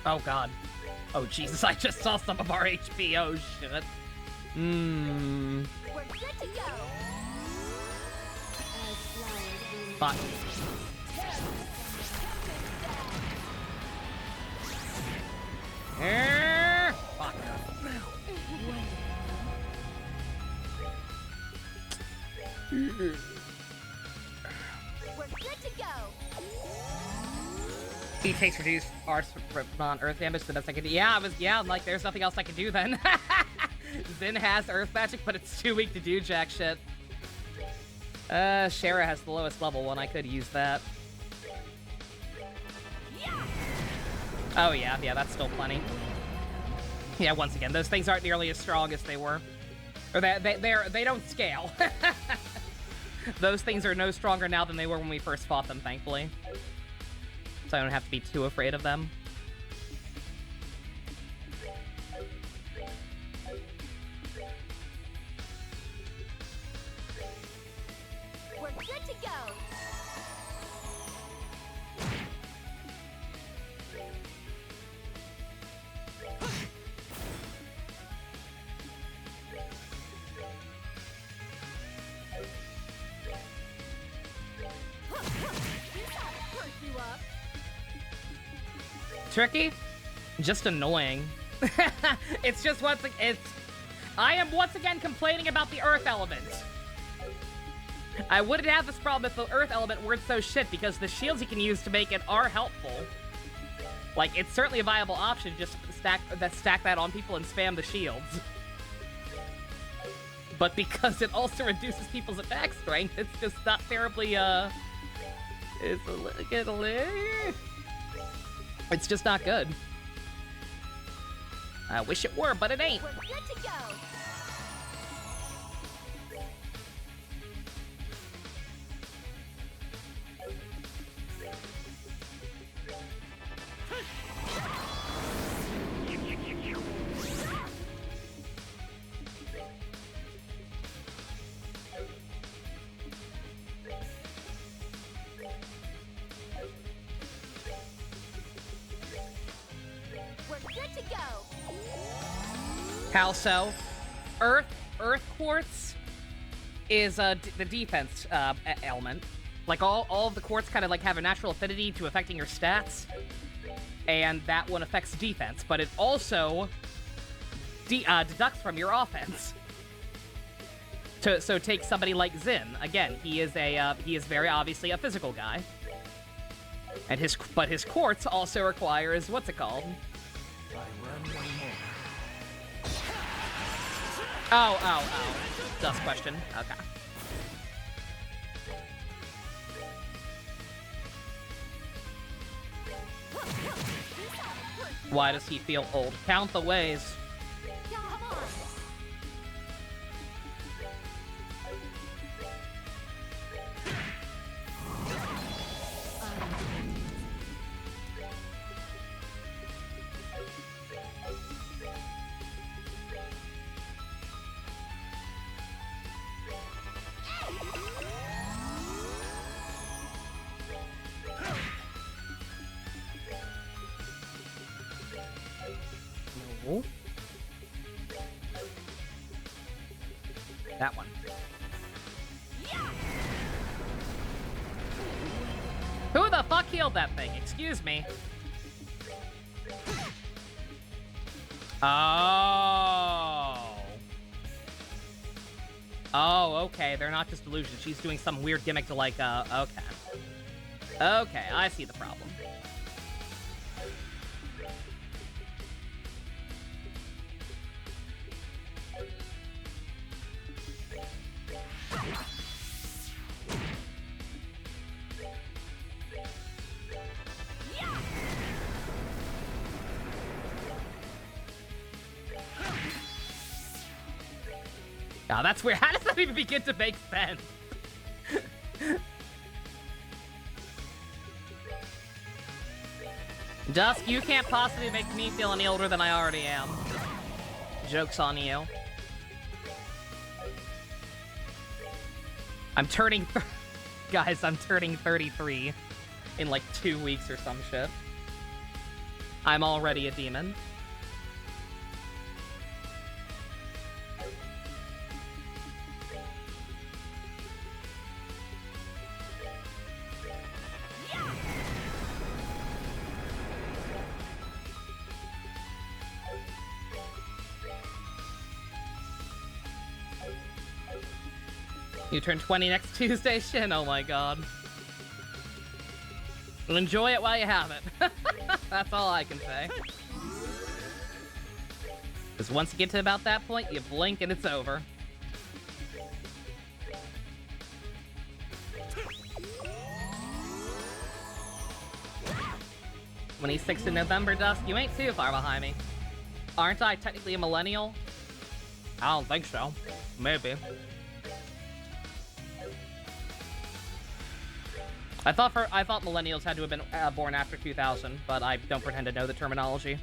Oh god. Oh Jesus, I just saw some of our HP. Oh shit. We're good to go. Fuck. Fuck. We're good to go. He takes reduced non-earth damage to the best I can do. Yeah, like, there's nothing else I can do then. Zin has earth magic, but it's too weak to do jack shit. Shara has the lowest level one. I could use that. Oh, yeah, that's still plenty. Yeah, once again, those things aren't nearly as strong as they were. Or they don't scale. Those things are no stronger now than they were when we first fought them, thankfully. So I don't have to be too afraid of them. We're good to go. Tricky? Just annoying. It's just I am once again complaining about the earth element. I wouldn't have this problem if the earth element weren't so shit, because the shields you can use to make it are helpful. Like, it's certainly a viable option, just stack that on people and spam the shields. But because it also reduces people's attack strength, it's just not terribly, it's just not good. I wish it were, but it ain't. We're good to go. We're good to go. How so? Earth quartz is the defense element. Like all of the quartz kind of like have a natural affinity to affecting your stats, and that one affects defense. But it also deducts from your offense. So take somebody like Zin. Again, he is very obviously a physical guy, and his quartz also requires what's it called? Oh. Dust question. Okay. Why does he feel old? Count the ways. Come on. Ooh. That one. Who the fuck killed that thing? Excuse me. Oh. Oh, okay. They're not just illusions. She's doing some weird gimmick to like, okay. Okay, I see the problem. Oh, that's weird. How does that even begin to make sense? Dusk, you can't possibly make me feel any older than I already am. Joke's on you. I'm turning... Guys, I'm turning 33 in like 2 weeks or some shit. I'm already a demon. You turn 20 next Tuesday, Shin? Oh my god. Well, enjoy it while you have it. That's all I can say. Because once you get to about that point, you blink and it's over. 26th of November, Dusk. You ain't too far behind me. Aren't I technically a millennial? I don't think so. Maybe. I thought millennials had to have been born after 2000, but I don't pretend to know the terminology.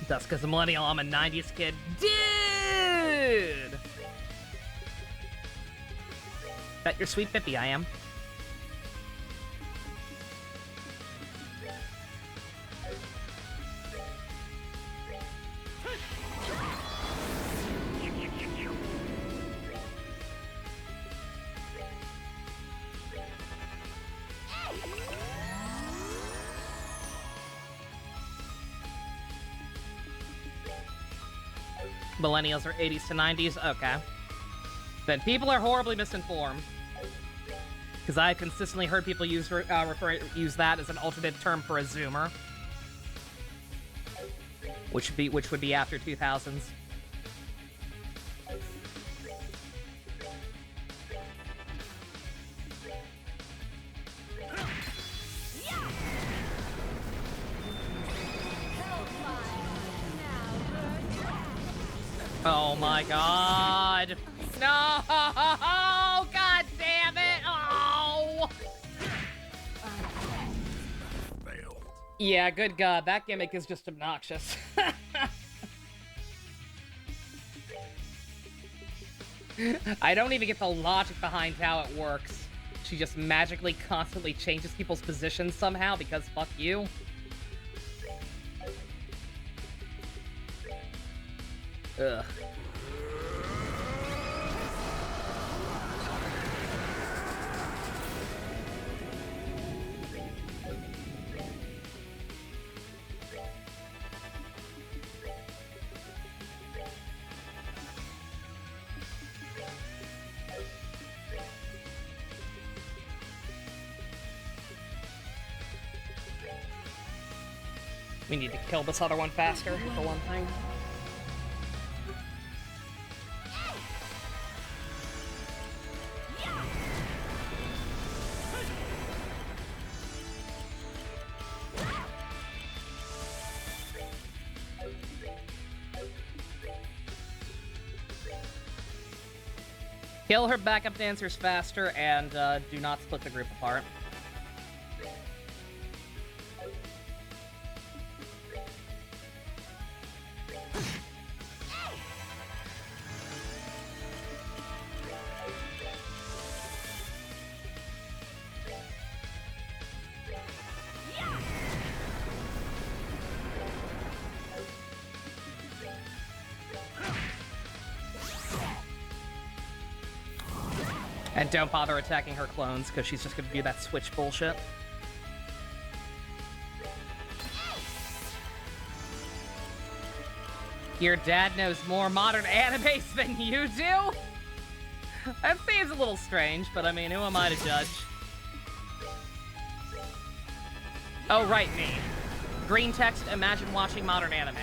That's because a millennial, I'm a 90s kid. Dude! Bet your sweet Bippy I am. Millennials are 80s to 90s? Okay. Then people are horribly misinformed. Because I consistently heard people use that as an alternate term for a Zoomer. Which would be after 2000s. Oh my god. No! God damn it! Oh! Failed. Yeah, good god. That gimmick is just obnoxious. I don't even get the logic behind how it works. She just magically constantly changes people's positions somehow because fuck you. Ugh. We need to kill this other one faster, for one thing. Kill her backup dancers faster, and do not split the group apart. And don't bother attacking her clones, because she's just going to do that switch bullshit. Your dad knows more modern animes than you do? That seems a little strange, but I mean, who am I to judge? Oh, right, me. Green text, imagine watching modern anime.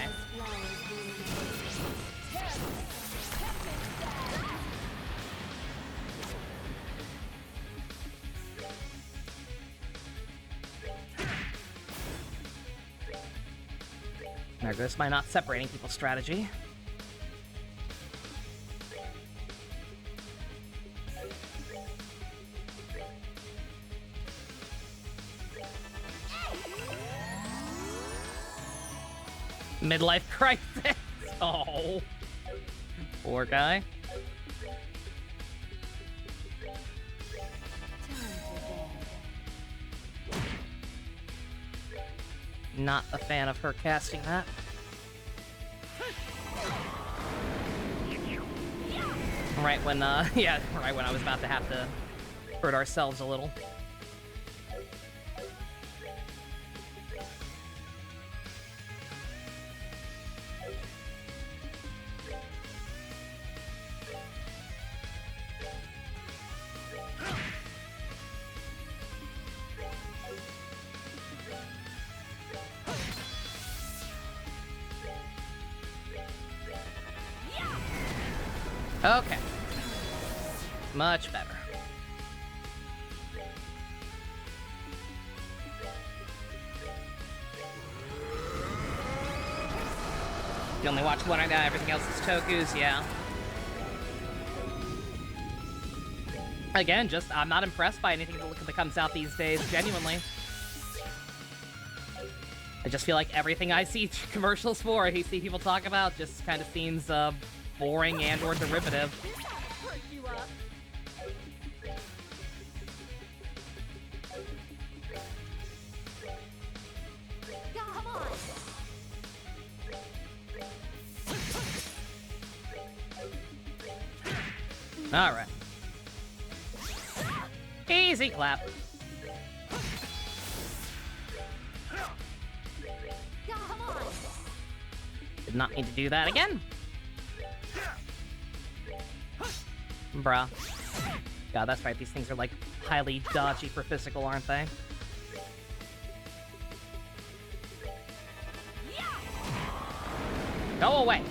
There goes my not separating people's strategy. Midlife crisis. Oh, poor guy. Not a fan of her casting that. Right when, yeah, right when I was about to have to hurt ourselves a little. Okay. Much better. You only watch one right now, everything else is Tokus, yeah. Again, just, I'm not impressed by anything that comes out these days, genuinely. I just feel like everything I see commercials for, I see people talk about, just kind of seems, boring and or derivative. All right. Easy clap. Did not need to do that again. Bruh. God, that's right. These things are, like, highly dodgy for physical, aren't they? Go away.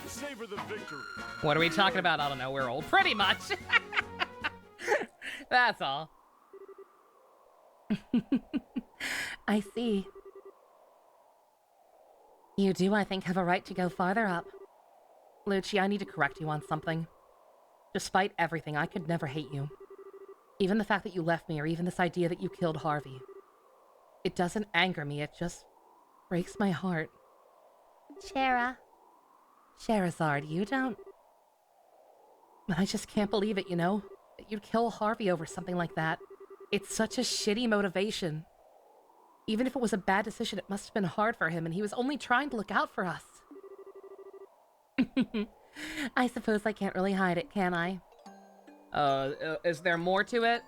Savor the victory. What are we talking about? I don't know. We're old. Pretty much. That's all. I see. You do, I think, have a right to go farther up. Lucci, I need to correct you on something. Despite everything, I could never hate you. Even the fact that you left me, or even this idea that you killed Harvey. It doesn't anger me, it just breaks my heart. Shara. Sherazard, you don't... I just can't believe it, you know? That you'd kill Harvey over something like that. It's such a shitty motivation. Even if it was a bad decision, it must have been hard for him, and he was only trying to look out for us. I suppose I can't really hide it, can I? Is there more to it?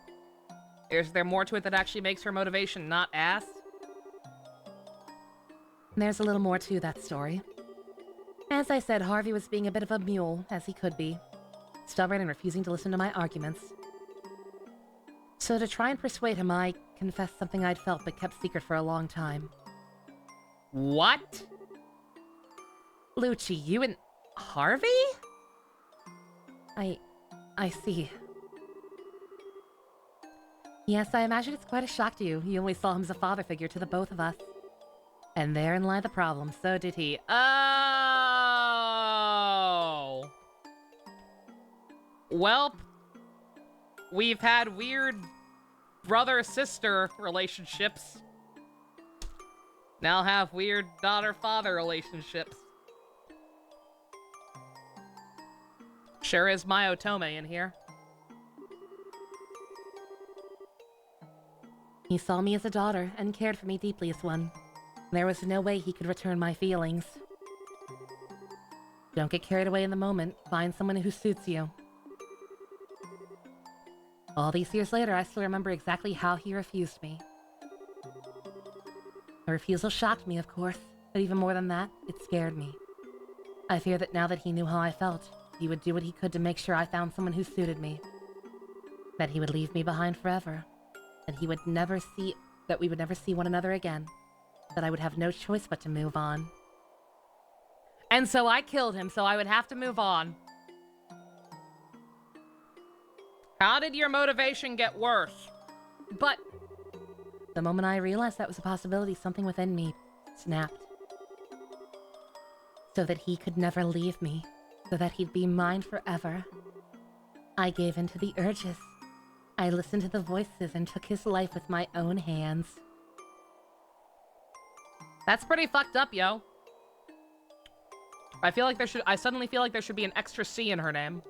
Is there more to it that actually makes her motivation not ass? There's a little more to that story. As I said, Harvey was being a bit of a mule, as he could be. Stubborn and refusing to listen to my arguments. So to try and persuade him, I confessed something I'd felt but kept secret for a long time. What? Lucci, you and Harvey? I see. Yes, I imagine it's quite a shock to you. You only saw him as a father figure to the both of us. And therein lie the problem. So did he. Oh! Welp, we've had weird brother-sister relationships. Now have weird daughter-father relationships. Sure is my Otome in here. He saw me as a daughter and cared for me deeply as one. There was no way he could return my feelings. Don't get carried away in the moment. Find someone who suits you. All these years later, I still remember exactly how he refused me. The refusal shocked me, of course, but even more than that, it scared me. I fear that now that he knew how I felt, he would do what he could to make sure I found someone who suited me. That he would leave me behind forever. That we would never see one another again. That I would have no choice but to move on. And so I killed him, so I would have to move on. How did your motivation get worse? But the moment I realized that was a possibility, something within me snapped. So that he could never leave me. So that he'd be mine forever. I gave in to the urges. I listened to the voices and took his life with my own hands. That's pretty fucked up, yo. I suddenly feel like there should be an extra C in her name.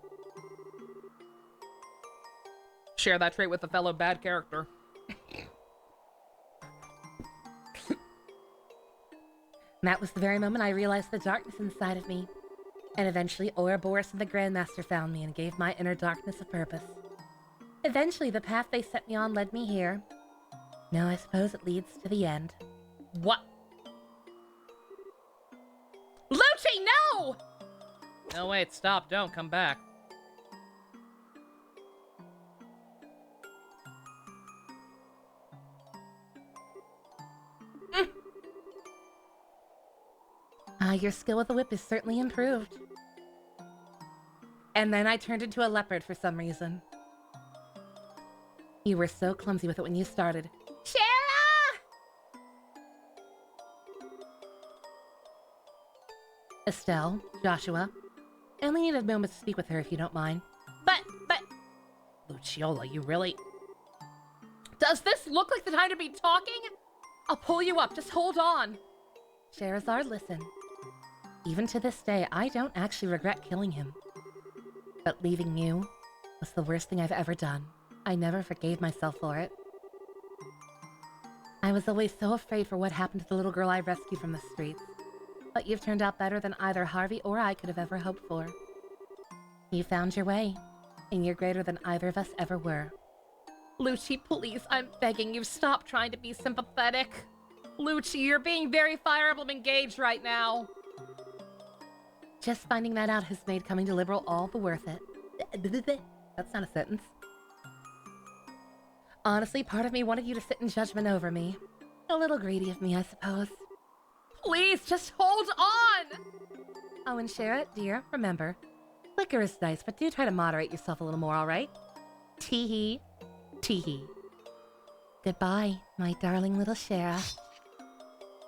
Share that trait with a fellow bad character. That was the very moment I realized the darkness inside of me. And eventually Ouroboros and the Grandmaster found me and gave my inner darkness a purpose. Eventually the path they set me on led me here. Now I suppose it leads to the end. What? Lucci, no! No, wait, stop, don't, come back. Your skill with the whip is certainly improved. And then I turned into a leopard for some reason. You were so clumsy with it when you started. Shara! Estelle, Joshua, I only need a moment to speak with her if you don't mind. But... Luciola, you really... Does this look like the time to be talking? I'll pull you up, just hold on. Sherazard, listen. Even to this day, I don't actually regret killing him. But leaving you was the worst thing I've ever done. I never forgave myself for it. I was always so afraid for what happened to the little girl I rescued from the streets. But you've turned out better than either Harvey or I could have ever hoped for. You found your way, and you're greater than either of us ever were. Lucci, please, I'm begging you, stop trying to be sympathetic. Lucci, you're being very Fire Emblem engaged right now. Just finding that out has made coming to Liberal all the worth it. That's not a sentence. Honestly, part of me wanted you to sit in judgment over me. A little greedy of me, I suppose. Please, just hold on! Oh, and Shara, dear, remember, liquor is nice, but do try to moderate yourself a little more, alright? Tee-hee. Tee-hee. Goodbye, my darling little Shara.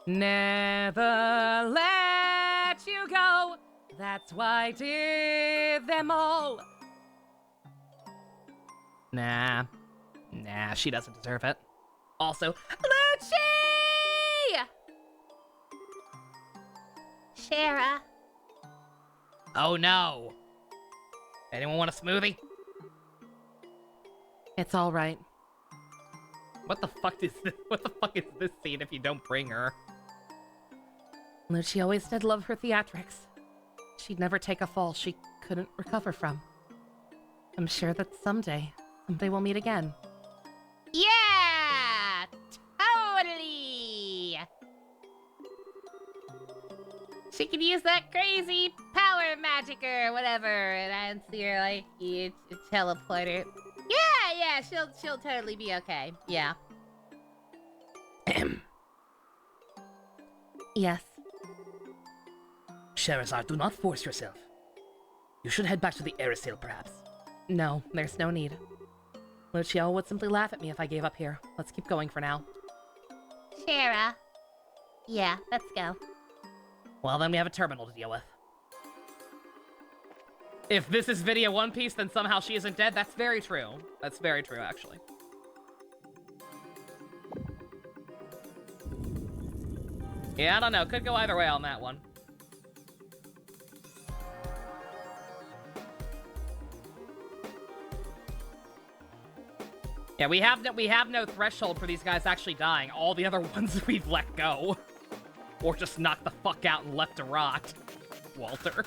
Never let you go. That's why I did them all. Nah, she doesn't deserve it. Also, Lucci! Shara. Oh no. Anyone want a smoothie? It's alright. What the fuck is this? What the fuck is this scene if you don't bring her? Lucci always did love her theatrics. She'd never take a fall she couldn't recover from. I'm sure that someday we'll meet again. Yeah! Totally! She could use that crazy power magic or whatever, and answer like a teleporter. Yeah, she'll totally be okay. Yeah. Yes. Sherazard, do not force yourself. You should head back to the Aerosil, perhaps. No, there's no need. Lucio would simply laugh at me if I gave up here. Let's keep going for now. Shara. Yeah, let's go. Well, then we have a terminal to deal with. If this is Video One Piece, then somehow she isn't dead. That's very true. That's very true, actually. Yeah, I don't know. Could go either way on that one. Yeah, we have no threshold for these guys actually dying. All the other ones we've let go. Or just knocked the fuck out and left to rot. Walter.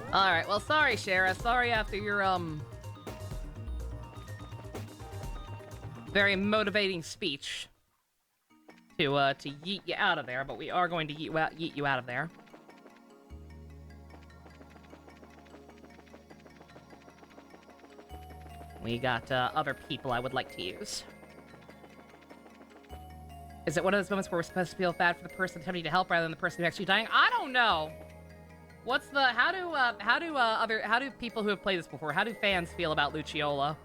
Alright, well, sorry, Shara. Sorry after your, very motivating speech to yeet you out of there, but we are going to yeet you out of there. We got, other people I would like to use. Is it one of those moments where we're supposed to feel bad for the person attempting to help rather than the person who's actually dying? I don't know! What's the... How do people who have played this before, how do fans feel about Luciola?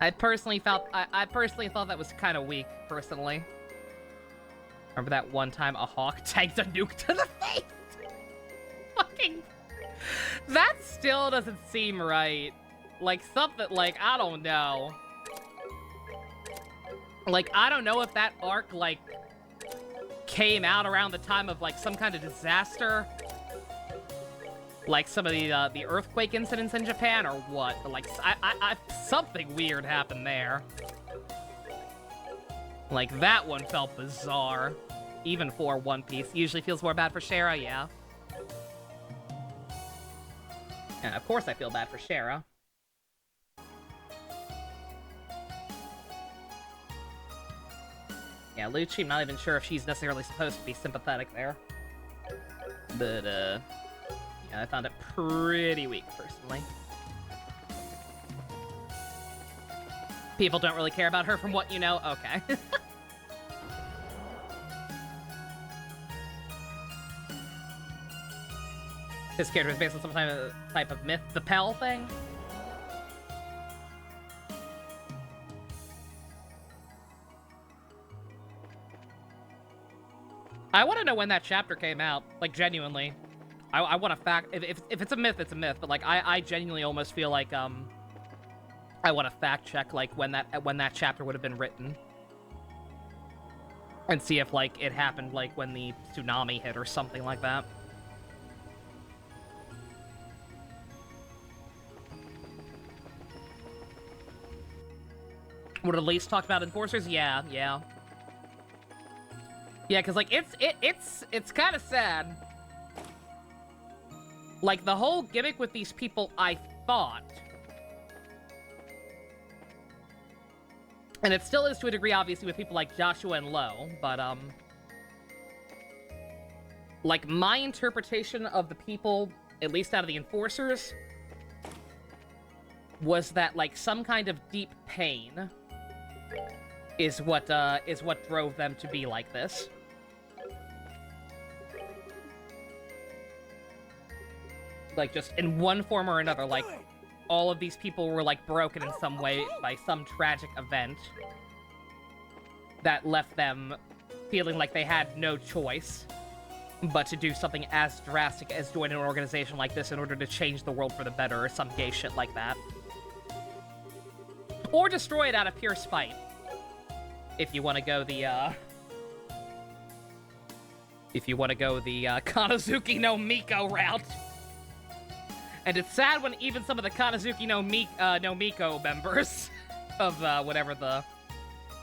I personally thought that was kind of weak, personally. Remember that one time a hawk tanked a nuke to the face? Fucking... That still doesn't seem right. Like, something, like, I don't know. Like, I don't know if that arc, like, came out around the time of, like, some kind of disaster. Like some of the earthquake incidents in Japan or what. But, like, something weird happened there. Like, that one felt bizarre. Even for One Piece. Usually feels more bad for Shara, yeah. And of course I feel bad for Shara. Yeah, Lucci, I'm not even sure if she's necessarily supposed to be sympathetic there. But, yeah, I found it pretty weak, personally. People don't really care about her from what you know? Okay. His character is based on some type of myth. The Pell thing? I want to know when that chapter came out. Like, genuinely. I want to fact... If it's a myth, it's a myth. But, like, I genuinely almost feel like, I want to fact check, like, when that chapter would have been written. And see if, like, it happened, like, when the tsunami hit or something like that. Would at least talk about enforcers? Yeah, yeah. Yeah, because, like, it's kind of sad. Like, the whole gimmick with these people, I thought... And it still is to a degree, obviously, with people like Joshua and Lo, but, like, my interpretation of the people, at least out of the enforcers, was that, like, some kind of deep pain is what drove them to be like this. Like, just in one form or another, like, all of these people were, like, broken in some way by some tragic event that left them feeling like they had no choice but to do something as drastic as join an organization like this in order to change the world for the better or some gay shit like that. Or destroy it out of pure spite. If you want to go the, Kanazuki no Miko route. And it's sad when even some of the Kanazuki no Miko members of, whatever the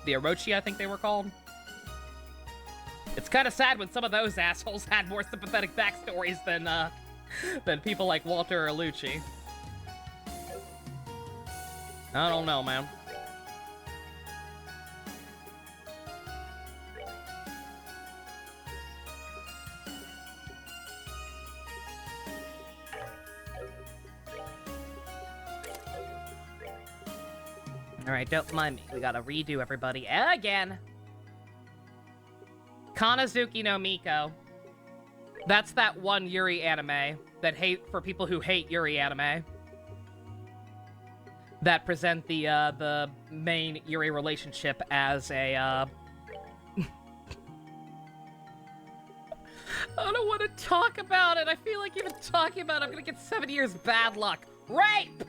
Orochi, I think they were called. It's kind of sad when some of those assholes had more sympathetic backstories than people like Walter or Lucci. I don't know, man. Alright, don't mind me. We gotta redo everybody again. Kanazuki no Miko. That's that one Yuri anime for people who hate Yuri anime. That present the main Yuri relationship as a, I don't want to talk about it. I feel like even talking about it, I'm gonna get 7 years bad luck. Rape!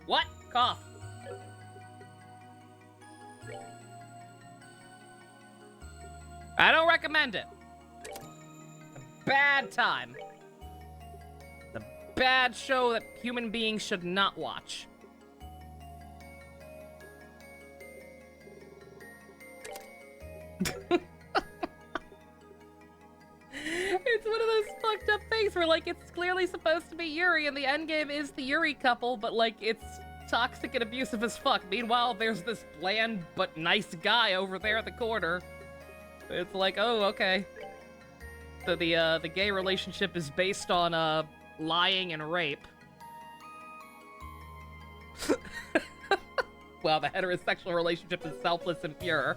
What? Cough. I don't recommend it. A bad time. The bad show that human beings should not watch. It's one of those fucked up things where, like, it's clearly supposed to be Yuri, and the endgame is the Yuri couple, but, like, it's toxic and abusive as fuck. Meanwhile, there's this bland but nice guy over there at the corner. It's like, oh, okay. So the gay relationship is based on, lying and rape. Well, the heterosexual relationship is selfless and pure,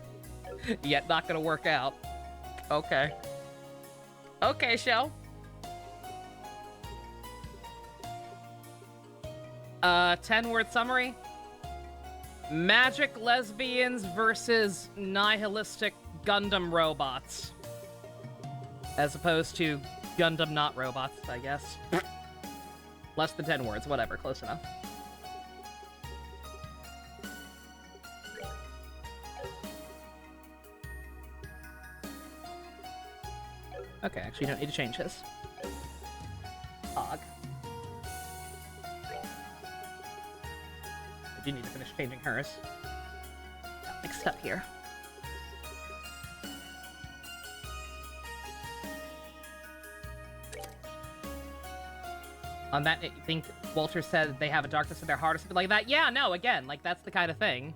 yet not gonna work out. Okay. Okay, show. 10-word summary. Magic lesbians versus nihilistic Gundam robots. As opposed to Gundam not robots, I guess. Less than 10 words, whatever, close enough. Okay, actually, you don't need to change this. Hog. I do need to finish changing hers. Got mixed up here. On that, you think Walter said they have a darkness in their heart or something like that? Yeah, no, again, like, that's the kind of thing.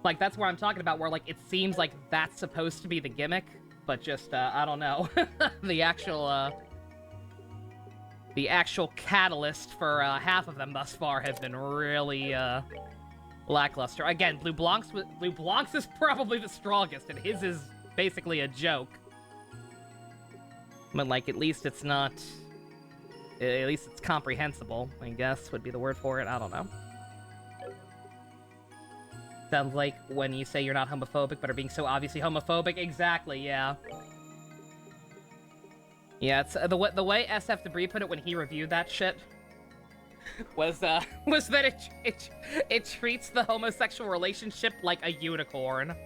Like, that's where I'm talking about, where, like, it seems like that's supposed to be the gimmick, but just, I don't know. The actual catalyst for, half of them thus far has been really, lackluster. Again, Blue Blancs is probably the strongest, and his is basically a joke. But, like, at least it's not... At least it's comprehensible, I guess, would be the word for it. I don't know. Sounds like when you say you're not homophobic, but are being so obviously homophobic. Exactly, yeah. Yeah, it's the way SF Debris put it when he reviewed that shit was that it treats the homosexual relationship like a unicorn.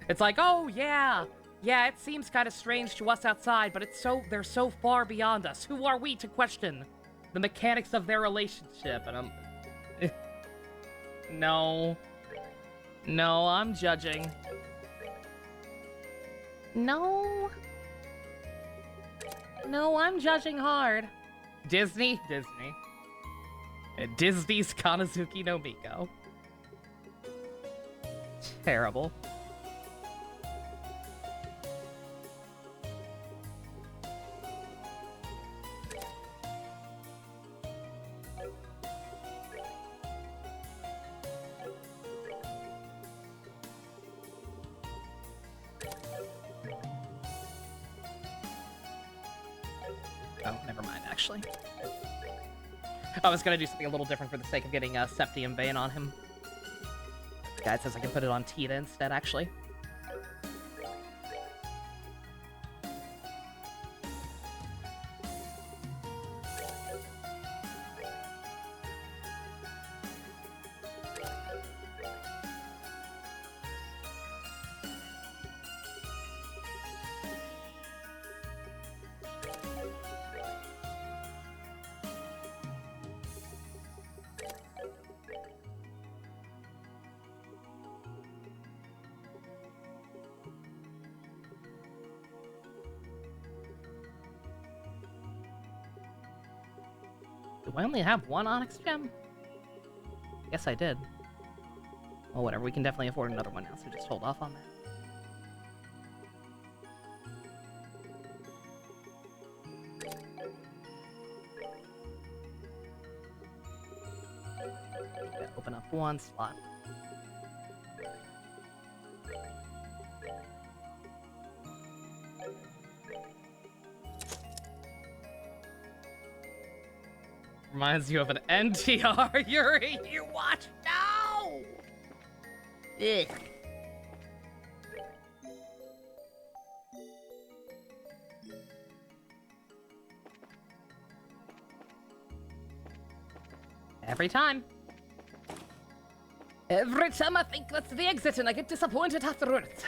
It's like, oh yeah, it seems kind of strange to us outside, but they're so far beyond us. Who are we to question the mechanics of their relationship? And I'm No, I'm judging. No, I'm judging hard. Disney? Disney's Kanazuki no Miko. Terrible. Oh, never mind, actually. I was gonna do something a little different for the sake of getting Septium Vein on him. The guy says I can put it on Tita instead, actually. Do I only have one Onyx gem? Yes, I did. Well, whatever. We can definitely afford another one now, so just hold off on that. Yeah, open up one slot. Reminds you of an NTR, Yuri. You watch? No! Ugh. Every time. Every time I think that's the exit and I get disappointed afterwards.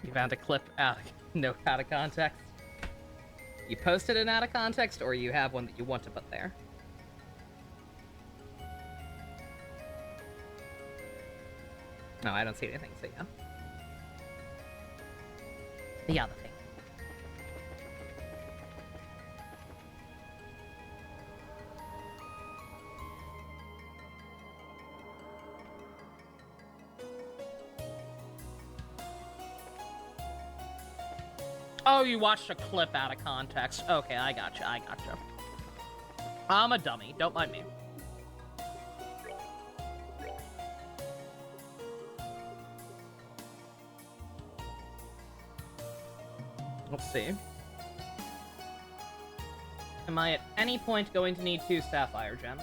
You found a clip out of context. You posted it out of context, or you have one that you want to put there? No, I don't see anything, so yeah. The other thing. Oh, you watched a clip out of context. Okay, I gotcha. I'm a dummy. Don't mind me. Let's see. Am I at any point going to need 2 Sapphire Gems?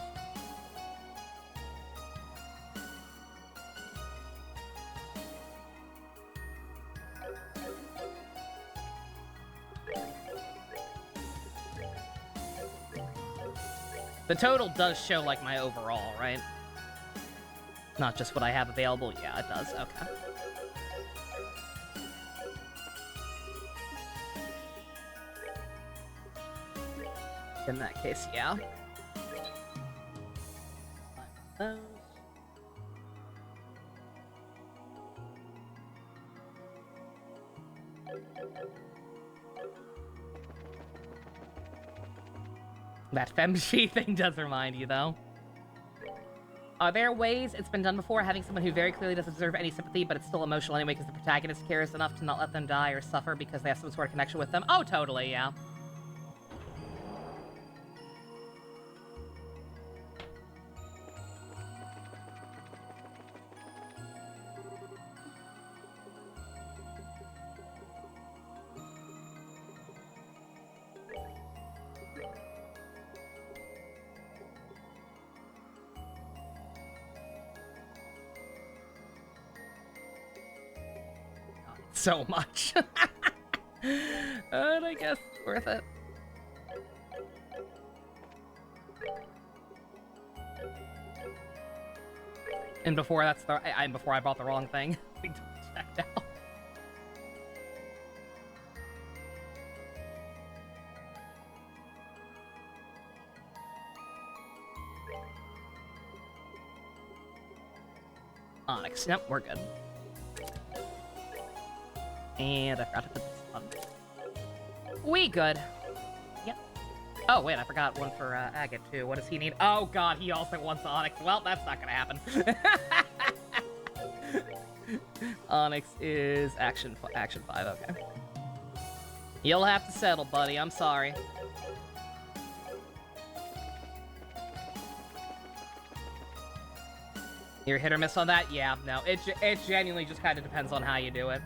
The total does show, like, my overall, right? Not just what I have available. Yeah, it does. Okay. In that case, yeah. Those. That femshi thing does remind you, though. Are there ways it's been done before, having someone who very clearly doesn't deserve any sympathy, but it's still emotional anyway because the protagonist cares enough to not let them die or suffer because they have some sort of connection with them? Oh, totally, yeah. So much. But I guess it's worth it. And before that's the before I bought the wrong thing. We checked out. Onyx. Yep, we're good. And I forgot to put this on. We good. Yep. Oh, wait, I forgot one for Agate, too. What does he need? Oh, God, he also wants Onyx. Well, that's not gonna happen. Onyx is action 5, okay. You'll have to settle, buddy. I'm sorry. You're hit or miss on that? Yeah, no. It genuinely just kind of depends on how you do it.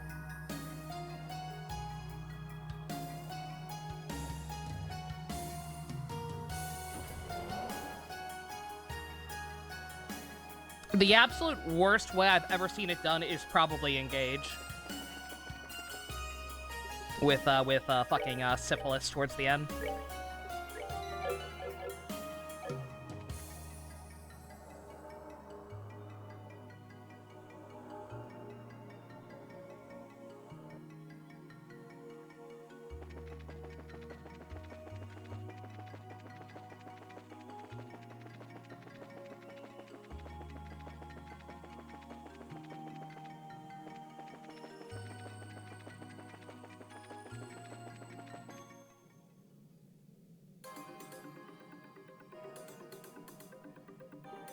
The absolute worst way I've ever seen it done is probably Engage. With fucking Syphilis towards the end.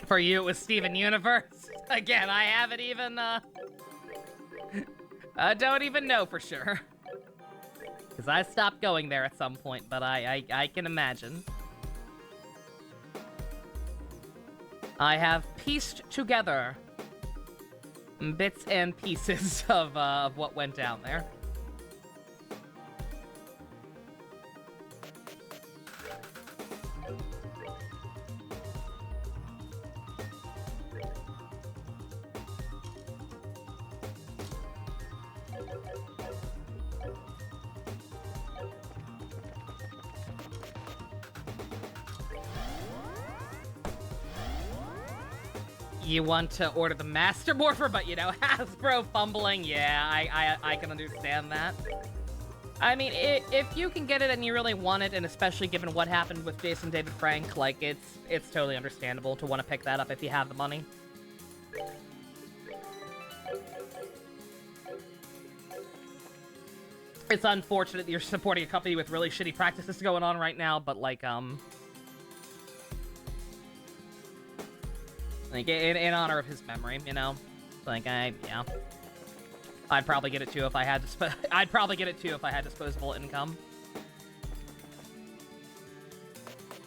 For you, it was Steven Universe. Again, I haven't even, I don't even know for sure. Because I stopped going there at some point, but I can imagine. I have pieced together bits and pieces of what went down there. You want to order the Master Morpher, but you know, Hasbro fumbling. Yeah, I can understand that. I mean, if you can get it and you really want it, and especially given what happened with Jason David Frank, like, it's totally understandable to want to pick that up if you have the money. It's unfortunate that you're supporting a company with really shitty practices going on right now, but, like, in honor of his memory, you know? Like, yeah. I'd probably get it too if I had I'd probably get it too if I had disposable income.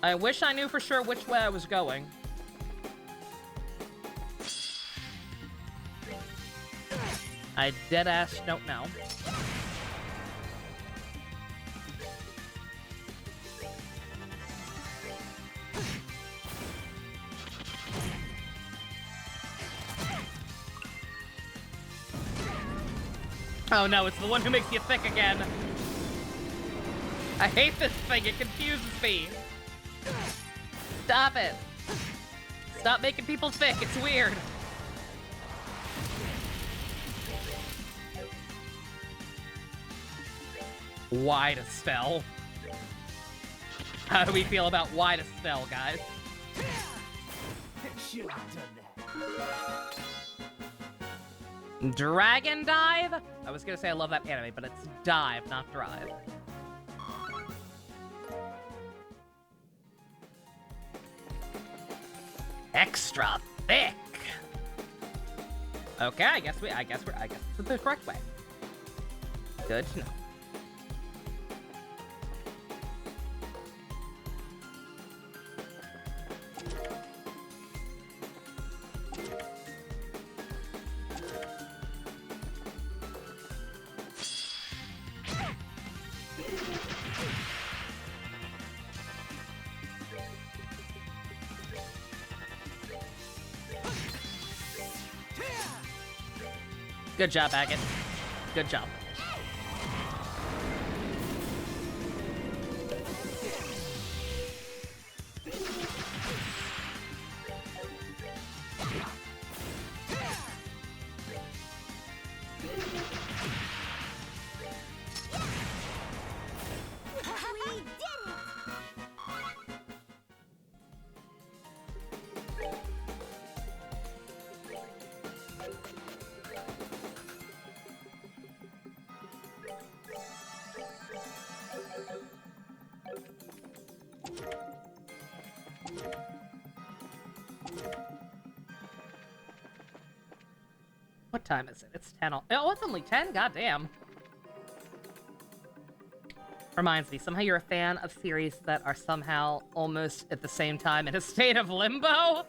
I wish I knew for sure which way I was going. I deadass don't know. Oh no, it's the one who makes you thick again. I hate this thing, it confuses me. Stop it. Stop making people thick, it's weird. Why to spell? How do we feel about why to spell, guys? Should have done that. Dragon Dive? I was gonna say I love that anime, but it's dive, not drive. Extra thick. Okay, I guess it's the correct way. Good to know. Good job, Agate. Good job. What time is it? It's 10. Oh, it's only 10? Goddamn. Reminds me, somehow you're a fan of series that are somehow almost at the same time in a state of limbo?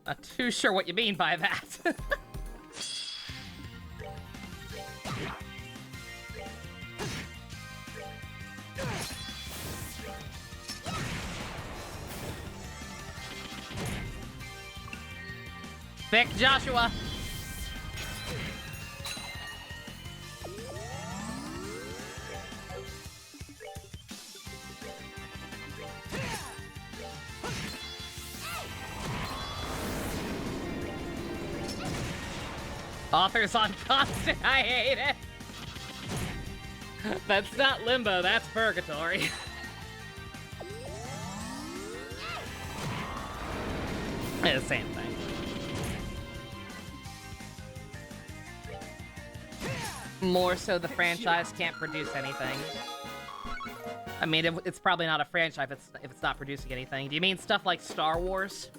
Not too sure what you mean by that. Thick Joshua. Authors on constant, I hate it. That's not limbo, that's purgatory. Yeah, the same thing. More so the franchise can't produce anything. I mean, it's probably not a franchise if it's not producing anything. Do you mean stuff like Star Wars?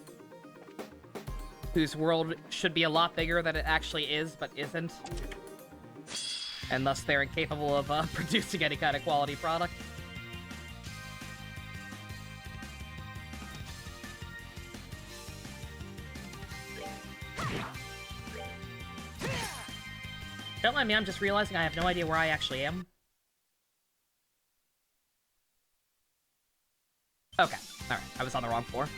Whose world should be a lot bigger than it actually is, but isn't. And thus they're incapable of producing any kind of quality product. Don't mind me, I'm just realizing I have no idea where I actually am. Okay, alright, I was on the wrong floor.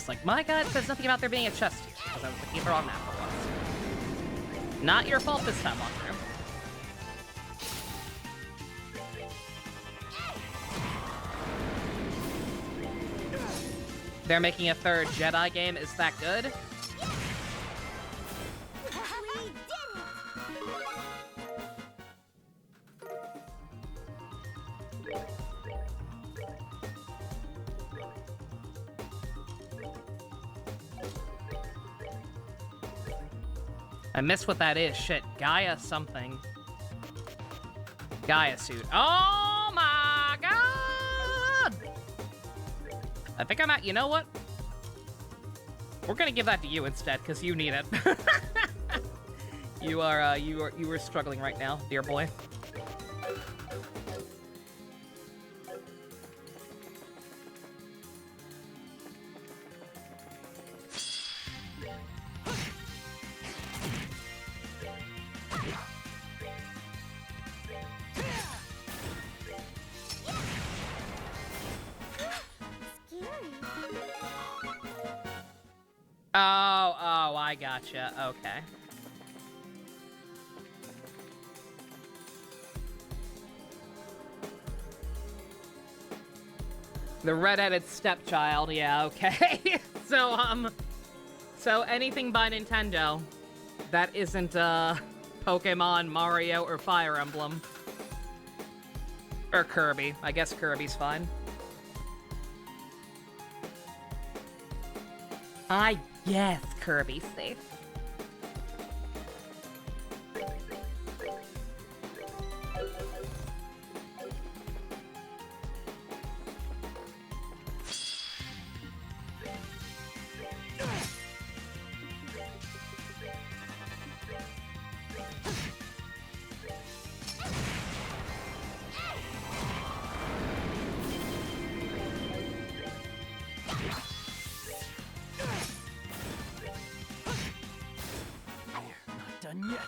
was like, my god, it says nothing about there being a chest here. Because I was looking at the wrong map for once. Not your fault this time, walkthrough. They're making a third Jedi game. Is that good? I miss what that is. Shit. Gaia something. Gaia suit. Oh my god! I think I'm at... You know what? We're gonna give that to you instead, because you need it. You are struggling right now, dear boy. Oh, I gotcha. Okay. The red-headed stepchild, yeah, okay. So anything by Nintendo that isn't, Pokemon, Mario, or Fire Emblem. Or Kirby. I guess Kirby's fine. I guess Kirby's safe. Done yet.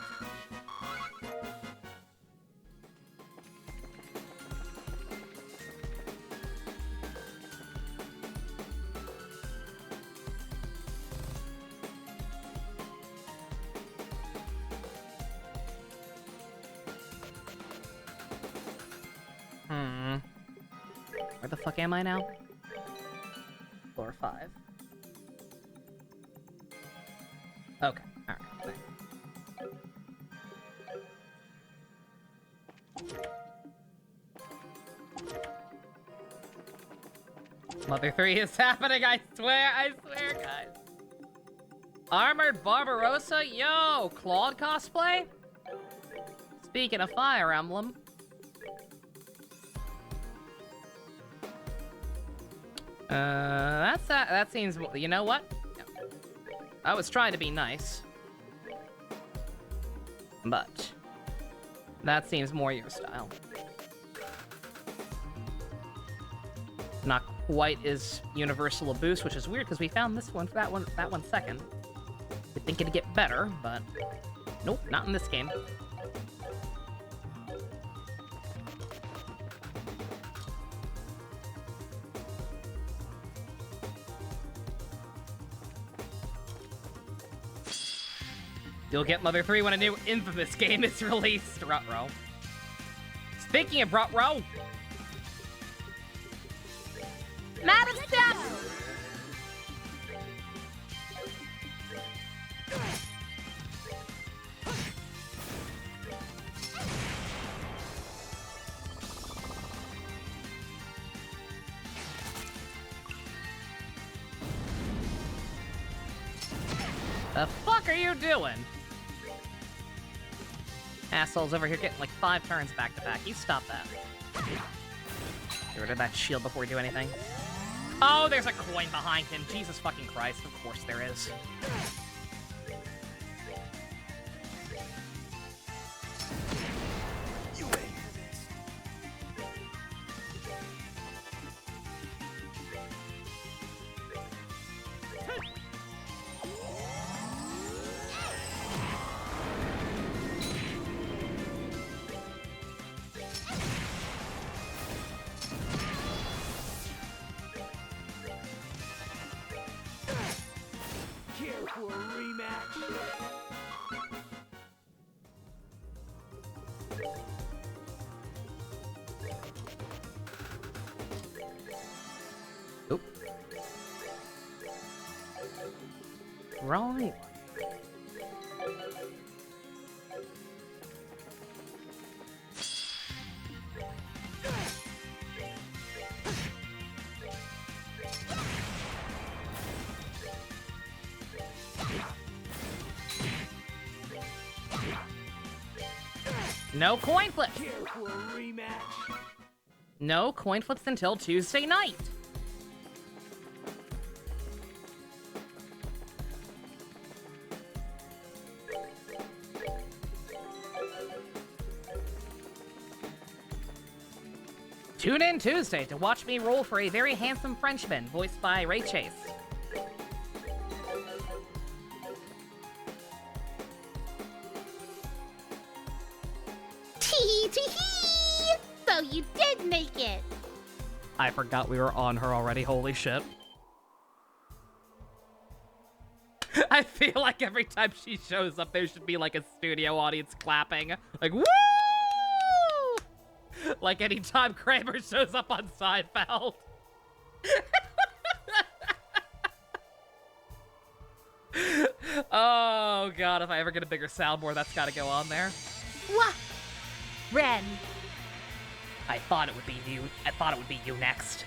Where the fuck am I now? Floor 5. Okay, alright, thanks. Mother 3 is happening, I swear, guys. Armored Barbarossa? Yo, Claude cosplay? Speaking of Fire Emblem. That seems, you know what? I was trying to be nice. But that seems more your style. Not quite as universal a boost, which is weird because we found this one, that one second. You'd think it'd get better, but nope, not in this game. You'll get Mother 3 when a new Infamous game is released, Rutro. Speaking of Rutro, Madam Step! the fuck are you doing? Assholes over here getting like 5 turns back to back. You stop that. Get rid of that shield before we do anything. Oh, there's a coin behind him. Jesus fucking Christ. Of course there is. Right. No coin flips. Care for a rematch? No coin flips until Tuesday night. Tune in Tuesday to watch me roll for a very handsome Frenchman, voiced by Ray Chase. Tee tee hee! So you did make it! I forgot we were on her already, holy shit. I feel like every time she shows up, there should be like a studio audience clapping. Like, woo! Like anytime Kramer shows up on Seinfeld. Oh god, if I ever get a bigger soundboard, that's gotta go on there. Wah! Ren, I thought it would be you. I thought it would be you next.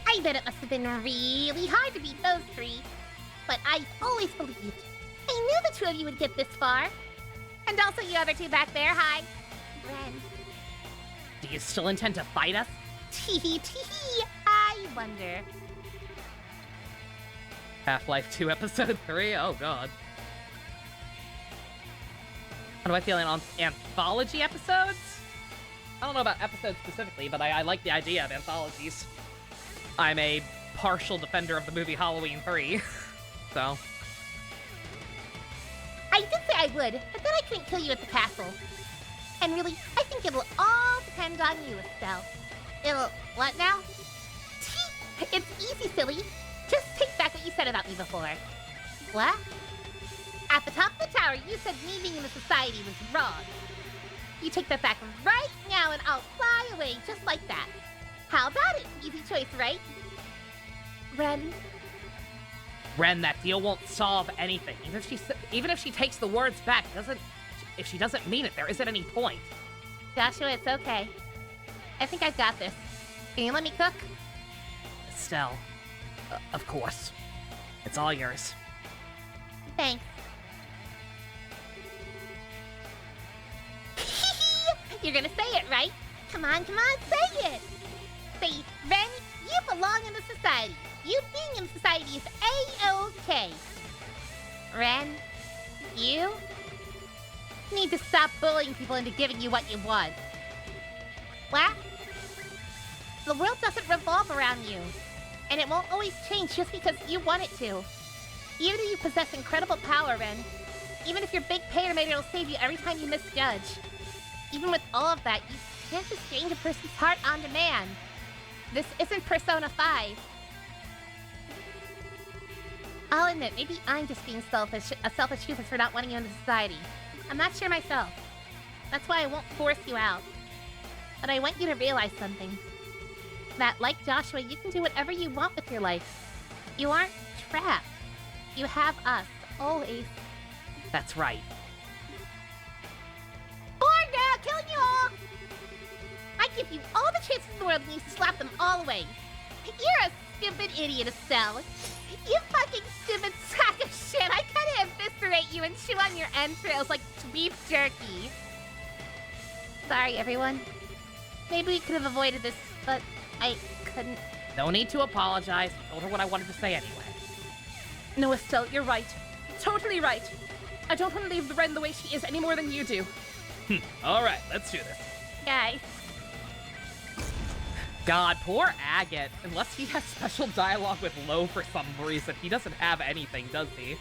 I bet it must have been really hard to beat those three. But I always believed. I knew the two of you would get this far. And also you other two back there, hi. Ren. Do you still intend to fight us? Tee hee tee hee! I wonder. Half-Life 2 Episode 3? Oh god. How do I feel on anthology episodes? I don't know about episodes specifically, but I like the idea of anthologies. I'm a partial defender of the movie Halloween 3, so... I did say I would, but then I couldn't kill you at the castle. And really, I think it'll all depend on you, Estelle. It'll... what now? Tee! It's easy, silly. Just take back what you said about me before. What? At the top of the tower, you said me being in the society was wrong. You take that back right now and I'll fly away just like that. How about it? Easy choice, right? Ren, Ren, that deal won't solve anything. Even if she takes the words back, if she doesn't mean it, there isn't any point. Joshua, it's okay. I think I've got this. Can you let me cook? Estelle, of course. It's all yours. Thanks. You're gonna say it, right? Come on, say it! Say, Ren, you belong in the society. You being in society is A-OK. Ren, you need to stop bullying people into giving you what you want. What? The world doesn't revolve around you. And it won't always change just because you want it to. Even if you possess incredible power, Ren, even if your big paymaster will save you every time you misjudge, even with all of that, you can't just change a person's heart on demand. This isn't Persona 5. I'll admit, maybe I'm just being selfish, a selfish hubris for not wanting you into society. I'm not sure myself. That's why I won't force you out. But I want you to realize something. That, like Joshua, you can do whatever you want with your life. You aren't trapped. You have us, always. That's right. Bored now, killing you all! I give you all the chances in the world and you slap them all away. You're a stupid idiot, Estelle. You fucking stupid sack of shit. I gotta eviscerate you and chew on your entrails like beef jerky. Sorry, everyone. Maybe we could have avoided this, but I couldn't. No need to apologize. I told her what I wanted to say anyway. No, Estelle, you're right. Totally right. I don't want to leave the Ren the way she is any more than you do. Alright, let's do this. Guys, God, poor Agate. Unless he has special dialogue with Lo for some reason, he doesn't have anything, does he?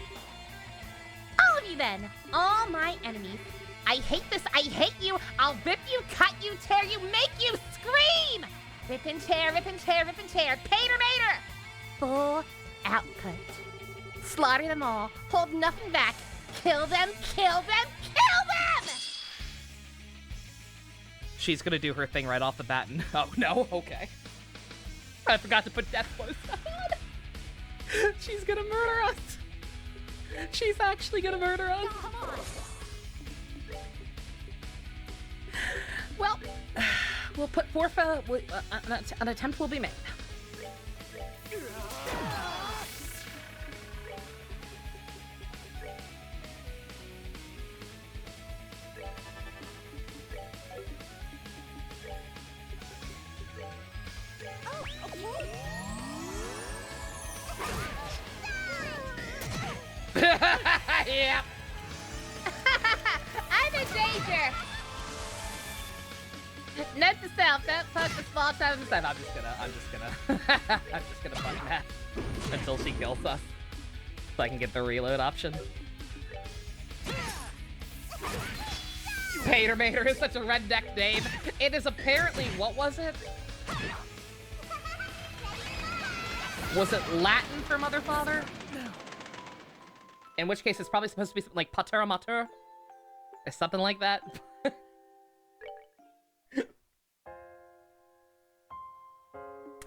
all of you then. All my enemies. I hate this. I hate you. I'll rip you, cut you, tear you, make you scream! Rip and tear, rip and tear, rip and tear. Pater mater! Full output. Slaughter them all. Hold nothing back. Kill them, kill them, kill them! She's gonna do her thing right off the bat and... Oh, no? Okay. I forgot to put death blows on. She's gonna murder us. She's actually gonna murder us. Well, we'll put forth an attempt will be made. Yeah. I'm in danger. Note to self, don't poke the small time. I'm just gonna button that until she kills us. So I can get the reload option. Pater Mater is such a redneck name. It is apparently, what was it? Was it Latin for mother father? In which case, it's probably supposed to be something like Pater Mater. Or something like that.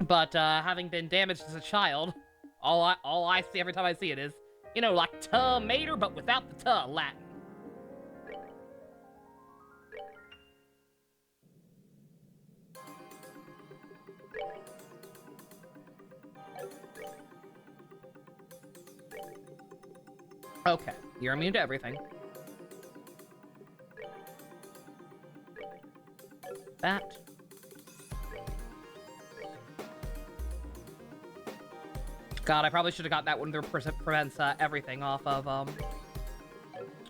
But, having been damaged as a child, all I see every time I see it is, you know, like tomato, but without the Latin. Okay, you're immune to everything. That. God, I probably should have got that one that prevents everything off of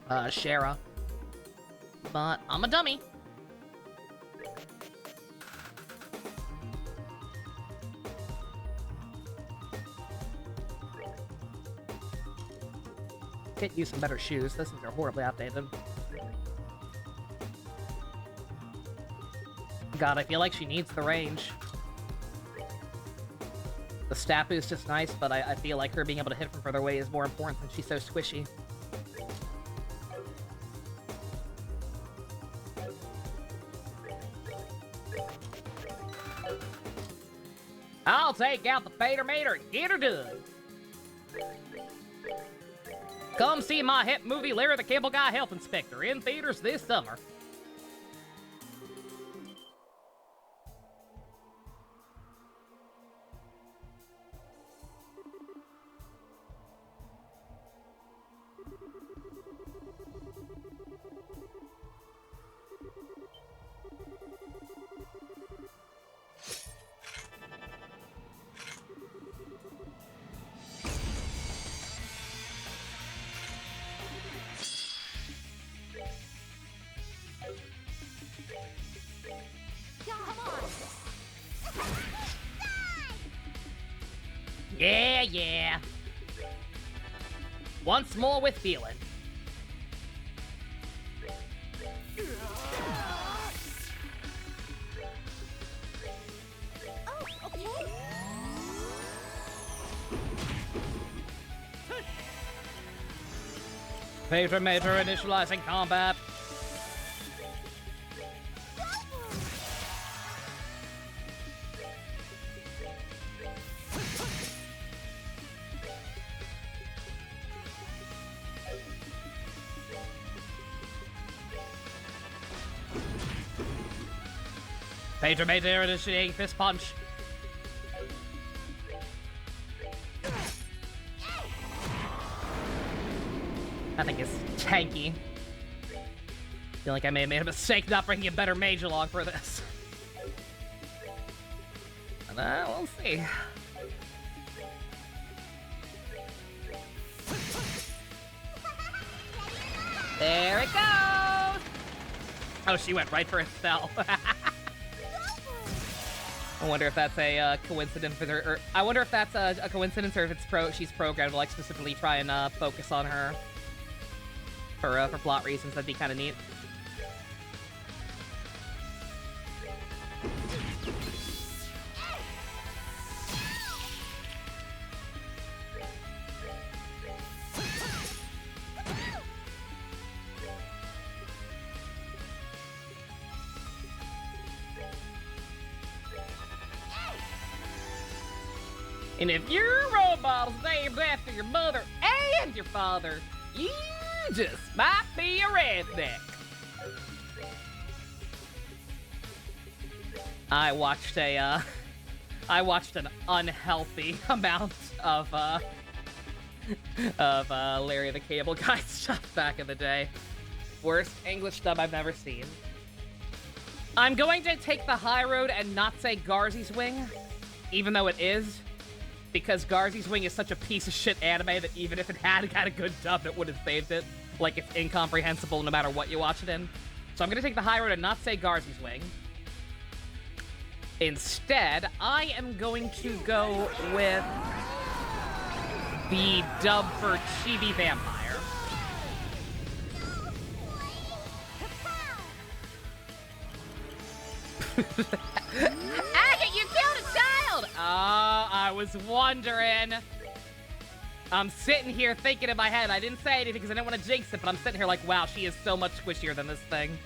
Shara. But I'm a dummy. Get you some better shoes. Those things are horribly outdated. God, I feel like she needs the range. The stat boost is nice, but I feel like her being able to hit from further away is more important since she's so squishy. I'll take out the Pater Mater and get her done. Come see my hit movie, Larry the Cable Guy Health Inspector, in theaters this summer. Yeah, yeah. Once more with feeling. Pater Mater initializing combat. Pater Mater initiating fist punch. I think it's tanky. I feel like I may have made a mistake not bringing a better mage along for this. But, we'll see. There it goes! Oh, she went right for a spell. I wonder if that's a coincidence with her, or I wonder if that's a coincidence, or if it's she's programmed to like specifically try and focus on her for plot reasons. That'd be kind of neat. And if your robot is named after your mother and your father, you just might be a redneck. I watched an unhealthy amount of Larry the Cable Guy stuff back in the day. Worst English dub I've never seen. I'm going to take the high road and not say Garzy's Wing, even though it is, because Garzy's Wing is such a piece of shit anime that even if it had a good dub, it would have saved it. Like, it's incomprehensible no matter what you watch it in. So I'm gonna take the high road and not say Garzy's Wing. Instead, I am going to go with the dub for Chibi Vampire. Agate, you killed a child! Oh, I was wondering. I'm sitting here thinking in my head. I didn't say anything because I didn't want to jinx it, but I'm sitting here like, wow, she is so much squishier than this thing.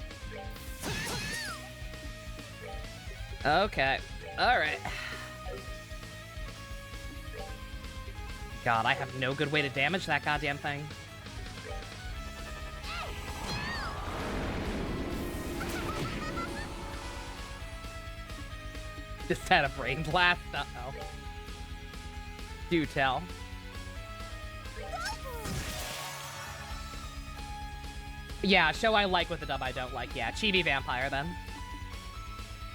Okay. Alright. God, I have no good way to damage that goddamn thing. Just had a brain blast. Uh-oh. Do tell. Yeah, show I like with the dub I don't like. Yeah, Chibi Vampire then.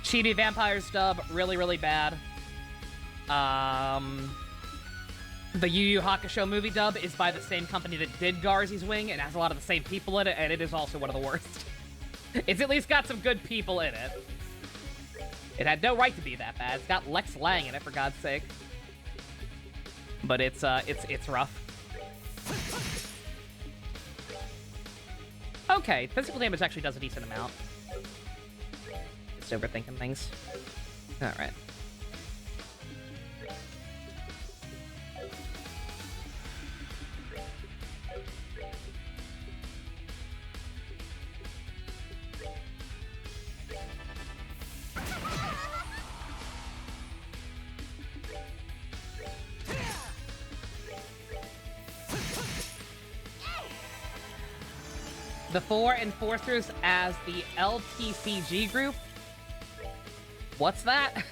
Chibi Vampire's dub, really, really bad. The Yu Yu Hakusho movie dub is by the same company that did Garzy's Wing and has a lot of the same people in it, and it is also one of the worst. It's at least got some good people in it. It had no right to be that bad. It's got Lex Lang in it, for God's sake. But it's rough. Okay, physical damage actually does a decent amount. Just overthinking things. Alright. The 4 Enforcers as the LTCG group? What's that?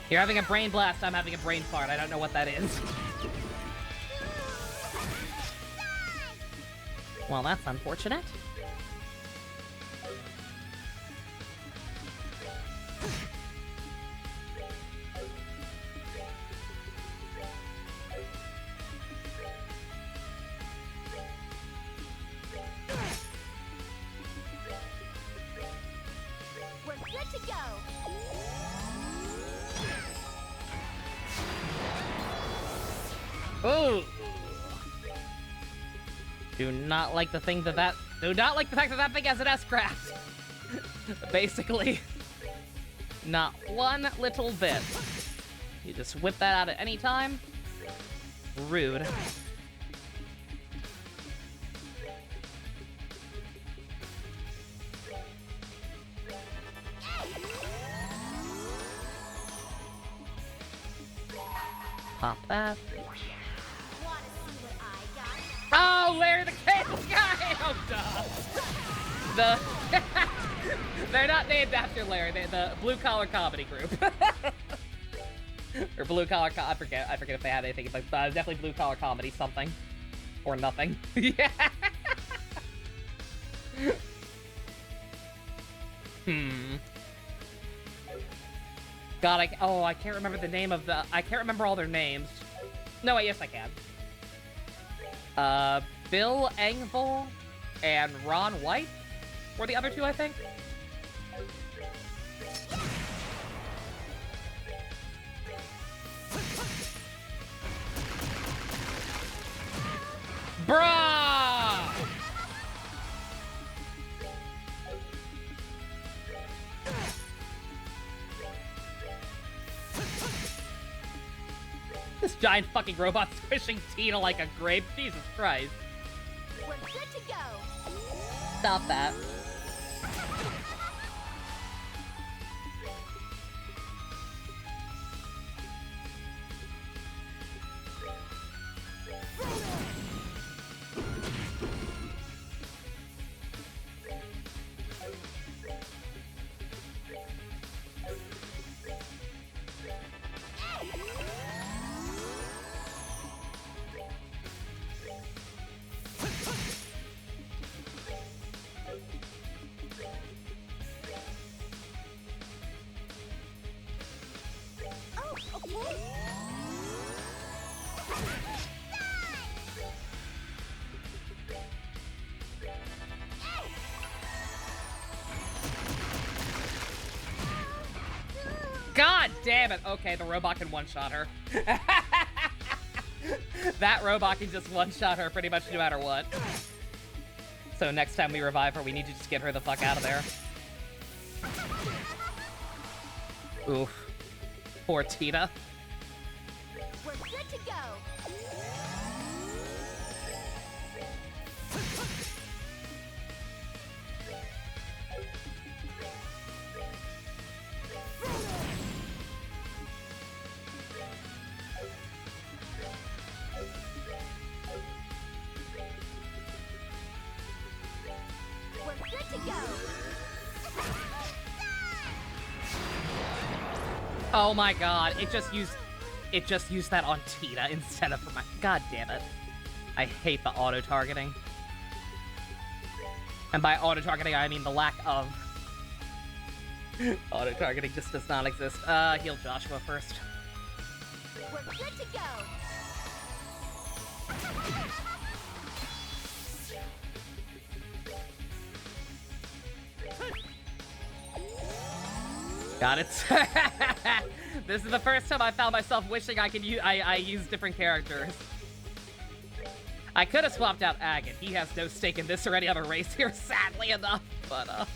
You're having a brain blast, I'm having a brain fart. I don't know what that is. Well, that's unfortunate. We're good to go. Ooh. Do not like the thing that do not like the fact that that thing has an S-craft. Basically. Not one little bit. You just whip that out at any time. Rude. Pop that. Oh, Larry the Cable Guy! Oh, duh. They're not named after Larry. They're the Blue Collar Comedy Group. Or Blue Collar I forget if they had anything. But definitely Blue Collar Comedy something. Or nothing. Yeah. God, I can't remember the name of the... I can't remember all their names. No, wait, yes I can. Bill Engvall and Ron White were the other two, I think. Bruh! This giant fucking robot squishing Tina like a grape. Jesus Christ. We're good to go. Stop that. God damn it. Okay, the robot can one-shot her. That robot can just one-shot her pretty much no matter what. So next time we revive her, we need to just get her the fuck out of there. Oof. Poor Tita. We're good to go. We're good to go. Oh my god, it just used that on Tita instead of for my... God damn it. I hate the auto-targeting. And by auto-targeting, I mean the lack of... Auto-targeting just does not exist. Heal Joshua first. We're good to go. Got it. This is the first time I found myself wishing I could use different characters. I could have swapped out Agate. He has no stake in this or any other race here, sadly enough. But,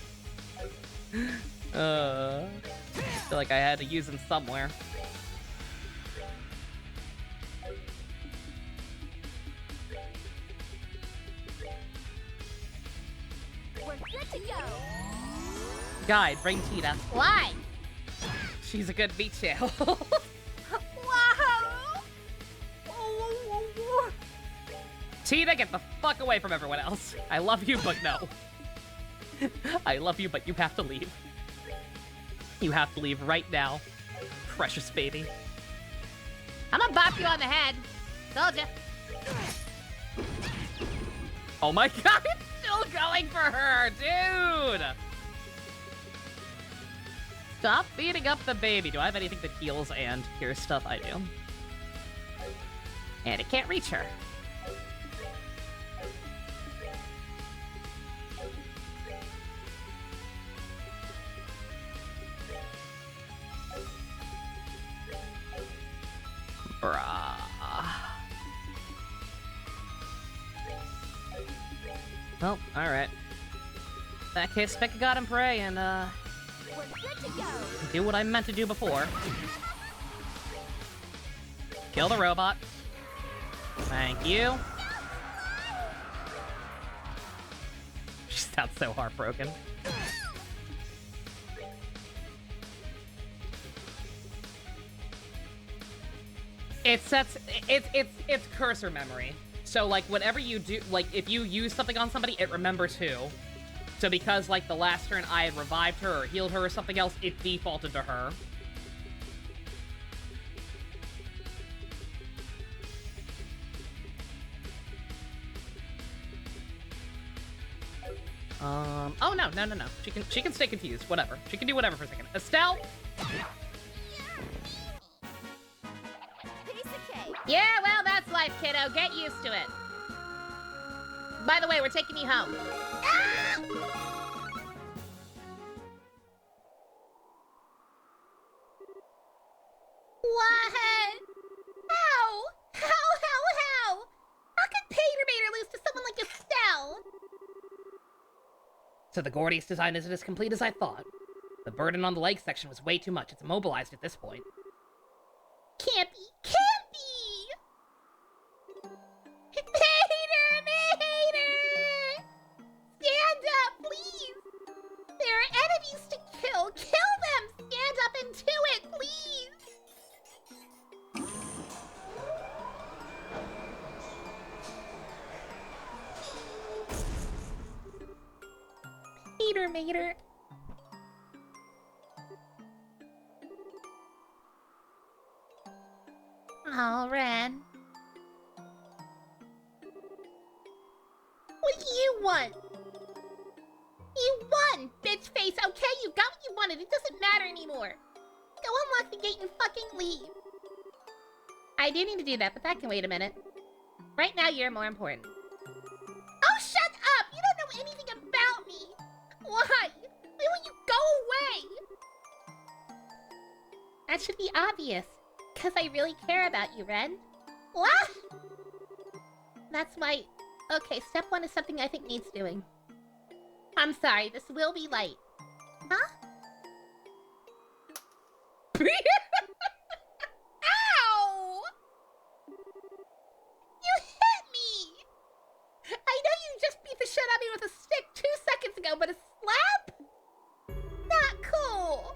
I feel like I had to use him somewhere. We're good to go. Guide, bring Tita. Why? She's a good beach tail. Wow! Tita, get the fuck away from everyone else. I love you, but no. I love you, but you have to leave. You have to leave right now. Precious baby. I'm gonna bop you on the head. Told ya. Oh my god, it's still going for her, dude! Stop beating up the baby. Do I have anything that heals and cures stuff? I do. And it can't reach her. Bruh. Well, alright. In that case, pick a god and pray and, We're good to go. do what I meant to do before. Kill the robot. Thank you. She sounds so heartbroken. It's cursor memory. So like whatever you do, like if you use something on somebody, it remembers who. So because like the last turn I had revived her or healed her or something else, it defaulted to her. Oh no. She can stay confused. Whatever. She can do whatever for a second. Estelle. Piece of cake. Yeah, well, that's life, kiddo. Get used to it. By the way, we're taking you home. What? How? How could Pater Mater lose to someone like Estelle? So the Gordius design isn't as complete as I thought. The burden on the leg section was way too much. It's immobilized at this point. Can't be. Mater! Stand up, please! There are enemies to kill. Kill them! Stand up and do it, please! Peter Mater. Oh, Ren. What do you want? You won, bitch face, okay? You got what you wanted. It doesn't matter anymore. Go unlock the gate and fucking leave. I do need to do that, but that can wait a minute. Right now, you're more important. Oh, shut up! You don't know anything about me! Why? Why won't you go away? That should be obvious. Because I really care about you, Ren. What? That's why... Okay, step one is something I think needs doing. I'm sorry, this will be light. Huh? Ow! You hit me! I know you just beat the shit out of me with a stick 2 seconds ago, but a slap? Not cool.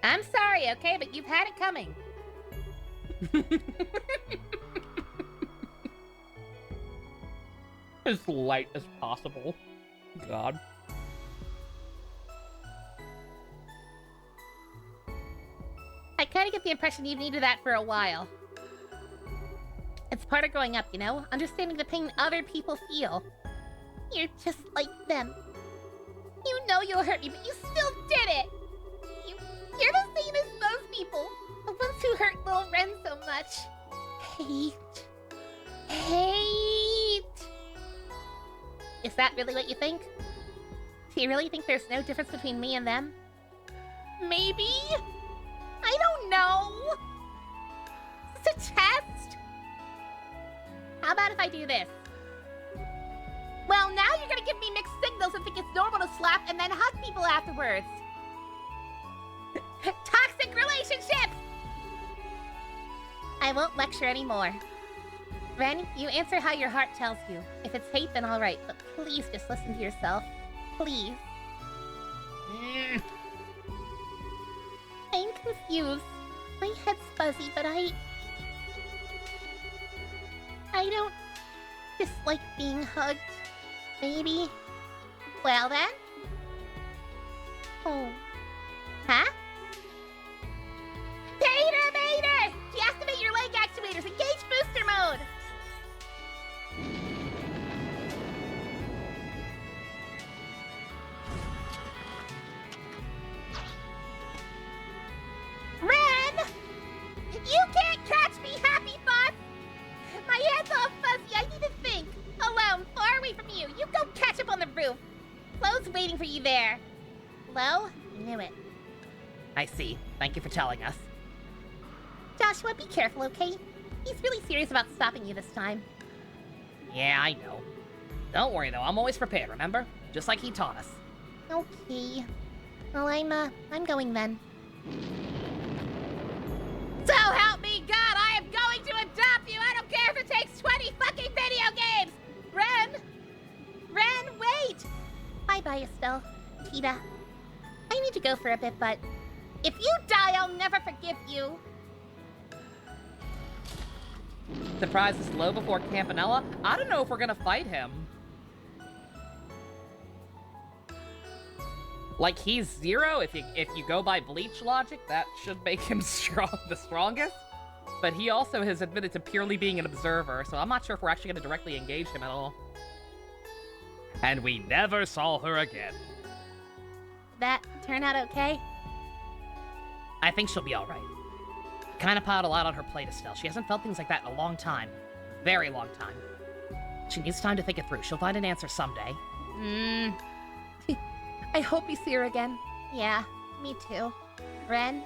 I'm sorry, okay, but you've had it coming. As light as possible. God. I kind of get the impression you've needed that for a while. It's part of growing up, you know? Understanding the pain other people feel. You're just like them. You know you'll hurt me, but you still did it! You're the same as those people. The ones who hurt little Ren so much. Hate. Is that really what you think? Do you really think there's no difference between me and them? Maybe? I don't know. It's a test. How about if I do this? Well, now you're gonna give me mixed signals and think it's normal to slap and then hug people afterwards. Toxic relationships! I won't lecture anymore. Ren, you answer how your heart tells you. If it's hate, then alright, but please just listen to yourself. Please. I'm confused. My head's fuzzy, but I don't dislike being hugged. Maybe. Well then. Oh. Huh? Mater! Deactivate your leg actuators. Engage booster mode. Ren! You can't catch me, happy thoughts! My head's all fuzzy. I need to think. Alone, far away from you. You go catch up on the roof. Flo's waiting for you there. Flo? Knew it. I see. Thank you for telling us. Joshua, be careful, okay? He's really serious about stopping you this time. Yeah, I know. Don't worry though, I'm always prepared, remember? Just like he taught us. Okay. Well, I'm going then. So help me God, I am going to adopt you! I don't care if it takes 20 fucking video games! Ren, wait! Bye-bye, Estelle. Tita. I need to go for a bit, but if you die, I'll never forgive you. Surprise is low before Campanella? I don't know if we're gonna fight him. Like, he's 0 if you go by Bleach logic, that should make him the strongest. But he also has admitted to purely being an observer, so I'm not sure if we're actually gonna directly engage him at all. And we never saw her again. That turn out okay? I think she'll be alright. Kinda piled a lot on her plate, Estelle. She hasn't felt things like that in a long time. Very long time. She needs time to think it through. She'll find an answer someday. I hope you see her again. Yeah, me too. Ren?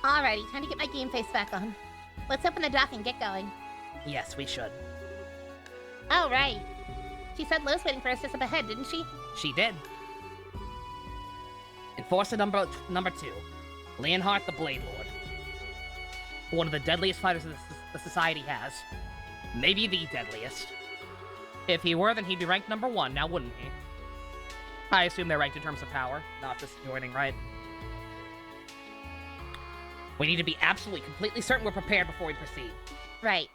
Alrighty, time to get my game face back on. Let's open the dock and get going. Yes, we should. Oh, right. She said Lo's waiting for us just up ahead, didn't she? She did. Enforcer number 2. Leonhardt the Blade Lord. One of the deadliest fighters the society has. Maybe the deadliest. If he were, then he'd be ranked number 1, now wouldn't he? I assume they're ranked in terms of power, not just joining, right? We need to be absolutely, completely certain we're prepared before we proceed. Right.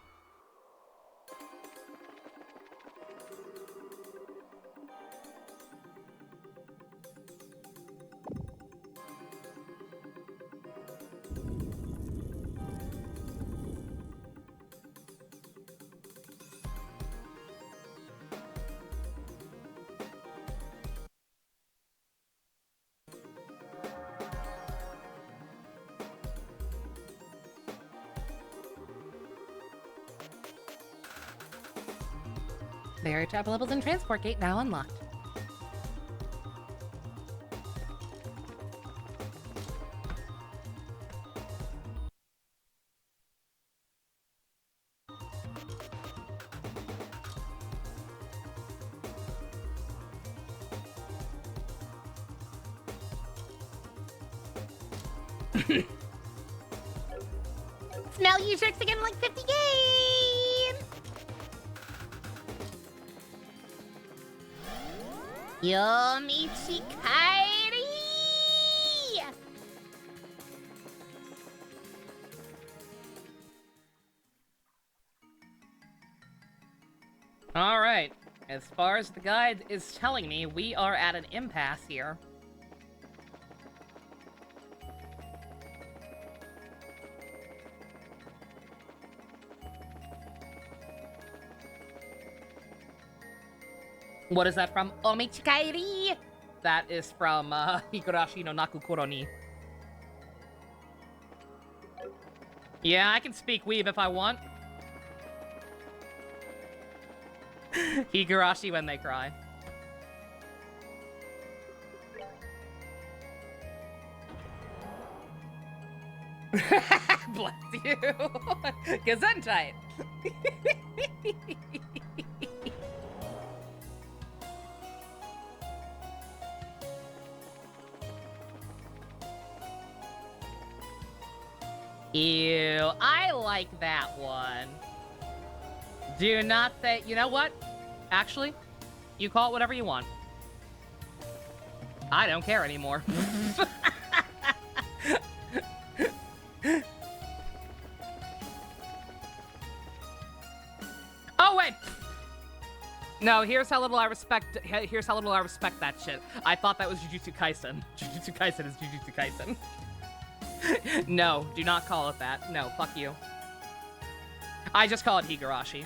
Barrier trap levels in transport gate now unlocked. Smell you jerks again in like 50 games! Yomichi Kairi! Alright. As far as the guide is telling me, we are at an impasse here. What is that from? Omichi Kairi! That is from Higurashi no Nakukuro ni. Yeah, I can speak weeb if I want. Higurashi when they cry. Bless you. Gesundheit. Ew, I like that one. Do not say, you know what? Actually, you call it whatever you want. I don't care anymore. Oh, wait! No, here's how little I respect that shit. I thought that was Jujutsu Kaisen. Jujutsu Kaisen is Jujutsu Kaisen. No, do not call it that. No, fuck you. I just call it Higurashi.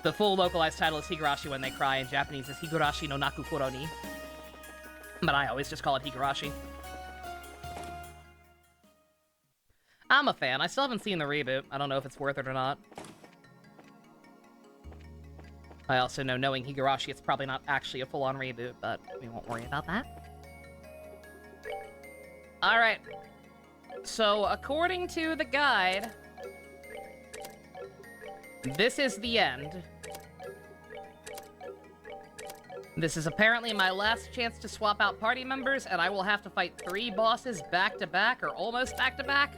The full localized title is Higurashi when they cry. In Japanese is Higurashi no Nakukuro ni. But I always just call it Higurashi. I'm a fan. I still haven't seen the reboot. I don't know if it's worth it or not. I also know, knowing Higurashi, it's probably not actually a full-on reboot, but we won't worry about that. Alright. So, according to the guide, this is the end. This is apparently my last chance to swap out party members, and I will have to fight 3 bosses back-to-back, or almost back-to-back.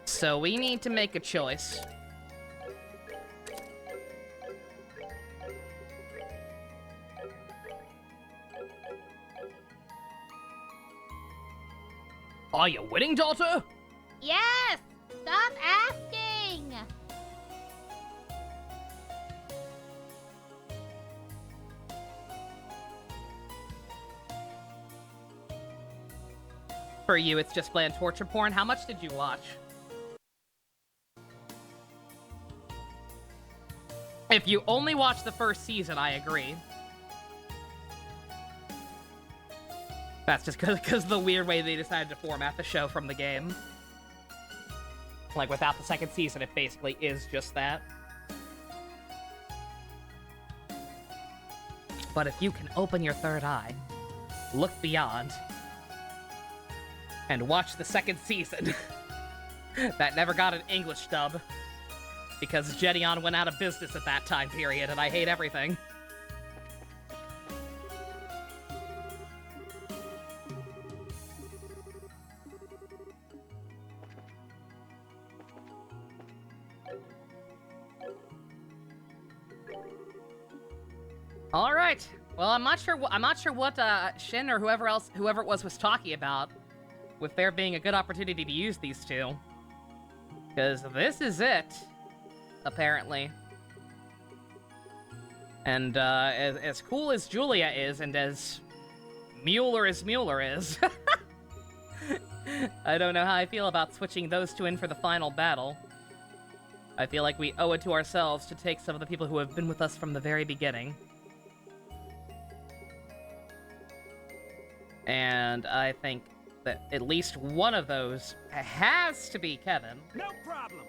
So we need to make a choice. Are you winning, daughter? Yes! Stop asking! For you, it's just bland torture porn. How much did you watch? If you only watched the first season, I agree. That's just because of the weird way they decided to format the show from the game. Like, without the second season, it basically is just that. But if you can open your third eye, look beyond, and watch the second season, that never got an English dub, because Gedeon went out of business at that time period, and I hate everything. All right. Well, I'm not sure what Shin or whoever it was talking about, with there being a good opportunity to use these two, because this is it, apparently. And as cool as Julia is, and as Mueller is, I don't know how I feel about switching those two in for the final battle. I feel like we owe it to ourselves to take some of the people who have been with us from the very beginning. And I think that at least one of those has to be Kevin. No problem.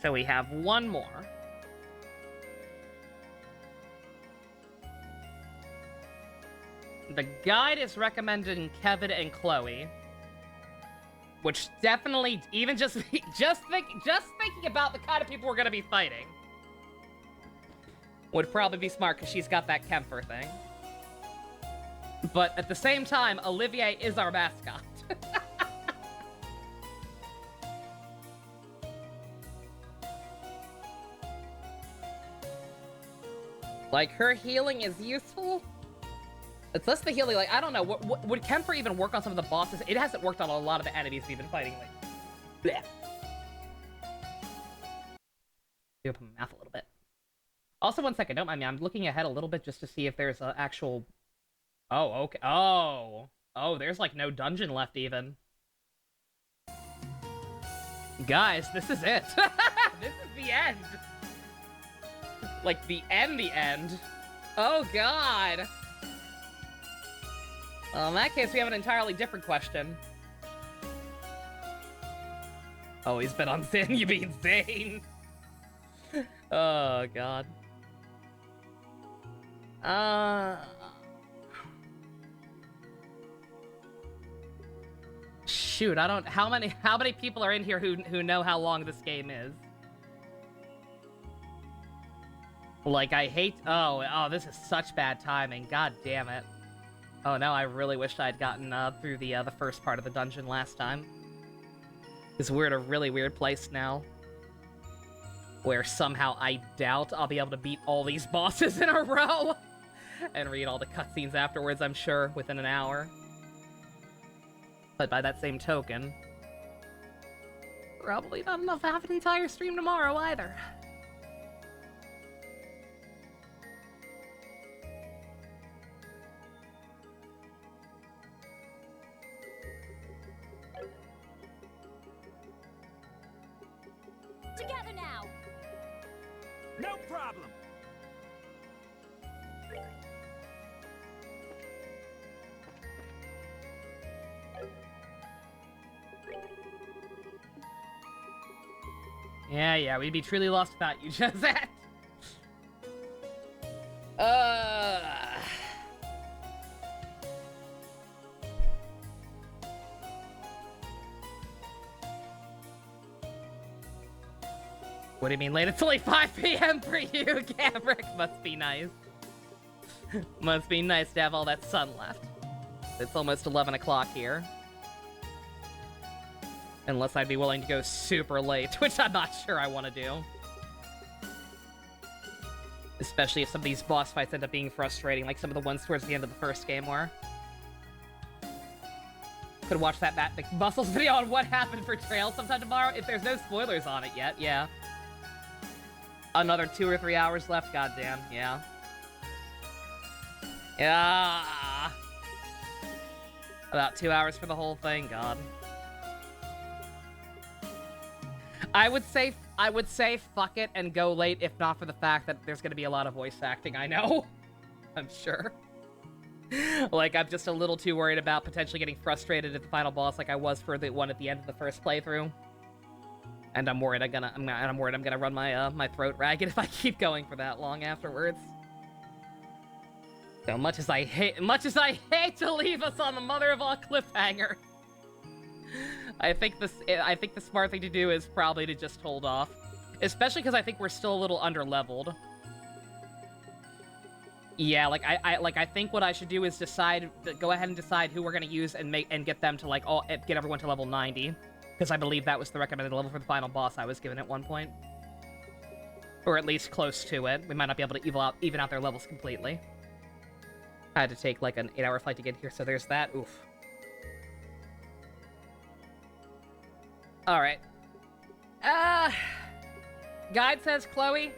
So we have one more. The guide is recommending Kevin and Chloe. Which definitely, even just thinking about the kind of people we're gonna be fighting, would probably be smart because she's got that Kemper thing. But at the same time, Olivier is our mascot. Like, her healing is useful. It's less the healing, like, I don't know, would Kemper even work on some of the bosses? It hasn't worked on a lot of the enemies we've been fighting lately. Do up my math a little bit. Also, one second, don't mind me, I'm looking ahead a little bit just to see if there's an actual... Oh, okay. Oh, there's like no dungeon left even. Guys, this is it. This is the end. Like the end. Oh god. Well, in that case, we have an entirely different question. Oh, he's been on Zane. You mean Zane? Oh god. Shoot, I don't... How many people are in here who know how long this game is? Like, I hate... Oh, this is such bad timing. God damn it. Oh, no, I really wished I'd gotten through the first part of the dungeon last time. Because we're in a really weird place now. Where somehow I doubt I'll be able to beat all these bosses in a row. And read all the cutscenes afterwards, I'm sure, within an hour. But by that same token, probably not enough to have an entire stream tomorrow either. Together now. No problem. Yeah, we'd be truly lost without you, Josette. What do you mean late? It's only 5 p.m. for you, Gabrick. Must be nice. Must be nice to have all that sun left. It's almost 11 o'clock here. Unless I'd be willing to go super late, which I'm not sure I want to do. Especially if some of these boss fights end up being frustrating, like some of the ones towards the end of the first game were. Could watch that Matt McMuscles video on what happened for Trail sometime tomorrow, if there's no spoilers on it yet, yeah. Another 2 or 3 hours left, goddamn, yeah. Yeah. About 2 hours for the whole thing, god. I would say fuck it and go late, if not for the fact that there's gonna be a lot of voice acting, I know. I'm sure. Like, I'm just a little too worried about potentially getting frustrated at the final boss like I was for the one at the end of the first playthrough. And I'm worried I'm gonna run my my throat ragged if I keep going for that long afterwards. So much as I hate to leave us on the mother of all cliffhanger. I think the smart thing to do is probably to just hold off, especially because I think we're still a little under-leveled. Yeah, like I think what I should do is go ahead and decide who we're gonna use and get them to get everyone to level 90, because I believe that was the recommended level for the final boss I was given at one point, or at least close to it. We might not be able to even out their levels completely. I had to take like an 8-hour flight to get here, so there's that. Oof. Alright. Guide says Chloe.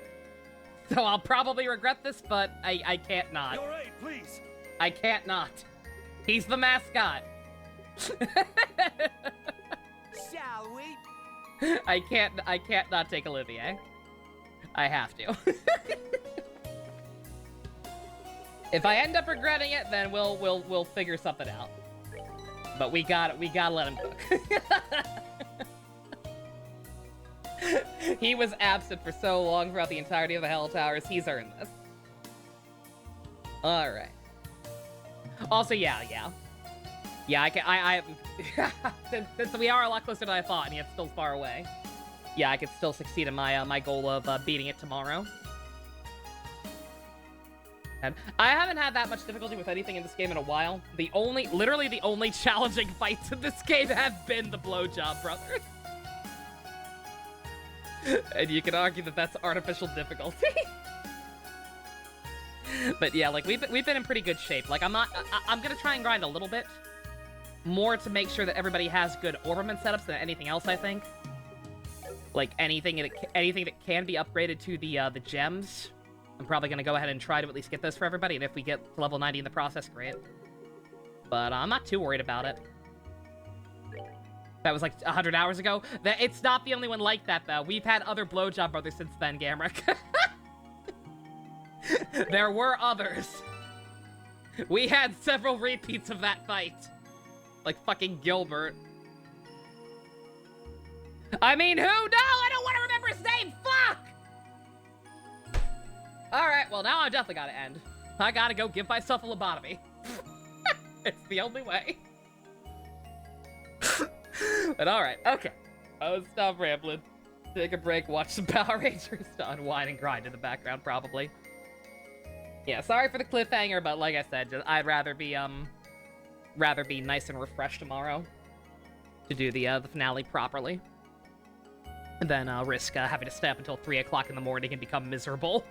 So I'll probably regret this, but I can't not. You're right, please. I can't not. He's the mascot. Shall we? I can't not take Olivier. I have to. If I end up regretting it, then we'll figure something out. But we gotta let him cook. He was absent for so long throughout the entirety of the Hell Towers. He's earned this. Alright. Also, yeah. Yeah, since we are a lot closer than I thought, and yet still far away. Yeah, I could still succeed in my my goal of beating it tomorrow. And I haven't had that much difficulty with anything in this game in a while. Literally the only challenging fights in this game have been the Blowjob Brothers. And you can argue that that's artificial difficulty. But yeah, like we've been in pretty good shape. Like I'm gonna try and grind a little bit more to make sure that everybody has good ornament setups than anything else, I think. Like anything that can be upgraded to the gems. I'm probably gonna go ahead and try to at least get those for everybody, and if we get to level 90 in the process, great. But I'm not too worried about it. That was like 100 hours ago. It's not the only one like that, though. We've had other Blowjob Brothers since then, Gamrick. There were others. We had several repeats of that fight. Like fucking Gilbert. I mean, who? No, I don't want to remember his name! Fuck! Alright, well now I definitely gotta end. I gotta go give myself a lobotomy. It's the only way. But alright, okay. I'll stop rambling. Take a break, watch some Power Rangers to unwind and grind in the background, probably. Yeah, sorry for the cliffhanger, but like I said, I'd rather be nice and refreshed tomorrow to do the finale properly. And then risk having to stay up until 3 o'clock in the morning and become miserable.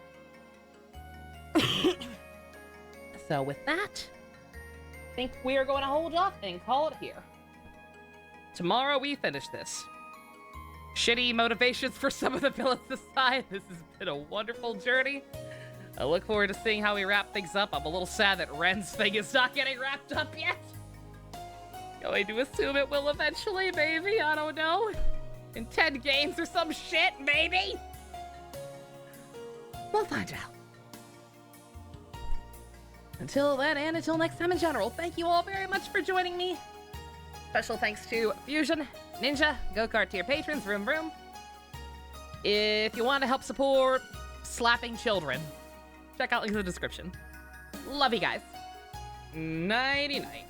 So with that, I think we are going to hold off and call it here. Tomorrow we finish this. Shitty motivations for some of the villains aside, this has been a wonderful journey. I look forward to seeing how we wrap things up. I'm a little sad that Ren's thing is not getting wrapped up yet. Going to assume it will eventually, maybe, I don't know. In 10 games or some shit, maybe? We'll find out. Until then, and until next time in general, thank you all very much for joining me. Special thanks to Fusion, Ninja, Go-Kart tier patrons, Vroom Vroom. If you want to help support slapping children, check out links in the description. Love you guys. Nighty-night.